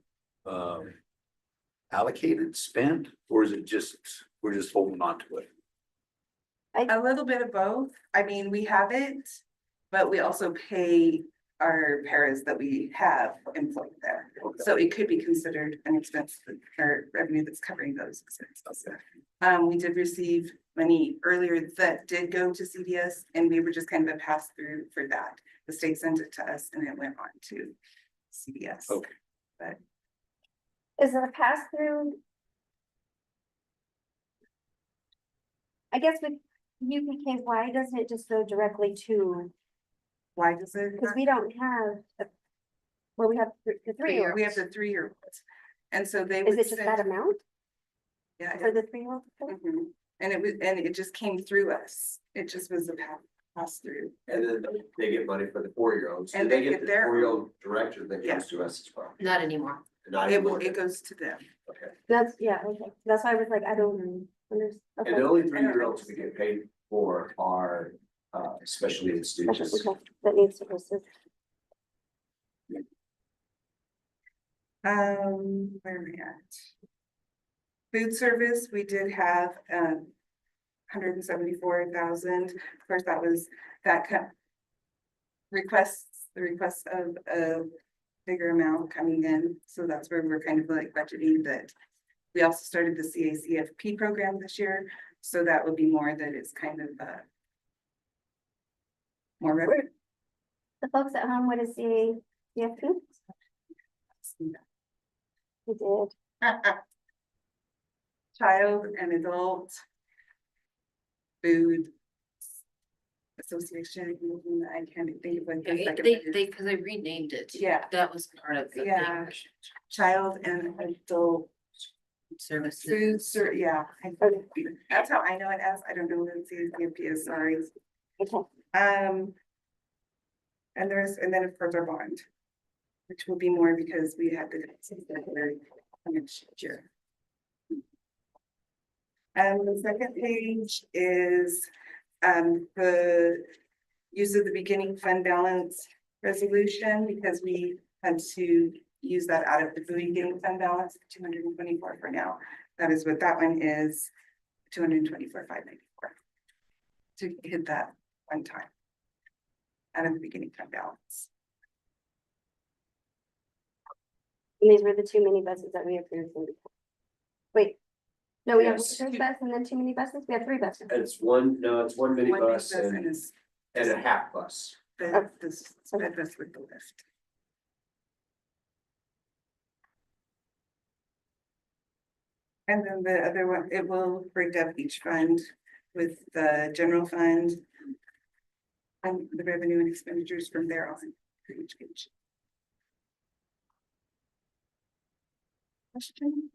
allocated, spent, or is it just, we're just holding on to it? A little bit of both. I mean, we have it, but we also pay our paras that we have employed there. Okay. So it could be considered an expense or revenue that's covering those expenses. We did receive money earlier that did go to CDS, and we were just kind of a pass through for that. The state sent it to us and it went on to CDS. Okay. But Is it a pass through? I guess why doesn't it just go directly to, why does it? because we don't have, we have the 3-year. We have the 3-year olds. And so they Is would it just send- that amount Yeah. for the 3-year-old? Mhm. And it just came through us. It just was a pass through. And then they get money for the 4-year-olds. And they get their- 4-year-old director that Yeah. comes to us as well. Not anymore. Not It anymore. goes to them. Okay. Okay, that's why I was like, I don't understand. And the only 3-year-olds we get paid for are special needs students. Okay, that needs to proceed. Where are we at? Food service, we did have 174,000. Of course, that was the requests of a bigger amount coming in. So that's where we're kind of like budgeting that. We also started the CACFP program this year. So that would be more that it's kind of more revenue. The folks at home, what is the CFP? We did. Child and adult food association. I can't think of what the second one is. Because they renamed it. Yeah. That was part of the Yeah. thing. Child and adult Services. food, yeah. That's how I know it as. I don't know what CFP is, sorry. Okay. And then of course our bond, which will be more because we had the next year. And the second page is the use of the beginning fund balance resolution, because we had to use that out of the beginning fund balance, 224 for now. That is what that one is, 224,594. To hit that one time. Out of the beginning fund balance. And these were the two minibuses that we approved. Wait, no, we have Yes. one bus and then two minibuses. We have three buses. It's one, no, it's one One big minibus bus and is a half bus. this red bus with the lift. And then the other one, it will break up each fund with the general fund. And the revenue and expenditures from there on for each page. Question?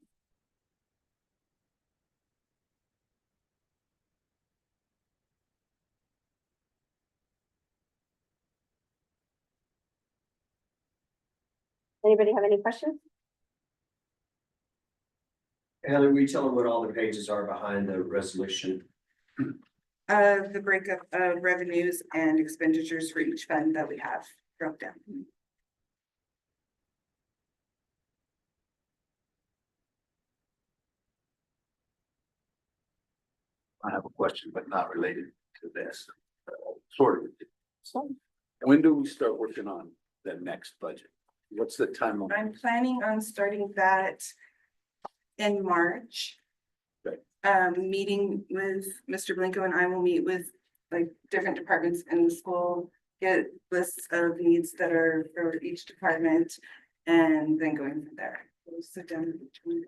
Anybody have any questions? Heather, will you tell them what all the pages are behind the resolution? The breakup of revenues and expenditures for each fund that we have broke down. I have a question, but not related to this, sort of. Sure. When do we start working on the next budget? What's the timeline? I'm planning on starting that in March. Right. Meeting with Mr. Blanco, and I will meet with like different departments in the school, get lists of needs that are for each department, and then going from there. We'll sit down with each one.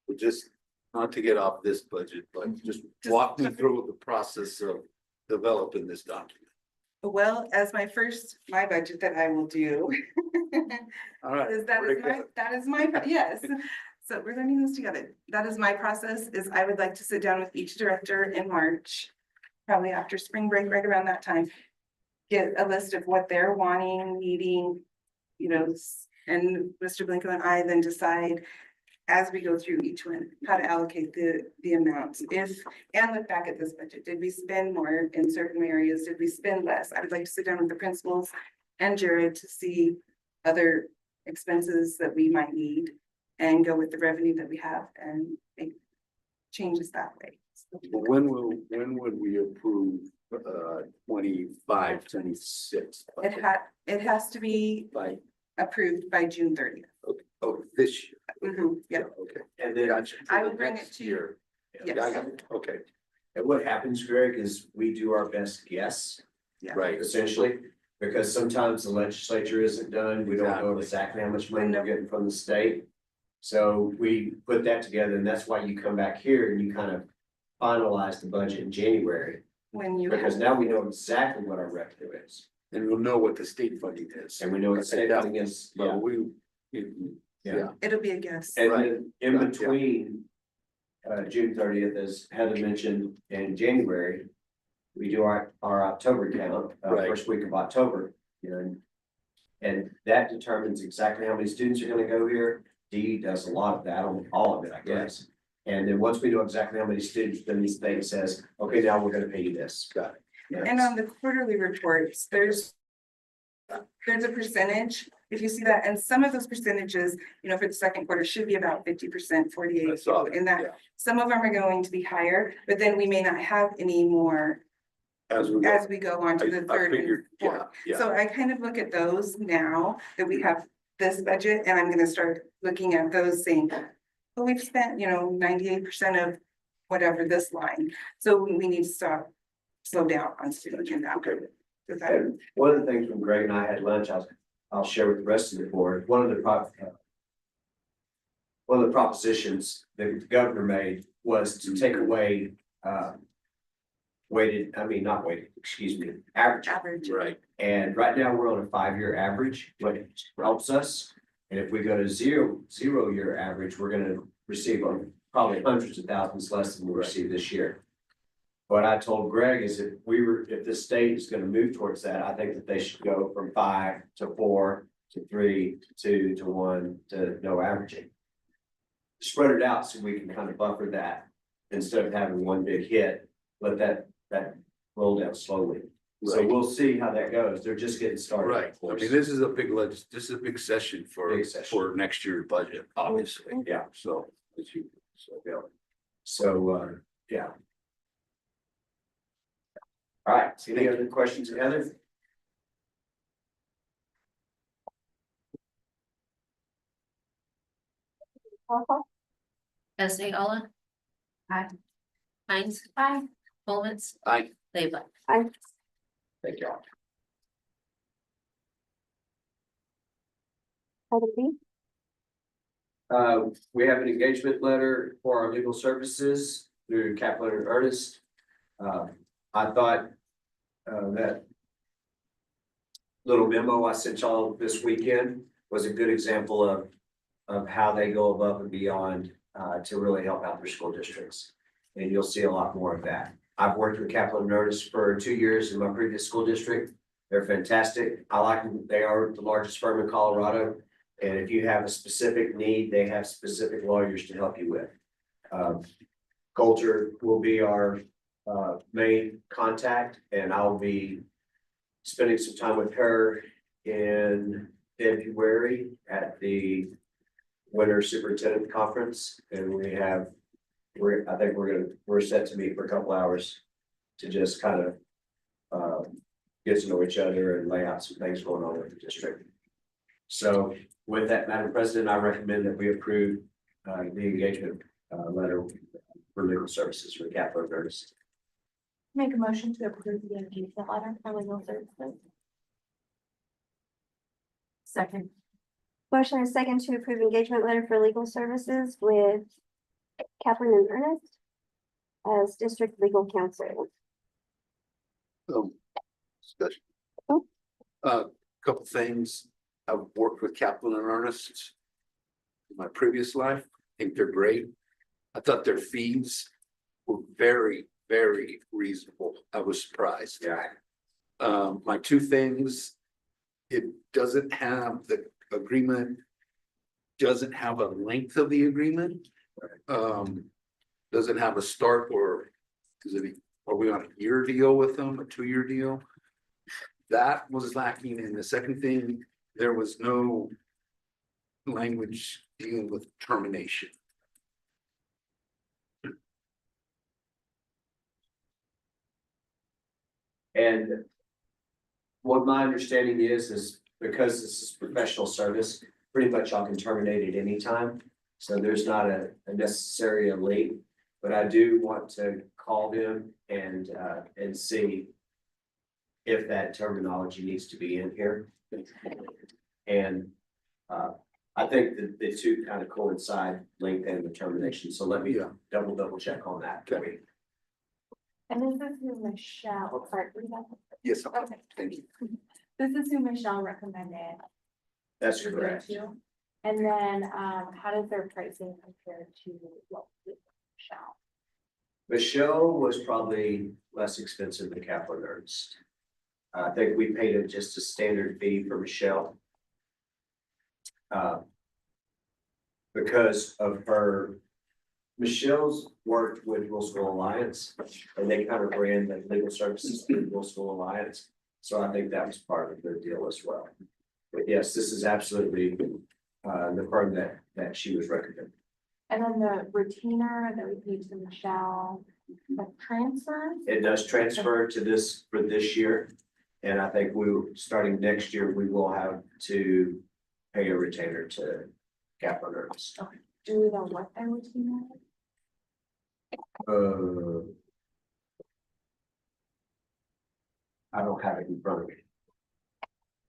Well, just not to get off this budget, but just walk me through the process of developing this document. Well, as my budget that I will do. All right. That is my, yes. So we're learning this together. That is my process, is I would like to sit down with each director in March, probably after spring break, right around that time. Get a list of what they're wanting, needing, and Mr. Blanco and I then decide as we go through each one, how to allocate the amounts. And look back at this budget. Did we spend more in certain areas? Did we spend less? I would like to sit down with the principals and Jared to see other expenses that we might need and go with the revenue that we have and make changes that way. When would we approve 25, 26? It has to be By, approved by June 30th. this year. Yeah. Okay. And then, Gotcha. I So will the bring it next to you. year. Yes. Yeah, I got it. Okay, and what happens, Greg, is we do our best guess, Yeah. right. essentially. Because sometimes the legislature isn't done, we don't know exactly how much money we're getting from the state. So we put that together, and that's why you come back here and you kind of finalize the budget in January. When you Because have, now we know exactly what our revenue is, And we'll know what the state funding is. and we know what the state funding is, But yeah. yeah, it'll be a guess. And Right. then in Right, yeah. between, June 30th, as Heather mentioned, in January, we do our October count, Right. first week of October, and that determines exactly how many students are gonna go here. D does a lot of that, all of it, I guess. And then once we know exactly how many students, then the state says, okay, now we're gonna pay you this. Got it. And on the quarterly reports, there's a percentage, if you see that, and some of those percentages, for the second quarter should be about 50%, I 48 saw that, in that. yeah. Some of them are going to be higher, but then we may not have any more As we as we go on to the I third and figured, fourth. yeah. So I kind of look at those now that we have this budget, and I'm gonna start looking at those saying, well, we've spent, 98% of whatever this line, so we need to slow down on student in that. Okay. Does that- And one of the things when Greg and I had lunch, I'll share with the rest of the board, one of the propositions that the governor made was to take away, average. Average. Right, And right now, we're on a 5-year average, which helps us. And if we go to zero-year average, we're gonna receive probably hundreds of thousands less than we received this year. What I told Greg is if the state is gonna move towards that, I think that they should go from 5 to 4 to 3 to 2 to 1 to no averaging. Spread it out so we can kind of buffer that instead of having one big hit, let that roll down slowly. So Right. we'll see how that goes. They're just getting started. Right, of I course. mean, this is a this is a big session Big session. for next year's budget, obviously. Yeah. So, Yeah. So, yeah. All right, so any other questions, Heather? S.A. Olla. Aye. Heinz. Aye. Colvitz. I, Leyland. I, Thank you. item B, We have an engagement letter for our legal services through Kaplan and Ernest. I thought that little memo I sent y'all this weekend was a good example of how they go above and beyond to really help out their school districts. And you'll see a lot more of that. I've worked with Kaplan and Ernest for 2 years in my previous school district. They're fantastic. I like them. They are the largest firm in Colorado. And if you have a specific need, they have specific lawyers to help you with. Coulter will be our main contact, and I'll be spending some time with her in February at the Winter Superintendent Conference. And I think we're set to meet for a couple hours to just kind of get to know each other and lay out some things going on with the district. So with that, Madam President, I recommend that we approve the engagement letter for legal services for Kaplan and Ernest. Make a motion to approve the engagement letter for legal services. Second. motion is second to approve engagement letter for legal services with Kaplan and Ernest as district legal counsel. discussion. Oh. Couple things, I've worked with Kaplan and Ernest in my previous life, I think they're great. I thought their fees were very, very reasonable, I was surprised. Yeah. My two things, it doesn't have the agreement, doesn't have a length of the agreement. Doesn't have a start or are we on a year deal with them, a 2-year deal? That was lacking. And the second thing, there was no language dealing with termination. And what my understanding is because this is professional service, pretty much y'all can terminate at any time. So there's not a necessary late, but I do want to call them and see if that terminology needs to be in here. And I think that the two kind of coincide, length and the termination. So let me double check on that. Okay. And this is who Michelle, sorry, read that. Yes, Okay. thank you. This is who Michelle recommended. That's to go correct. to. And then, how does their pricing compare to what we did with Michelle? Michelle was probably less expensive than Kaplan Ernst. I think we paid it just a standard fee for Michelle. Because of her, Michelle's worked with Rural School Alliance, and they kind of ran the legal services through Rural School Alliance. So I think that was part of their deal as well. But yes, this is absolutely the firm that she was recommending. And then the retainer that we paid to Michelle, the transfer? It does transfer to this for this year. And I think starting next year, we will have to pay a retainer to Kaplan Ernst. Okay. Do we know what their retainer is? I don't have it in front of me.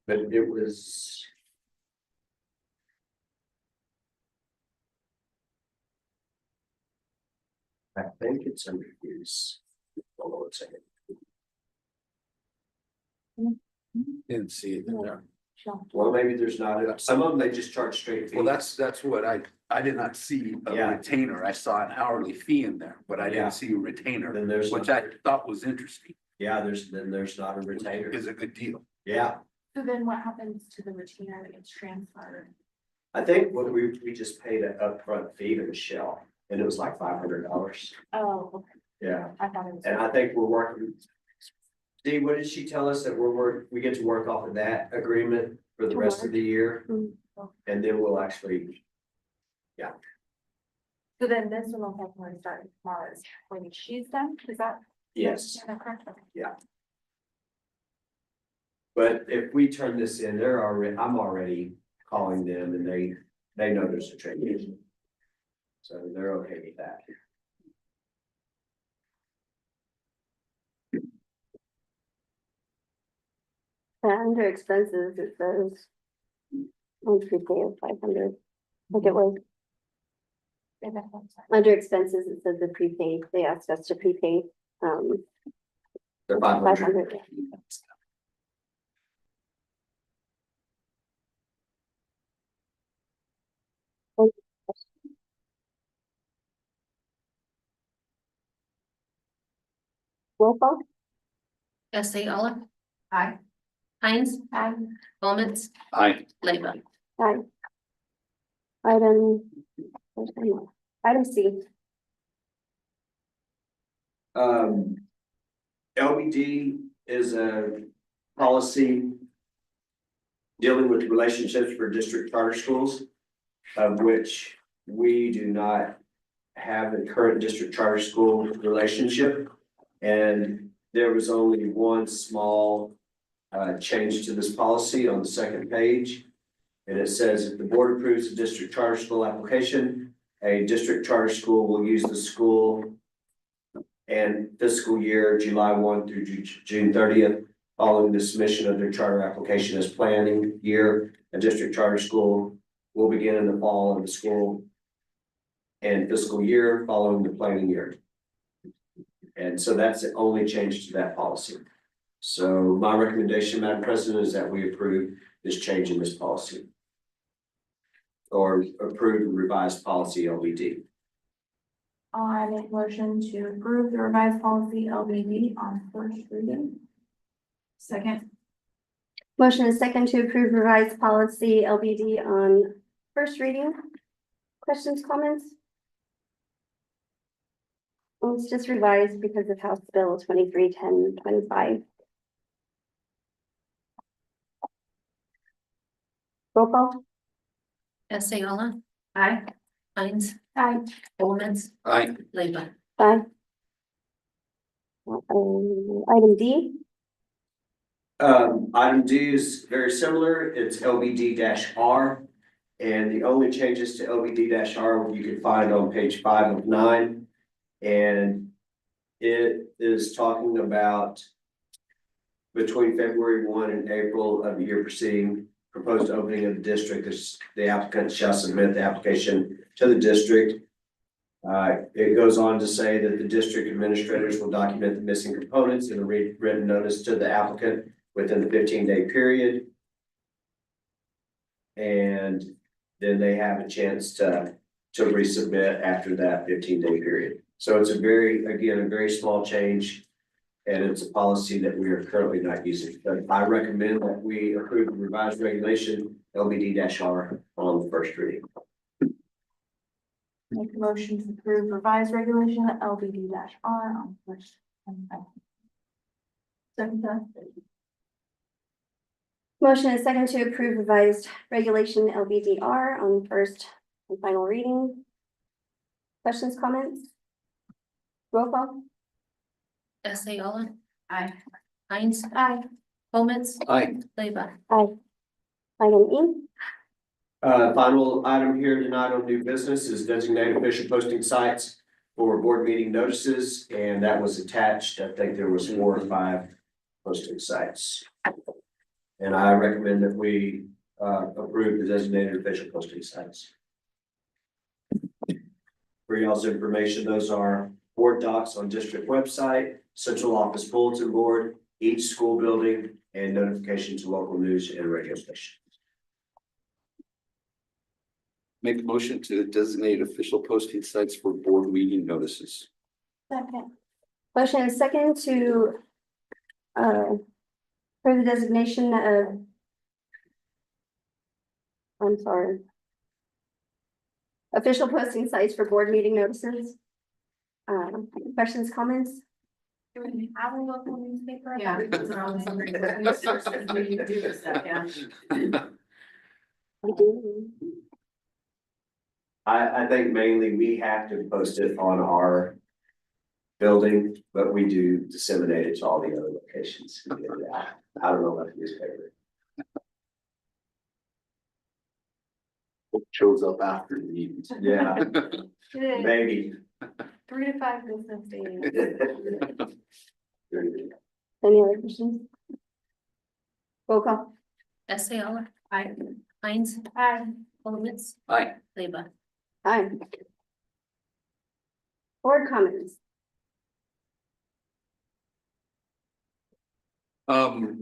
But it was. I think it's under use. Hold on a second. Didn't see it in there. Well, maybe there's not, some of them, they just charge straight fee. Well, that's what I did not see a Yeah. retainer. I saw an hourly fee in there, but I Yeah. didn't see a retainer, Then there's, which I thought was interesting. yeah, there's not a retainer. Is a good deal. Yeah, So then what happens to the retainer that gets transferred? I think what we just paid an upfront fee to Michelle, and it was like $500. Oh, okay. Yeah, I thought it was. and I think we're working. Dee, what did she tell us that we get to work off of that agreement for the rest of the year? Mm. And then we'll actually, So then this one will have to start tomorrow when she's done, is that? yes. Is that correct? Okay. But if we turn this in, I'm already calling them and they know there's a training. So they're okay with that. Under expenses, it says. On prepay of 500, like it was, Say that one time. under expenses, it says the prepaid, they asked us to prepay, The 500. 500. Roll call? S.A. Olive, Aye. Heinz, Aye. Holman's, Aye. Leyba. Aye. Item, where's my note? Item C, LBD is a policy dealing with relationships for district charter schools, of which we do not have a current district charter school relationship. And there was only one small change to this policy on the second page. And it says, if the board approves the district charter school application, a district charter school will use the school and fiscal year July 1 through June 30th, following the submission of their charter application as planning year. A district charter school will begin in the fall of the school and fiscal year following the planning year. And so that's the only change to that policy. So my recommendation, Madam President, is that we approve this change in this policy. Or approve the revised policy LBD. I make a motion to approve the revised policy LBD on first reading. Second. motion is second to approve revised policy LBD on first reading. Questions, comments? Well, it's just revised because of House Bill 231025. Roll call? S.A. Olive, Aye. Heinz, Aye. Holman's, Aye. Leyba. Aye. Item D, Item D is very similar. It's LBD-R. And the only changes to LBD-R you can find on page 5 of 9. And it is talking about between February 1 and April of the year preceding proposed opening of the district, the applicant shall submit the application to the district. It goes on to say that the district administrators will document the missing components in a written notice to the applicant within the 15-day period. And then they have a chance to resubmit after that 15-day period. So it's a very small change. And it's a policy that we are currently not using, but I recommend that we approve the revised regulation LBD-R on the first reading. Make a motion to approve revised regulation LBD-R on first. and final. Second. motion is second to approve revised regulation LBDR on first and final reading. Questions, comments? Roll call? S.A. Olive, Aye. Heinz, Aye. Holman's, Aye. Leyba. Aye. Item E, Final item here tonight on new business is designated official posting sites for board meeting notices, and that was attached. I think there was 4 or 5 posting sites. And I recommend that we approve the designated official posting sites. For y'all's information, those are board docs on district website, central office bulletin board, each school building and notification to local news and radio stations. Make a motion to designate official posting sites for board meeting notices. Second. Motion and second to for the designation of, I'm sorry. Official posting sites for board meeting notices. Questions, comments? Do we have a local newspaper? Yeah. We do this stuff, yeah. We do. I think mainly we have to post it on our building, but we do disseminate it to all the other locations. I don't know about the newspaper. What shows up after the meetings? Yeah, maybe. 3 to 5 business days. Any other questions? Roll call. Alla. Aye. Heinz. Aye. Colomans. Aye. Leba. Aye. Board comments.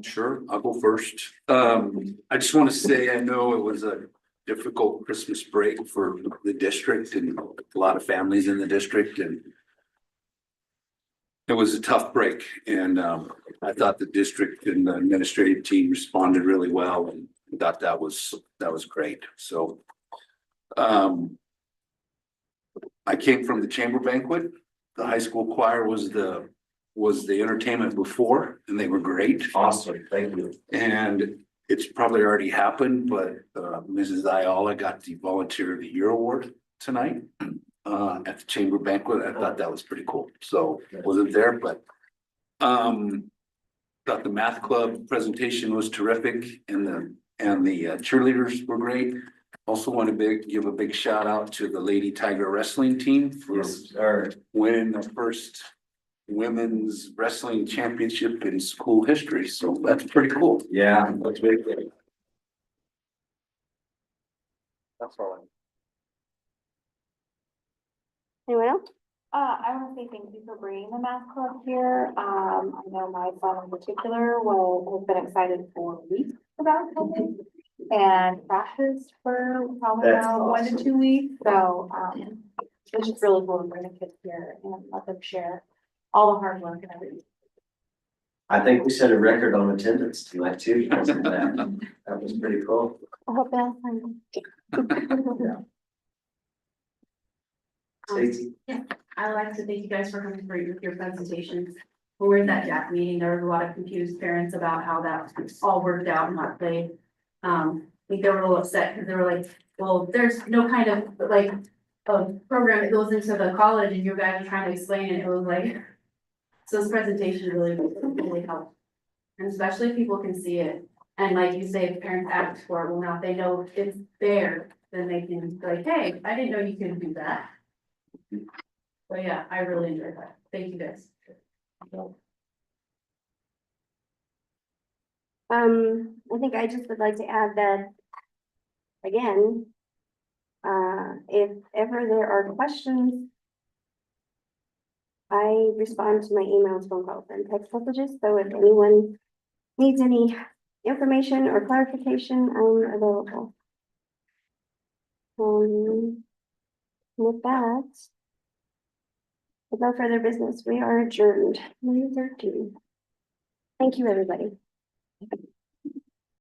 Sure, I'll go first. I just want to say, I know it was a difficult Christmas break for the district and a lot of families in the district, and it was a tough break, and I thought the district and the administrative team responded really well, and thought that was great. So I came from the chamber banquet. The high school choir was the entertainment before, and they were great. Awesome, thank you. And it's probably already happened, but Mrs. Ayala got the Volunteer of the Year award tonight at the chamber banquet. I thought that was pretty cool. So wasn't there, but thought the math club presentation was terrific, and the cheerleaders were great. Also want to give a big shout out to the Lady Tiger Wrestling team for winning the first women's wrestling championship in school history. So that's pretty cool. Yeah, that's big. That's all. Anyone else? I want to say thank you for bringing the math club here. I know my son in particular has been excited for weeks about it. And practice for probably That's about 1 awesome. to 2 weeks. So, it's just really cool to bring the kids here and let them share all the hard work and everything. I think we set a record on attendance tonight too, because of that. That was pretty cool. I hope that's fine. Stacy? I'd like to thank you guys for coming for your presentations. When we were at that JAC meeting, there was a lot of confused parents about how that all worked out and not played. I think they were a little upset because they were like, well, there's no kind of like a program that goes into the college and you guys are trying to explain it. It was like, so this presentation really helped. And especially if people can see it. And like you say, if parents ask for it, well, now if they know it's there, then they can be like, hey, I didn't know you could do that. But yeah, I really enjoyed that. Thank you guys. I think I just would like to add that, again, if ever there are questions, I respond to my emails, phone calls, and text messages, so if anyone needs any information or clarification, I'm available. With that, with no further business, we are adjourned. 9:13. Thank you, everybody.